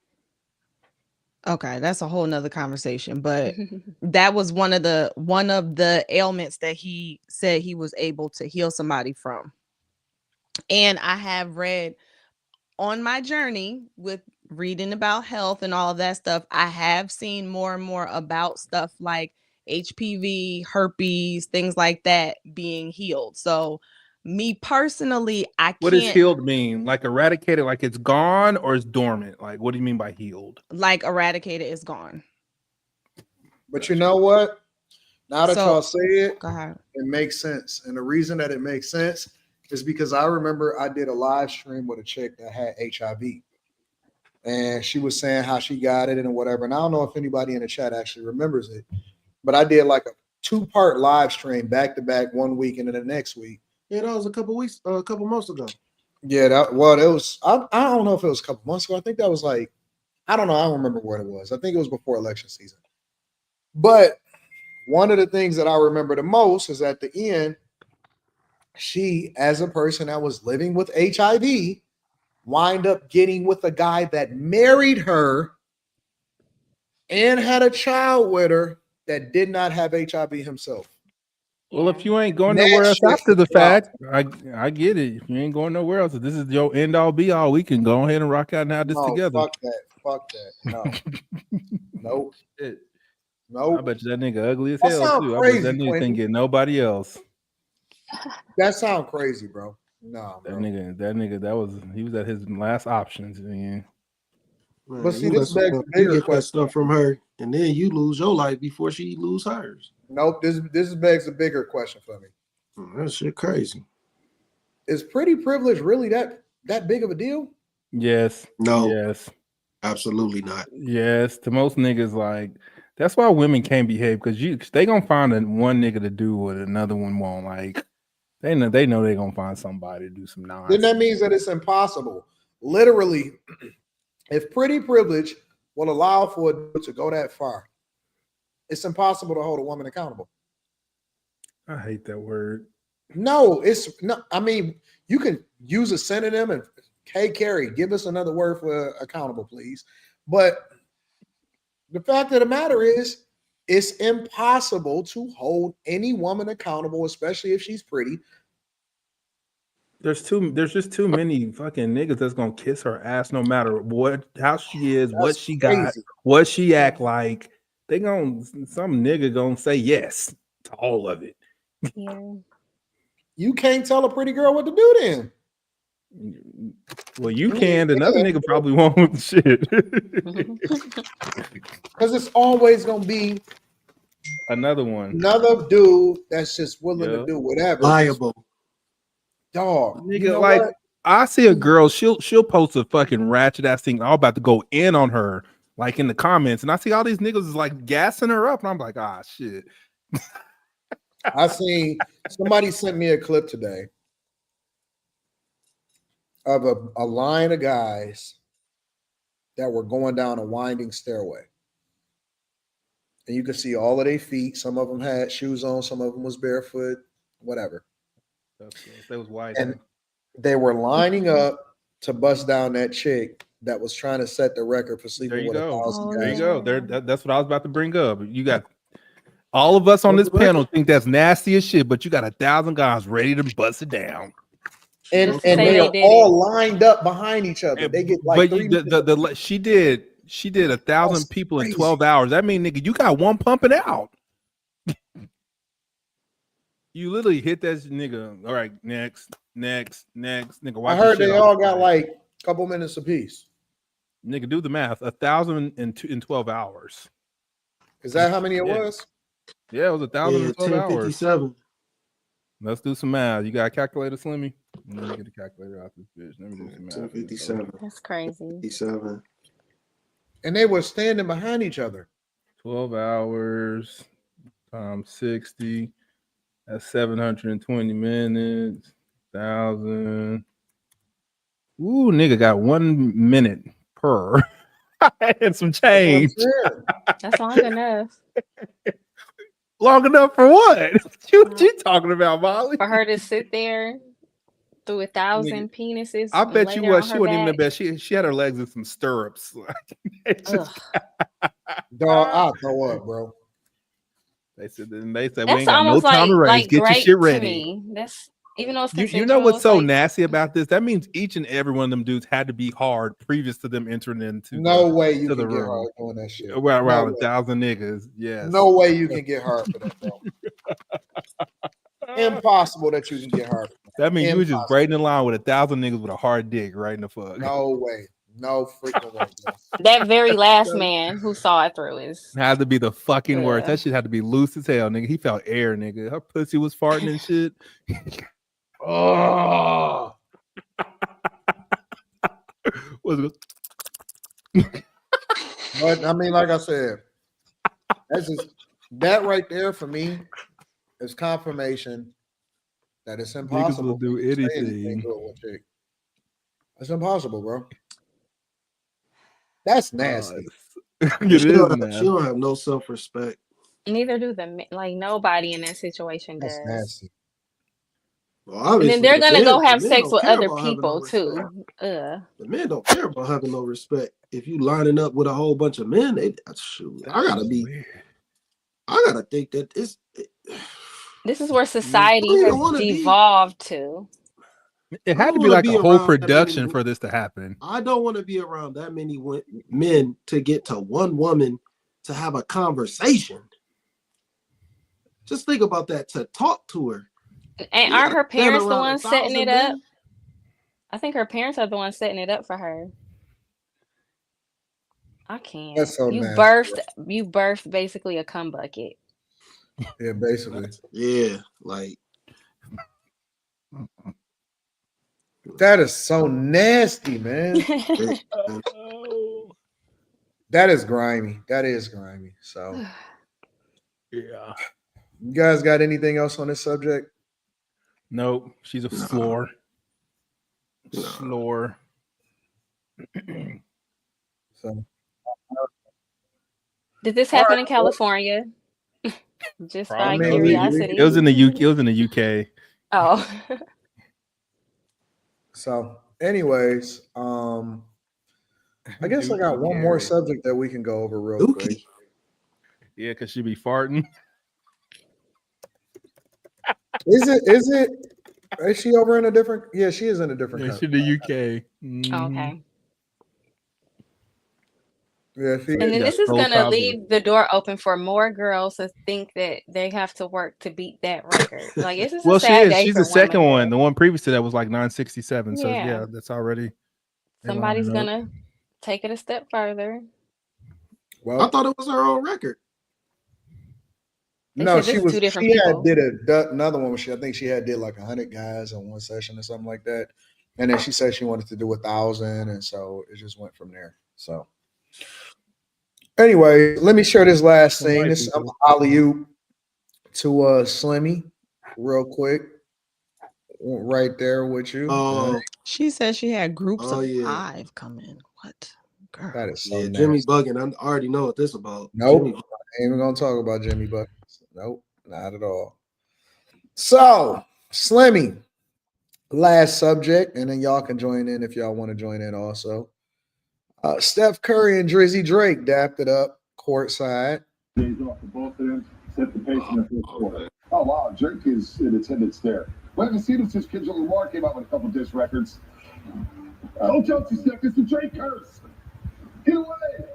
Okay, that's a whole nother conversation, but that was one of the ailments that he said he was able to heal somebody from. And I have read on my journey with reading about health and all of that stuff, I have seen more and more about stuff like HPV, herpes, things like that being healed. So me personally, What does healed mean? Like eradicated, like it's gone or it's dormant? Like, what do you mean by healed? Like eradicated is gone. But you know what? Now that y'all say it, go ahead. It makes sense. And the reason that it makes sense is because I remember I did a live stream with a chick that had HIV. And she was saying how she got it and whatever. And I don't know if anybody in the chat actually remembers it, but I did like a 2-part live stream back to back 1 week and then the next week. Yeah, that was a couple months ago. Yeah, it was. I don't know if it was a couple months ago. I think that was like, I don't know. I don't remember what it was. I think it was before election season. But one of the things that I remember the most is at the end, she, as a person that was living with HIV, wind up getting with a guy that married her and had a child with her that did not have HIV himself. Well, if you ain't going nowhere else after the fact, I get it. If you ain't going nowhere else, if this is your end all be all, we can go ahead and rock out and have this together. Fuck that. No. Nope. Nope. I bet you that nigga ugly as hell too. Crazy, I bet that nigga can't get nobody else. That sounds crazy, bro. No, that nigga, he was at his last options, man. But see, this begs the bigger question stuff from her, and then you lose your life before she lose hers. Nope, this begs a bigger question for me. That shit crazy. Is pretty privilege really that big of a deal? Yes. No. Yes. Absolutely not. Yes. To most niggas, like that's why women can't behave because they gonna find one nigga to do what another one won't. Like they know they're gonna find somebody to do some nonsense. Then that means that it's impossible. Literally, if pretty privilege will allow for it to go that far, it's impossible to hold a woman accountable. I hate that word. No, it's no. I mean, you can use a synonym and hey, Carrie, give us another word for accountable, please. But the fact of the matter is, it's impossible to hold any woman accountable, especially if she's pretty. There's just too many fucking niggas that's gonna kiss her ass no matter how she is, what she got, what she act like. Some nigga gonna say yes to all of it. Yeah. You can't tell a pretty girl what to do then. Well, you can. Another nigga probably won't. Shit. Because it's always gonna be another one. Another dude that's just willing to do whatever. Liable. Dog. Nigga, you know like what? I see a girl, she'll post a fucking ratchet ass thing. I'm about to go in on her, like in the comments, and I see all these niggas is like gassing her up, and I'm like, ah, shit. I seen somebody sent me a clip today of a line of guys that were going down a winding stairway. And you could see all of their feet. Some of them had shoes on, some of them was barefoot, whatever. That was wide. And they were lining up to bust down that chick that was trying to set the record for sleeping with 1,000 guys. There you go. That's what I was about to bring up. You got all of us on this panel think that's nasty as shit, but you got 1,000 guys ready to bust it down. And they are all lined up behind each other. They get like she did 1,000 people in 12 hours. That means, nigga, you got one pumping out. You literally hit that nigga. All right, next. Nigga, I heard they all got like a couple minutes apiece. Nigga, do the math. 1,000 in 12 hours. Is that how many it was? Yeah, it was 1,000 in 12 hours. 57. Let's do some math. You got a calculator, Slimmy? Let me get a calculator out this bitch. Let me do some math. 57. That's crazy. 57. And they were standing behind each other. 12 hours times 60. That's 720 minutes. 1,000. Ooh, nigga got 1 minute per. And some change. That's long enough. Long enough for what? What you talking about, Molly? For her to sit there through 1,000 penises. I bet you what she wasn't even in back. bed. She had her legs in some stirrups. Dog, I'll throw up, bro. They said we That's ain't got no almost time to race. like Get your great shit to ready. me. That's even though it's You know what's consensual, so it's like, nasty about this? That means each and every one of them dudes had to be hard previous to them entering into No way you to the can get room. hard doing that shit. Around No 1,000 niggas. Yes. No way you can get hard for that, bro. Impossible that you can get hard for that. That means you was just braiding in line with 1,000 niggas with a hard dick right in the fuck. No way. No freaking way. That very last man who saw it through is had to be the fucking worst. That shit had to be loose as hell, nigga. He felt air, nigga. Her pussy was farting and shit. Oh, But I mean, like I said, that's just that right there for me is confirmation that it's impossible. Niggas will do anything. It's impossible, bro. That's nasty. It is nasty. She don't have no self-respect. neither do the like nobody in that situation does. That's nasty. Well, and then they're gonna go have sex don't with care other about having people no too. respect. The men don't care about having no respect. If you lining up with a whole bunch of men, shoot, I gotta think that This is where society has devolved to. It had to be like a whole production for this to happen. I don't want to be around that many men to get to one woman to have a conversation. Just think about that, to talk to her. And aren't her parents the ones setting it up? I think her parents are the ones setting it up for her. I can't. That's so you nasty, birthed basically a cum bucket. Yeah, basically. Yeah, like that is so nasty, man. That is grimy. That is grimy. So yeah. You guys got anything else on this subject? Nope. She's a slore. Slore. So did this happen in California? Just by curiosity. It was in the UK. It was in the UK. Oh. So, anyways, I guess I got one more subject that we can go over real quick. Yeah, because she be farting. Is she over in a different? Yeah, she is in a different country. She's in the UK. Mm-hmm. Okay. Yeah, and then this is going to leave the door open for more girls to think that they have to work to beat that record. Like, this is a sad day She's the second one. The one previous to that was like 967. So yeah, that's already. Somebody's going to take it a step further. Well, I thought it was her own record. No, she was. She had did another one. I think she had did like 100 guys in one session or something like that. And then she said she wanted to do 1,000, and so it just went from there. So. Anyway, let me share this last thing. This I'm alley-oop to Slimmy real quick. Right there with you. She said she had groups of 5 come in. What? Girl. That is so nasty. Jimmy Buggin. I already know what this is about. Nope. I ain't even gonna talk about Jimmy Buggin. Nope, not at all. So, Slimmy, last subject, and then y'all can join in if y'all want to join in also. Steph Curry and Drizzy Drake dapped it up courtside. Days off for both of them. Set the pace in the first quarter. Oh, wow. Drake is in attendance there. We haven't seen him since Kendrick Lamar came out with a couple diss records. Don't jump to Steph. It's the Drake curse. Get away.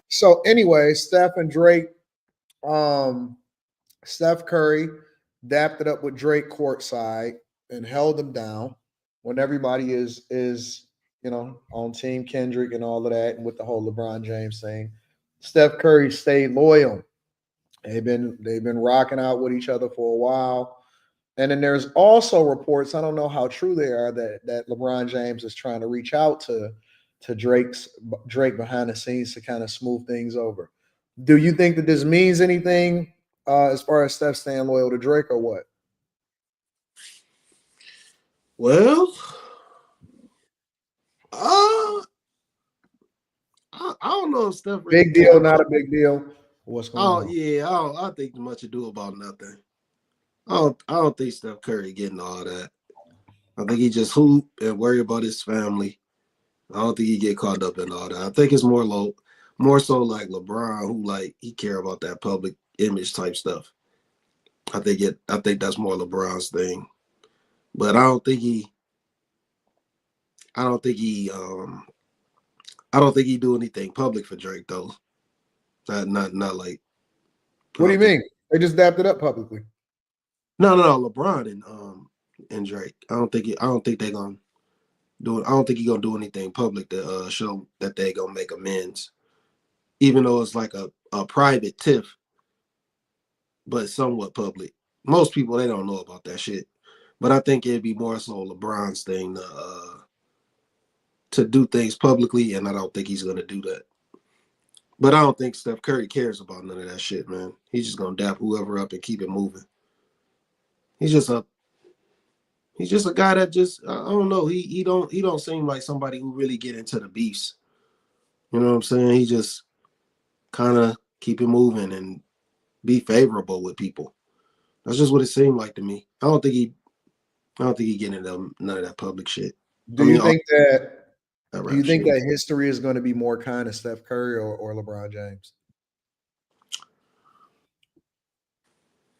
So, anyway, Steph and Drake, Steph Curry dapped it up with Drake courtside and held him down when everybody is on Team Kendrick and all of that, and with the whole LeBron James thing. Steph Curry stayed loyal. They've been rocking out with each other for a while. And then there's also reports, I don't know how true they are, that LeBron James is trying to reach out to Drake behind the scenes to kind of smooth things over. Do you think that this means anything as far as Steph staying loyal to Drake or what? Well, I don't know if Steph. Big deal, not a big deal. What's going on? Yeah, I don't think much ado about nothing. I don't think Steph Curry getting all that. I think he just hoop and worry about his family. I don't think he get caught up in all that. I think it's more so like LeBron, who like he care about that public image type stuff. I think that's more LeBron's thing. But I don't think he do anything public for Drake though. Not like. What do you mean? They just dapped it up publicly. No, LeBron and Drake. I don't think they're gonna I don't think he's gonna do anything public to show that they gonna make amends, even though it's like a private tiff, but somewhat public. Most people, they don't know about that shit, but I think it'd be more so LeBron's thing to do things publicly, and I don't think he's gonna do that. But I don't think Steph Curry cares about none of that shit, man. He's just gonna dap whoever up and keep it moving. He's just a guy that just I don't know. He don't seem like somebody who really get into the beefs. You know what I'm saying? He just kind of keep it moving and be favorable with people. That's just what it seemed like to me. I don't think he get into none of that public shit. Do you think that history is going to be more kind to Steph Curry or LeBron James?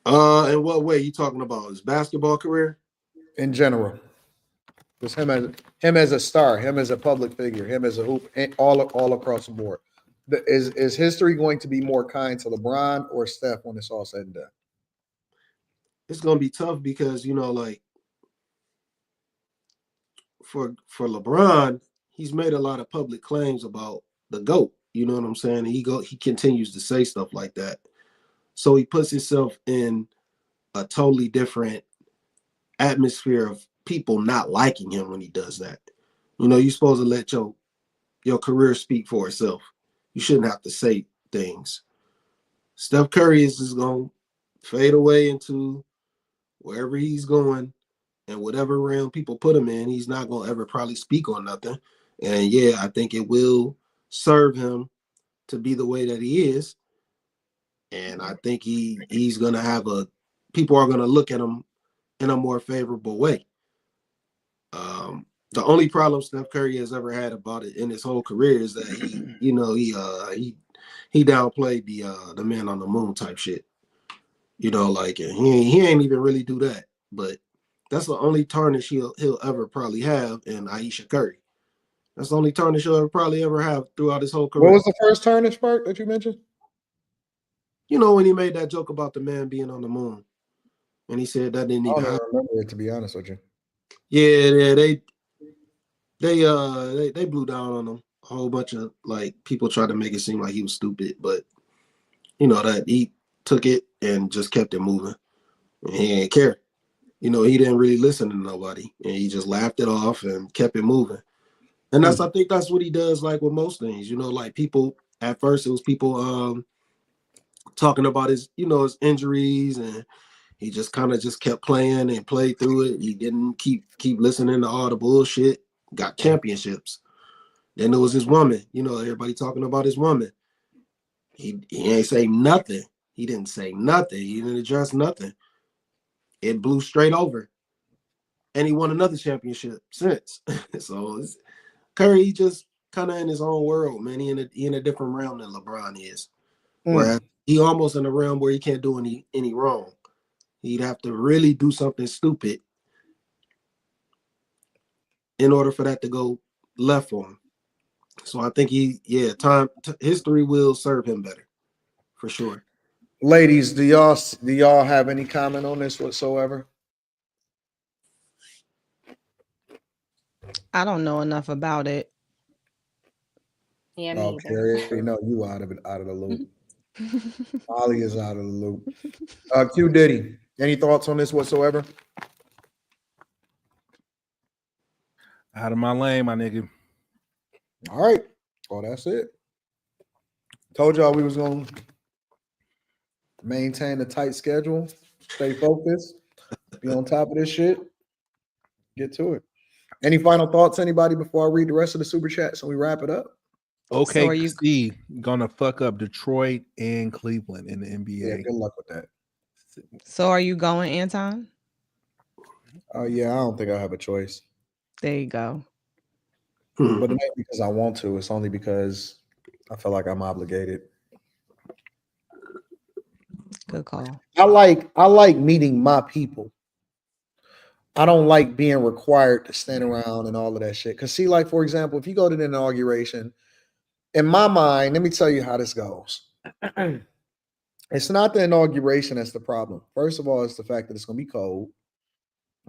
In what way you talking about? His basketball career? In general. Just him as a star, him as a public figure, him as a hoop, all across the board. Is history going to be more kind to LeBron or Steph when it's all said and done? It's gonna be tough because like for LeBron, he's made a lot of public claims about the GOAT. You know what I'm saying? And he continues to say stuff like that. So he puts himself in a totally different atmosphere of people not liking him when he does that. You're supposed to let your career speak for itself. You shouldn't have to say things. Steph Curry is just going to fade away into wherever he's going, and whatever realm people put him in, he's not going to ever probably speak on nothing. And yeah, I think it will serve him to be the way that he is. And I think he's going to have people are going to look at him in a more favorable way. The only problem Steph Curry has ever had about it in his whole career is that he downplayed the man on the moon type shit. Like he ain't even really do that. But that's the only tarnish he'll ever probably have in Ayesha Curry. That's the only tarnish he'll probably ever have throughout his whole career. What was the first tarnish part that you mentioned? When he made that joke about the man being on the moon, and he said that didn't even happen. I don't remember it, to be honest with you. Yeah, they blew down on him. A whole bunch of people tried to make it seem like he was stupid, but that he took it and just kept it moving. And he didn't care. He didn't really listen to nobody, and he just laughed it off and kept it moving. And I think that's what he does, with most things. People at first it was people talking about his his injuries, and he just kind of just kept playing and played through it. He didn't keep listening to all the bullshit. Got championships. Then there was his woman. Everybody talking about his woman. He ain't say nothing. He didn't say nothing. He didn't address nothing. It blew straight over. And he won another championship since. So Curry, he just kind of in his own world, man. He in a different realm than LeBron is. Whereas he almost in a realm where he can't do any wrong. He'd have to really do something stupid in order for that to go left for him. So I think history will serve him better, for sure. Ladies, do y'all have any comment on this whatsoever? I don't know enough about it. Yeah, okay, you out of the loop. Ollie is out of the loop. Q Diddy, any thoughts on this whatsoever? Out of my lane, my nigga. All right. Well, that's it. Told y'all we was going to maintain a tight schedule, stay focused, be on top of this shit, get to it. Any final thoughts, anybody, before I read the rest of the super chats and we wrap it up? Okay, so you gonna fuck up Detroit and Cleveland in the NBA. Yeah, good luck with that. So are you going, Anton? Yeah, I don't think I have a choice. There you go. But it ain't because I want to. It's only because I feel like I'm obligated. Good call. I like meeting my people. I don't like being required to stand around and all of that shit. Because see, for example, if you go to the inauguration, in my mind, let me tell you how this goes. It's not the inauguration that's the problem. First of all, it's the fact that it's going to be cold.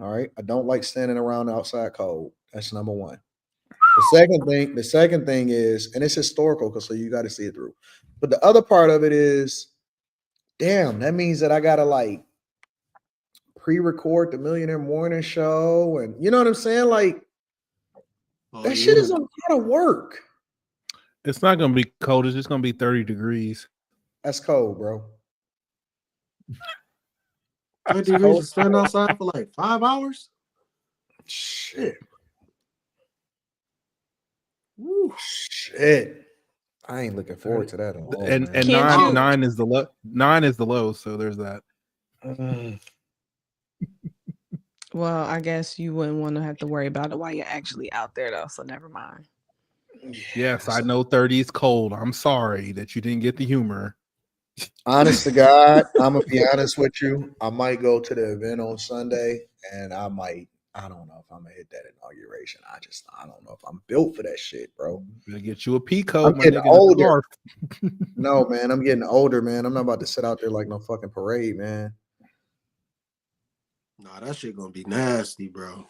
All right. I don't like standing around outside cold. That's number one. The second thing is, and it's historical because so you got to see it through. But the other part of it is, damn, that means that I gotta like pre-record the Millionaire Morning Show, and you know what I'm saying? Like that shit is a lot of work. It's not gonna be cold. It's just gonna be 30 degrees. That's cold, bro. 30 degrees to stand outside for like 5 hours. Shit. Woo, shit. I ain't looking forward to that at all. And man. nine is the low. 9 is the low. So there's that. Well, I guess you wouldn't want to have to worry about it while you're actually out there, though. So never mind. Yes, I know 30 is cold. I'm sorry that you didn't get the humor. Honest to God, I'm gonna be honest with you. I might go to the event on Sunday, and I don't know if I'm gonna hit that inauguration. I don't know if I'm built for that shit, bro. Better get you a peacoat. I'm getting older. No, man, I'm getting older, man. I'm not about to sit out there like no fucking parade, man. Nah, that shit gonna be nasty, bro.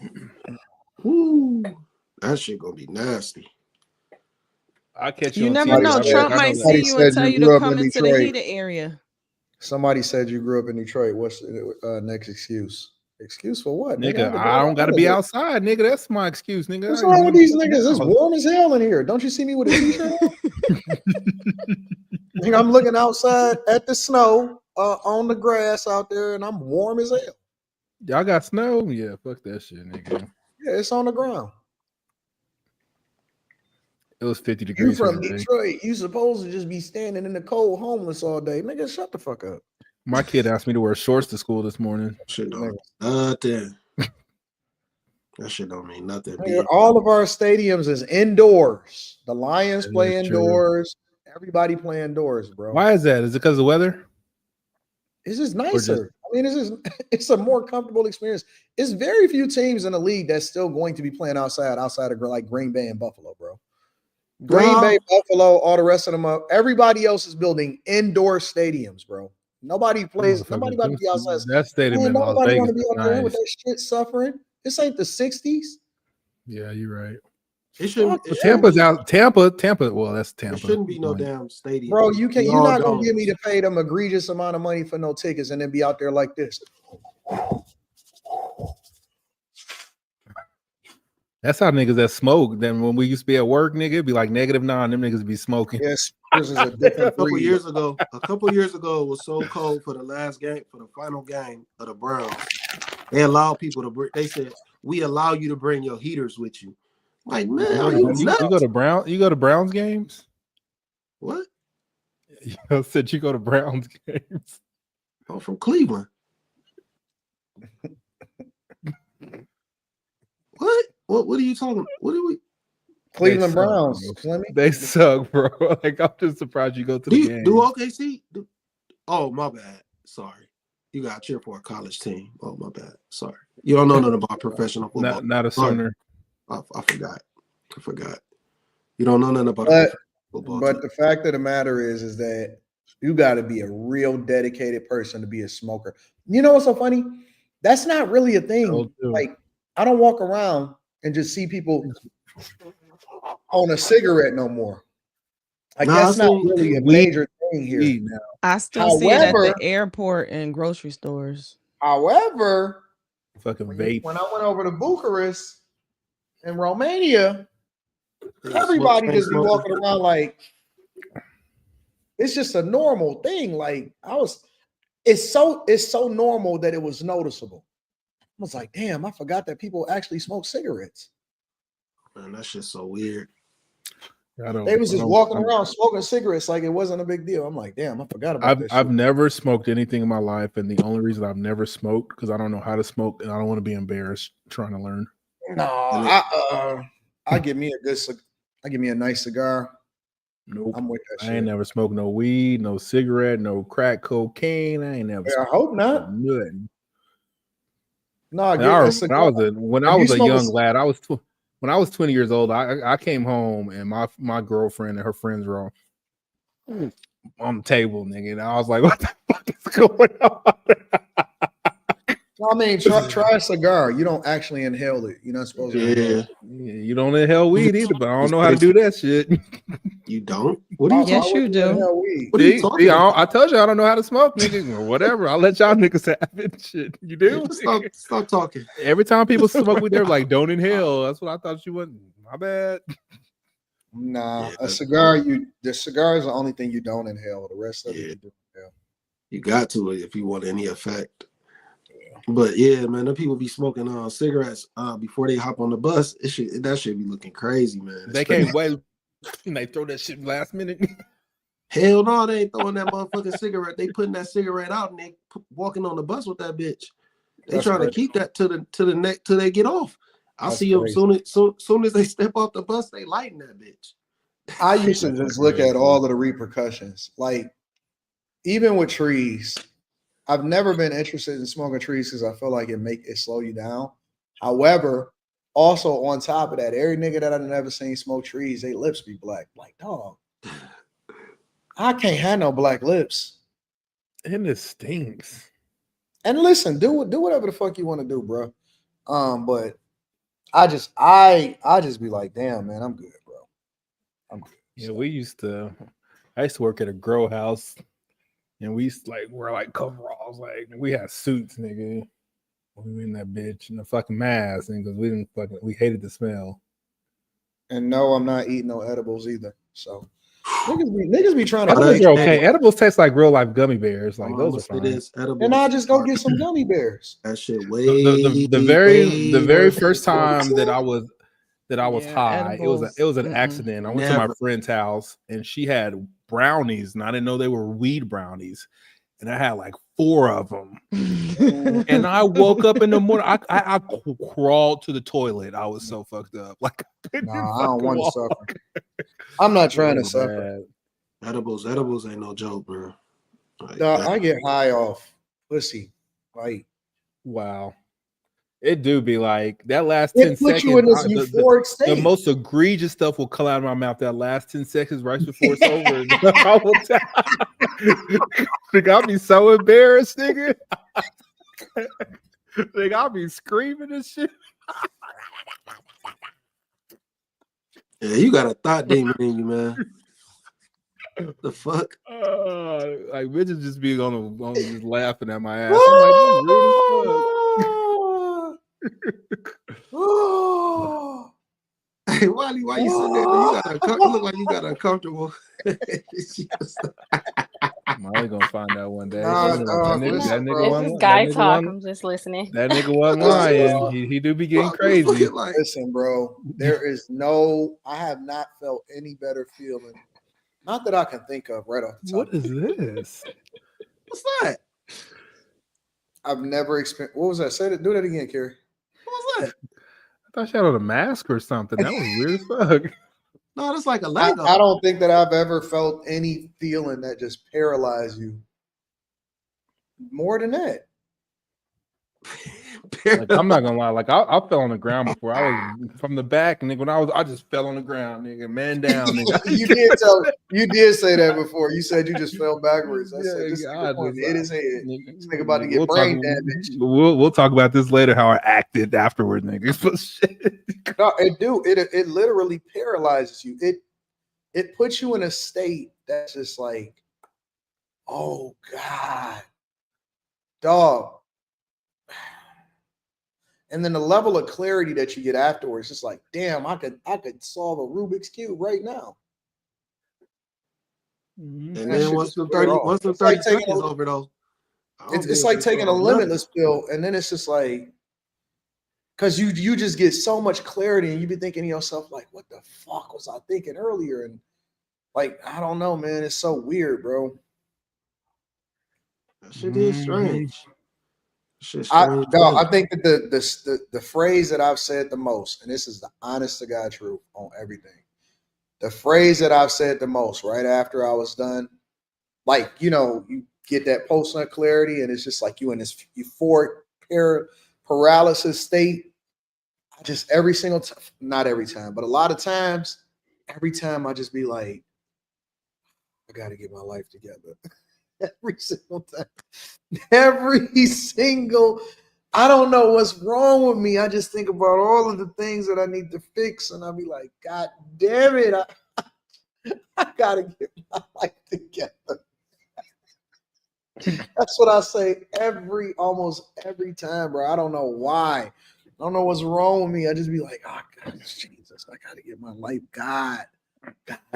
Woo, that shit gonna be nasty. I'll catch You on never TV. know. Trump might see you and tell you to come into the heated area. Somebody said you grew up in Detroit. What's the next excuse? Excuse for what? Nigga, I don't gotta be outside, nigga. That's my excuse, nigga. What's wrong with these niggas? It's warm as hell in here. Don't you see me with a t-shirt on? Nigga, I'm looking outside at the snow on the grass out there, and I'm warm as hell. Y'all got snow? Yeah, fuck that shit, nigga. Yeah, it's on the ground. It was 50 degrees. You from Detroit? You supposed to just be standing in the cold, homeless all day, nigga. Shut the fuck up. My kid asked me to wear shorts to school this morning. Shit don't mean nothing. That shit don't mean nothing. Nigga, all of our stadiums is indoors. The Lions play indoors. Everybody play indoors, bro. Why is that? Is it because of the weather? It's just nicer. I mean, it's a more comfortable experience. It's very few teams in the league that's still going to be playing outside of like Green Bay and Buffalo, bro. Green Bay, Buffalo, all the rest of them up. Everybody else is building indoor stadiums, bro. Nobody plays. Nobody about to be outside. That stadium in Las nobody Vegas want to be is out there with nice. that shit suffering. This ain't the 60s. Yeah, you're right. It shouldn't. Tampa's out. Tampa. Well, that's Tampa. It shouldn't be no damn stadium, bro. You're not gonna give me to pay them egregious amount of money for no tickets and then be out there like this. That's how niggas that smoke. Then when we used to be at work, nigga, it'd be like -9. Them niggas be smoking. Yes, this is a different A couple years ago, it was so cold for the last game, for the final game of the Browns. They allowed people to bring. They said, "We allow you to bring your heaters with you." Like, man, are you nuts? You go to Browns games? What? You said you go to Browns games. I'm from Cleveland. What? What are you talking? What are we? Cleveland Browns. They suck, bro. Like, I'm just surprised you go to the game. Do OKC? Oh, my bad. Sorry. You got to cheer for a college team. Oh, my bad. Sorry. You don't know nothing about professional football. Not a Sooner. I forgot. You don't know nothing about football. But the fact of the matter is that you got to be a real dedicated person to be a smoker. You know what's so funny? That's not really a thing. Like, I don't walk around and just see people on a cigarette no more. Like, that's not really a major thing here now. I still see it at the airport and grocery stores. However, fucking vape. When I went over to Bucharest in Romania, everybody just be walking around like it's just a normal thing. Like it's so normal that it was noticeable. I was like, damn, I forgot that people actually smoke cigarettes. Man, that shit's so weird. They was just walking around smoking cigarettes like it wasn't a big deal. I'm like, damn, I forgot about this. I've never smoked anything in my life, and the only reason I've never smoked because I don't know how to smoke and I don't want to be embarrassed trying to learn. No, I give me a nice cigar. Nope. I'm with that shit. I ain't never smoked no weed, no cigarette, no crack cocaine. I ain't never. I hope not. Nothing. No, when I was a young lad, when I was 20 years old, I came home and my girlfriend and her friends were on the table, nigga, and I was like, "What the fuck is going on?" I mean, try a cigar. You don't actually inhale it. You're not supposed to inhale it. Yeah, you don't inhale weed either, but I don't know how to do that shit. You don't? What are you Yes, talking you do. What are you talking about? I told you I don't know how to smoke, nigga, or whatever. I'll let y'all niggas have it. Shit, you do? Stop talking. Every time people smoke weed, they're like, "Don't inhale." That's what I thought you wouldn't. My bad. Nah, a cigar. The cigar is the only thing you don't inhale. The rest of it you do inhale. You got to if you want any effect. But yeah, man, the people be smoking cigarettes before they hop on the bus. That should be looking crazy, man. They can't wait. And they throw that shit last minute. Hell no, they ain't throwing that motherfucking cigarette. They putting that cigarette out and they walking on the bus with that bitch. They trying to keep that to the neck till they get off. I see them soon as they step off the bus, they lighten that bitch. I used to just look at all of the repercussions. Like, even with trees, I've never been interested in smoking trees because I feel like it slow you down. However, also on top of that, every nigga that I've never seen smoke trees, they lips be black. Like, dog, I can't have no black lips. And it stinks. And listen, do whatever the fuck you want to do, bro. But I just be like, damn, man, I'm good, bro. I'm good. Yeah, I used to work at a grow house, and we used to wear coveralls, we had suits, nigga. We were in that bitch and the fucking mask, because we hated the smell. And no, I'm not eating no edibles either. So niggas be trying to. Edibles are okay. Edibles taste like real life gummy bears. Those are fine. And I'll just go get some gummy bears. That shit the very first time that I was high, edibles. it was an accident. I went to my friend's house and she had brownies, and I didn't know they were weed brownies. And I had 4 of them. And I woke up in the morning. I crawled to the toilet. I was so fucked up. Nah, I don't want to suffer. I'm not trying to suffer. Edibles ain't no joke, bro. I get high off pussy. Wow. It do be that last 10 seconds. It puts you in this euphoric state. The most egregious stuff will come out of my mouth that last 10 seconds right before it's over. I will tell. I'll be so embarrassed, nigga. I'll be screaming and shit. Yeah, you got a thought demon in you, man. The fuck? Bitches just be just laughing at my ass. I'm like, this is rude as fuck. Hey, Wally, why you sitting there? You look like you got uncomfortable. Molly gonna find out one day. This is guy talk. I'm just listening. That nigga wasn't lying. He do be getting crazy. Listen, bro, I have not felt any better feeling. Not that I can think of right off the top. What is this? What's that? I've never experienced. What was that? Do that again, Kerry. What was that? I thought she had on a mask or something. That was weird as fuck. No, that's like a Lego. I don't think that I've ever felt any feeling that just paralyzed you more than that. I'm not gonna lie. I fell on the ground before. I was from the back, and when I just fell on the ground, nigga, man down. Nigga. you did say that before. You said you just fell backwards. I said this hit his head. This nigga about to get brain damage. We'll talk about this later. How I acted afterward, nigga. No, it literally paralyzes you. It puts you in a state that's just like, oh God, dog. And then the level of clarity that you get afterwards, it's like, damn, I could solve a Rubik's Cube right now. And then once the 30 seconds over, though, it's like taking a limitless pill, and then it's just like, because you just get so much clarity, and you be thinking to yourself, like, what the fuck was I thinking earlier? And I don't know, man, it's so weird, bro. That shit is strange. I think that the phrase that I've said the most, and this is the honest to God truth on everything, the phrase that I've said the most right after I was done, you get that post-nut clarity, and it's just like you in this euphoric paralysis state. I just every single time, not every time, but a lot of times, every time I just be like, I got to get my life together. Every single time. Every single I don't know what's wrong with me. I just think about all of the things that I need to fix, and I'll be like, God damn it, I gotta get my life together. That's what I say almost every time, bro. I don't know why. I don't know what's wrong with me. I just be like, oh God, Jesus, I gotta get my life. God,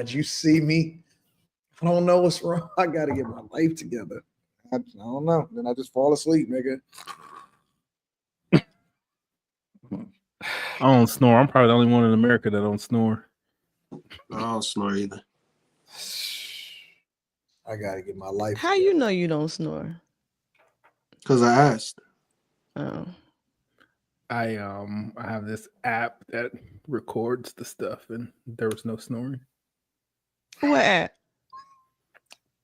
you see me? I don't know what's wrong. I gotta get my life together. I don't know. Then I just fall asleep, nigga. I don't snore. I'm probably the only one in America that don't snore. I don't snore either. I gotta get my life. How you know you don't snore? Because I asked. Oh. I have this app that records the stuff, and there was no snoring. What app?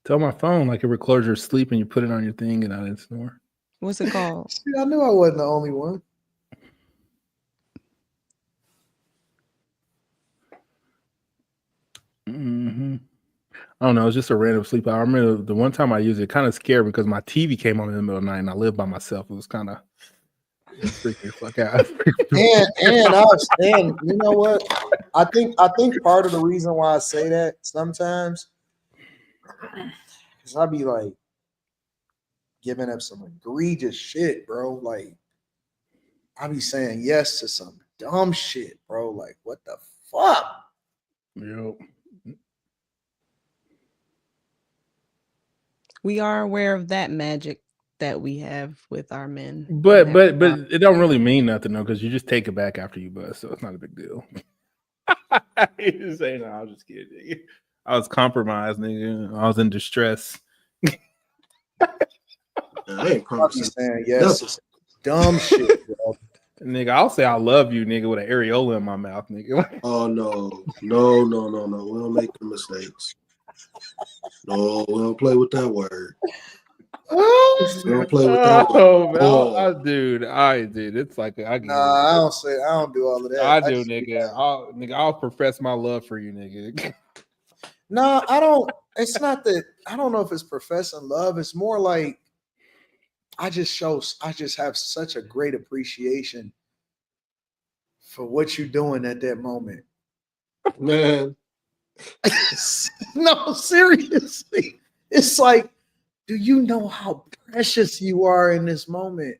Tell my phone, like it records your sleep, and you put it on your thing, and I didn't snore. What's it called? See, I knew I wasn't the only one. Mm-hmm. I don't know. It's just a random sleep. I remember the one time I used it, kind of scared me because my TV came on in the middle of the night, and I lived by myself. It was kind of freaking the fuck out. And you know what? I think part of the reason why I say that sometimes is I be like giving up some egregious shit, bro. Like I be saying yes to some dumb shit, bro. Like what the fuck? Yep. We are aware of that magic that we have with our men. But it don't really mean nothing though, because you just take it back after you bust, so it's not a big deal. You just say no, I was just kidding. I was compromised, nigga. I was in distress. I ain't saying yes to some dumb shit, bro. Nigga, I'll say I love you, nigga, with an areola in my mouth, nigga. Oh no. We don't make the mistakes. No, we don't play with that word. We don't play with that word. Dude, it's like I get I don't do all of that. I do, nigga. I'll profess my love for you, nigga. No, I don't. It's not that. I don't know if it's professing love. It's more like I just have such a great appreciation for what you're doing at that moment. Man. No, seriously. It's like, do you know how precious you are in this moment?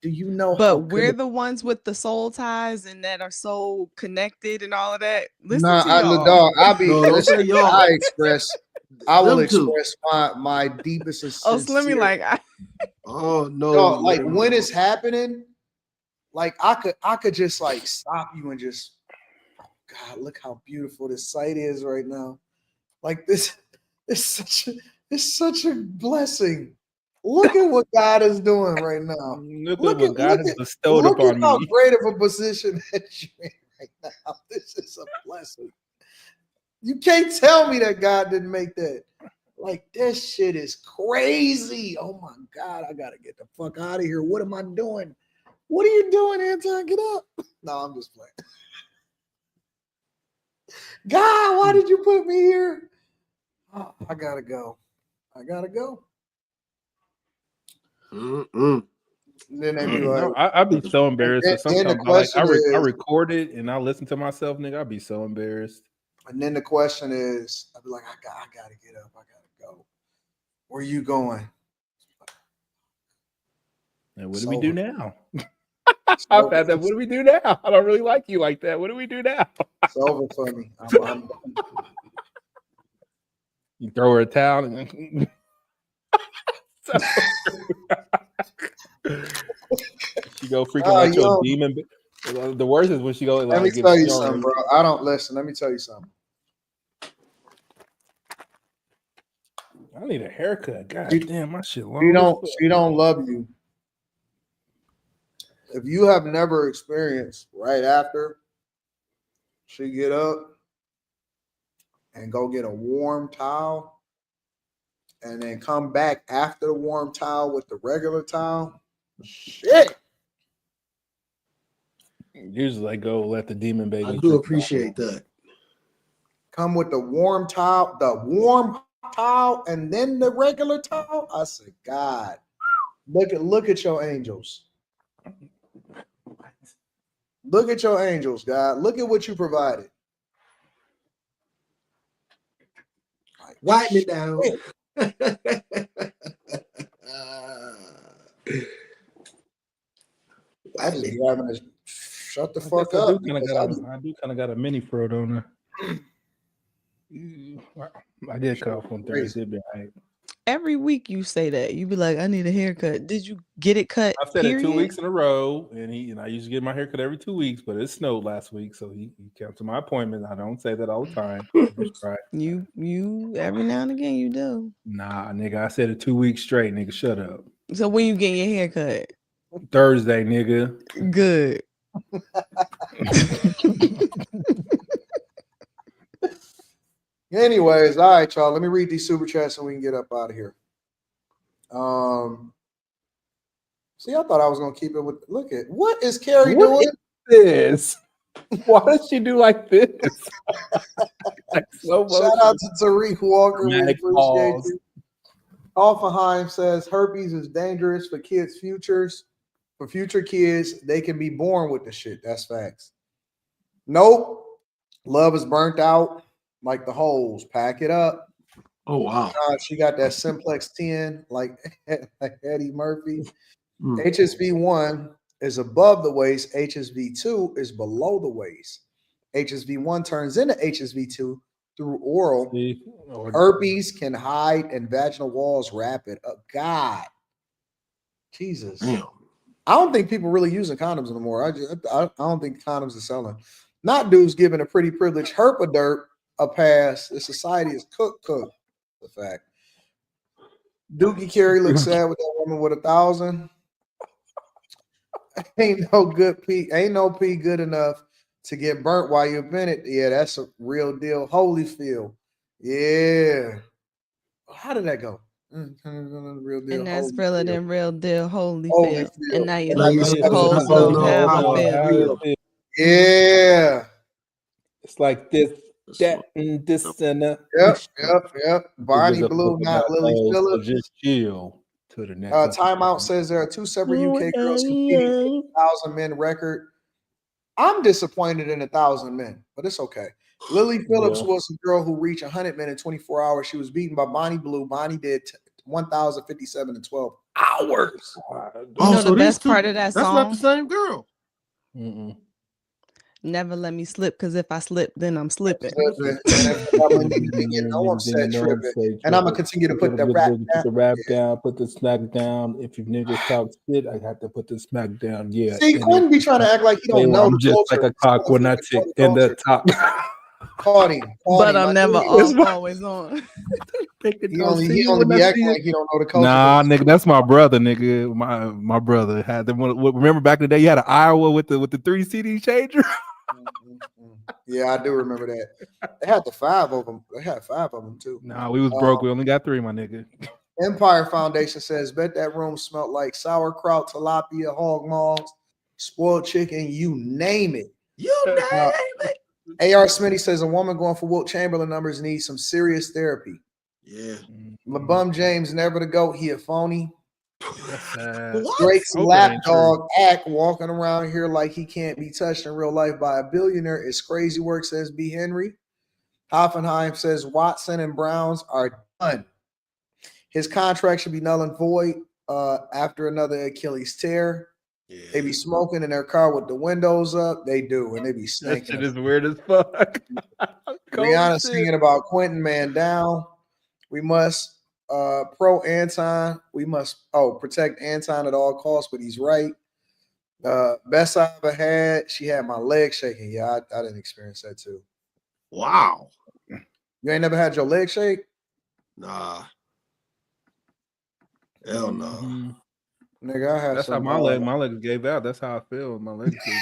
Do you know but we're the ones with the soul ties and that are so connected and all of that? Listen to y'all. I will express my deepest Oh, Slimmy, like oh no, dog, like when it's happening, like I could just like stop you and just, oh God, look how beautiful this sight is right now. Like this it's such a blessing. Look at what God is doing right now. Look at what God has bestowed upon me. How great of a position that you're in right now. This is a blessing. You can't tell me that God didn't make that. Like, this shit is crazy. Oh my God, I gotta get the fuck out of here. What am I doing? What are you doing, Anton? Get up. No, I'm just playing. God, why did you put me here? Oh, I gotta go. Mm-mm. Then they be like, I'd be so embarrassed. And sometimes I record it and I listen to myself, nigga. I'd be so embarrassed. And then the question is, I'd be like, I gotta get up. I gotta go. Where you going? And what do we do now? I've had that. What do we do now? I don't really like you like that. What do we do now? It's over for me. You throw her a towel and she go freaking like your demon. The worst is when she go like. Let me tell you something, bro. I don't listen. Let me tell you something. I need a haircut. God damn, my shit long. She don't love you. If you have never experienced right after she get up and go get a warm towel and then come back after the warm towel with the regular towel, shit. Usually I go let the demon baby. I do appreciate that. Come with the warm towel, and then the regular towel. I said, God, look at your angels. Look at your angels, God. Look at what you provided. Wipe me down. I just be having to shut the fuck I up. do kind of got a mini fro, don't I? I did cut off on Thursday. Every week you say that. You be like, I need a haircut. Did you get it cut? I've said it 2 weeks in a row, and I usually get my haircut every 2 weeks, but it snowed last week, so he came to my appointment. I don't say that all the time. Right. You every now and again you do. Nah, nigga, I said it 2 weeks straight, nigga. Shut up. So when you get your haircut? Thursday, nigga. Good. Anyways, all right, y'all. Let me read these super chats so we can get up out of here. See, I thought I was gonna keep it with. Look at what is Carrie doing? This. Why does she do like this? Like Shout out to Tariq Walker. We appreciate you. Offenheim says herpes is dangerous for kids' futures. For future kids, they can be born with the shit. That's facts. Nope. Love is burnt out like the holes. Pack it up. Oh, wow. She got that Simplex 10 like Eddie Murphy. HSV1 is above the waist. HSV2 is below the waist. HSV1 turns into HSV2 through oral. Herpes can hide in vaginal walls rapid. God. Jesus. Damn. I don't think people really using condoms anymore. I don't think condoms are selling. Not dudes giving a pretty privileged herpaderp a pass. The society is cooked. The fact. Dookie Carey looks sad with that woman with 1,000. Ain't no pee good enough to get burnt while you're in it. Yeah, that's a real deal. Holyfield. Yeah. How did that go? Real deal. And that's realer than real deal. Holyfield. And now you hoes know how I feel. Yeah. It's like this, that, and this, and that. Yep. Bonnie Blue, not Lily Phillips. Just chill to the next. Timeout says there are two separate UK girls competing for 1,000 men record. I'm disappointed in 1,000 men, but it's okay. Lily Phillips was a girl who reached 100 men in 24 hours. She was beaten by Bonnie Blue. Bonnie did 1,057 in 12 hours. You know the best part of that song? That's not the same girl. Never let me slip, because if I slip, then I'm slipping. And I'm gonna continue to put the rap down. Put the rap down, put the smack down. If you niggas talk shit, I have to put the smack down. Yeah. See, Quinn be trying to act like he don't know. I'm just like a cock when I tick in the top. Caught him. But I'm never always on. He only be acting like he don't know the culture. Nah, nigga, that's my brother, nigga. My brother had them. Remember back in the day, you had an Iowa with the 3 CD changer. Yeah, I do remember that. They had 5 of them. They had 5 of them too. Nah, we was broke. We only got 3, my nigga. Empire Foundation says, bet that room smelled like sauerkraut, tilapia, hog maws, spoiled chicken, you name it. You name it. AR Smitty says a woman going for Wilt Chamberlain numbers needs some serious therapy. Yeah. LeBum James never to go. He a phony. Drake's lapdog act walking around here like he can't be touched in real life by a billionaire is crazy work, says B. Henry. Hoffenheim says Watson and Browns are done. His contract should be null and void after another Achilles tear. Yeah. They be smoking in their car with the windows up. They do, and they be stinking. That shit is weird as fuck. Rihanna singing about Quentin Man down. We must pro Anton. We must protect Anton at all costs, but he's right. Best I ever had. She had my leg shaking. Yeah, I didn't experience that too. Wow. You ain't never had your leg shake? Nah. Hell no. Mm-hmm. Nigga, I had that's how my legs gave out. That's how I feel. My legs gave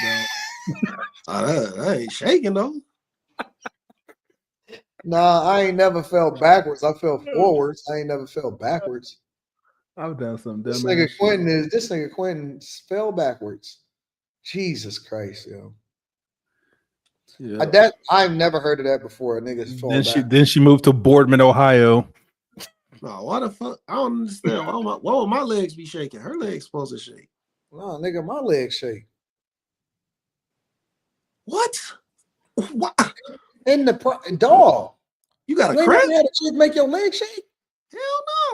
out. That ain't shaking though. Nah, I ain't never fell backwards. I fell forwards. I ain't never fell backwards. I've done some dumb This nigga Quentin fell backwards. Jesus Christ, yo. Yeah. I've never heard of that before. Niggas fall backwards. Then she moved to Boardman, Ohio. No, why the fuck? I don't understand. Why would my legs be shaking? Her legs supposed to shake. No, nigga, my legs shake. What? What? In the dog. You got a You ain't cramp? never had a chick make your legs shake? Hell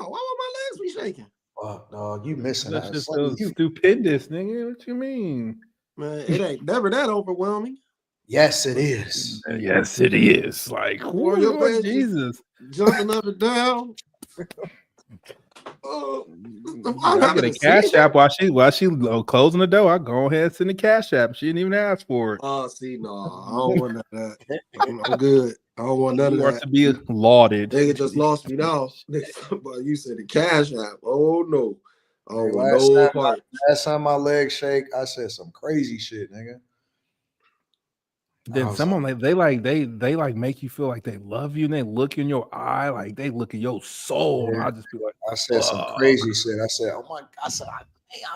no. Why would my legs be shaking? Fuck, dog. You missing That's out. just so stupendous, nigga. What you mean? Man, it ain't never that overwhelming. Yes, it is. Yes, it is. Like, Or your Lord pants Jesus. jumping up and down. I get a cash app while she closing the door. I go ahead and send the cash app. She didn't even ask for it. Oh, see, no, I don't want none of that. I'm good. I don't want none of You are that. to be lauded. Nigga just lost me now. But you said the cash app. Oh no. I don't want Last no part. last time my legs shake, I said some crazy shit, nigga. Then someone they make you feel like they love you and they look in your eye, like they look in your soul. Yeah. And I'll just be like, I said some crazy shit. I said, oh my God. I said,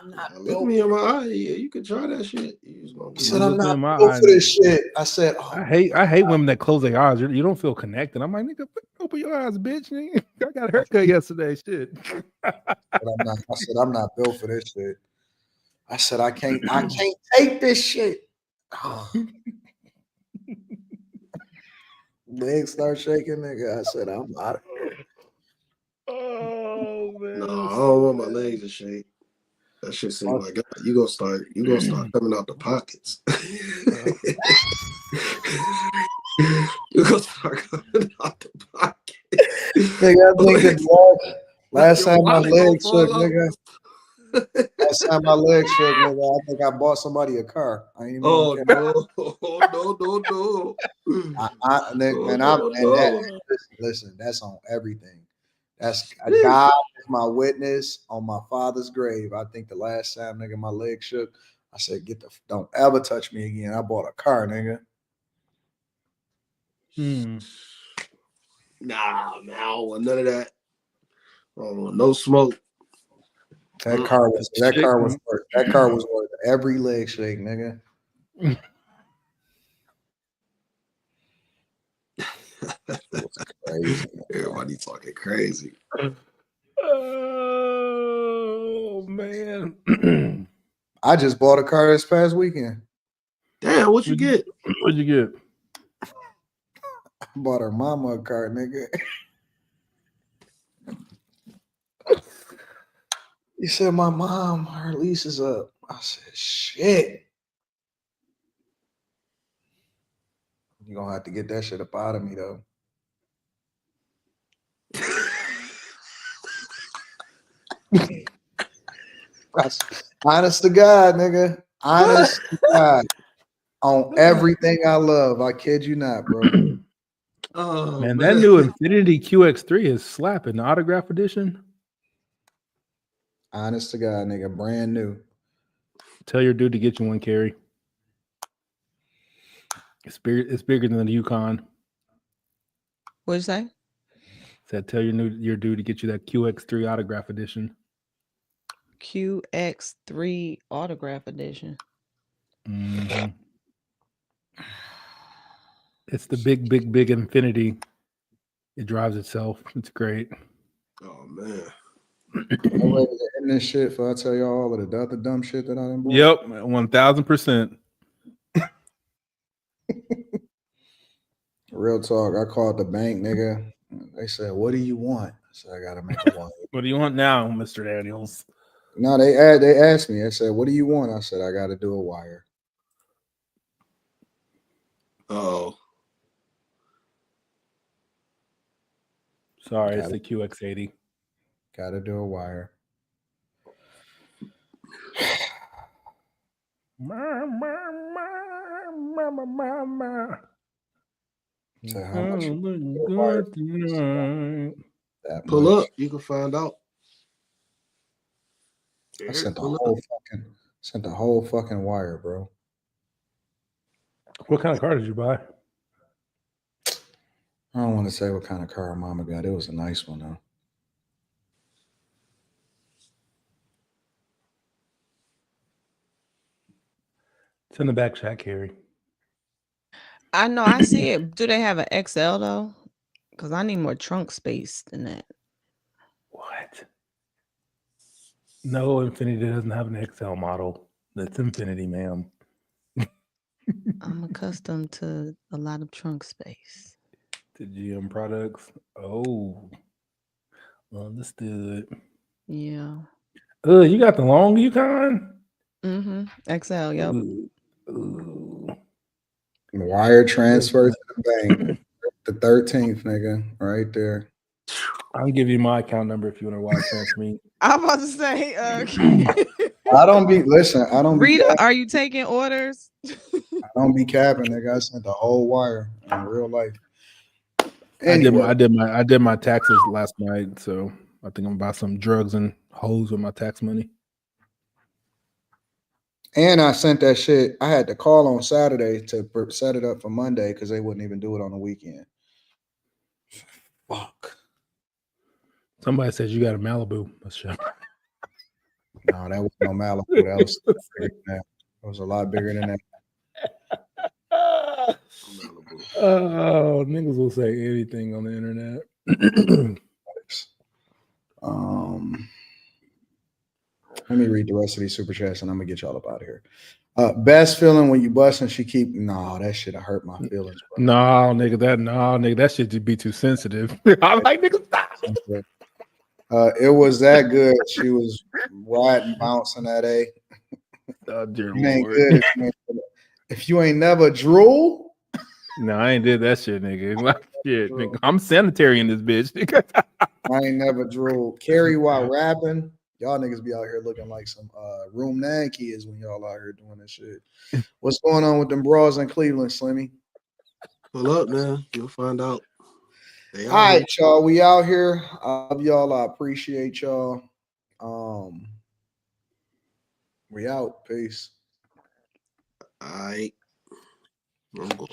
I'm not Look built. me in my eye. Yeah, you can try that shit. I said, I'm not built for this shit. I said, I hate women that close their eyes. You don't feel connected. I'm like, nigga, open your eyes, bitch. Nigga. I got a haircut yesterday. Shit. I said, I'm not built for this shit. I said, I can't take this shit. Legs start shaking, nigga. I said, I'm out of here. Oh man. No, I don't want my legs to shake. That shit seem like you gonna start coming out the pockets. You gonna start coming out the pockets. Nigga, I think the last time my legs shook, nigga. Last time my legs shook, nigga, I think I bought somebody a car. I ain't even no. Listen, that's on everything. That's God is my witness on my father's grave. I think the last time, nigga, my legs shook, I said, don't ever touch me again. I bought a car, nigga. Nah, man, I don't want none of that. I don't want no smoke. That car was worth every leg shake, nigga. Crazy. Everybody talking crazy. Oh man. I just bought a car this past weekend. Damn, what you get? What'd you get? I bought her mama a car, nigga. He said, my mom, her lease is up. I said, shit. You're gonna have to get that shit up out of me though. Honest to God, nigga. Honest to God. On everything I love. I kid you not, bro. Oh, man, that new Infinity QX3 is slapping. The autograph edition. Honest to God, nigga. Brand new. Tell your dude to get you one, Carrie. It's bigger than the Yukon. What'd you say? Said tell your dude to get you that QX3 autograph edition. QX3 autograph edition. Mm-hmm. It's the big Infinity. It drives itself. It's great. Oh man. I'm ready to end this shit before I tell y'all all of the other dumb shit that I done bought. Yep, 1000%. Real talk. I called the bank, nigga. They said, "What do you want?" I said, "I gotta make a wire." What do you want now, Mr. Daniels? No, they asked me. They said, "What do you want?" I said, "I gotta do a wire." Oh. Sorry, it's the QX80. Gotta do a wire. So how much pull up, you can find out. I sent the whole fucking wire, bro. What kind of car did you buy? I don't want to say what kind of car mama got. It was a nice one though. It's in the back chat, Carrie. I know, I see it. Do they have an XL though? Because I need more trunk space than that. What? No, Infinity doesn't have an XL model. That's Infinity, ma'am. I'm accustomed to a lot of trunk space. The GM products. Oh, understood. Yeah. You got the long Yukon? XL, yep. Wire transfer to the bank. The 13th, nigga, right there. I'll give you my account number if you want to wire transfer me. I'm about to say, I don't be Rita, are you taking orders? I don't be capping, nigga. I sent the whole wire in real life. Anyway. I did my taxes last night, so I think I'm about some drugs and hoes with my tax money. And I sent that shit. I had to call on Saturday to set it up for Monday because they wouldn't even do it on the weekend. Fuck. Somebody says you got a Malibu. No, that was no Malibu. That was bigger than that. It was a lot bigger than that. Oh, niggas will say anything on the internet. Let me read the rest of these super chats and I'm gonna get y'all up out of here. Best feeling when you bust and she keep that shit hurt my feelings, bro. No, nigga, that shit just be too sensitive. I'm like, nigga, stop. It was that good. She was riding, bouncing that A. Oh, dear You ain't Lord. good if you ain't never drool. No, I ain't did that shit, nigga. Like, shit, nigga. I'm sanitary in this bitch, nigga. I ain't never drool. Carry while rapping. Y'all niggas be out here looking like some room 9 kids when y'all out here doing this shit. What's going on with them bras in Cleveland, Slimmy? Pull up, man. You'll find out. All right, y'all. We out here. I love y'all. I appreciate y'all. We out. Peace. All right. I'm going.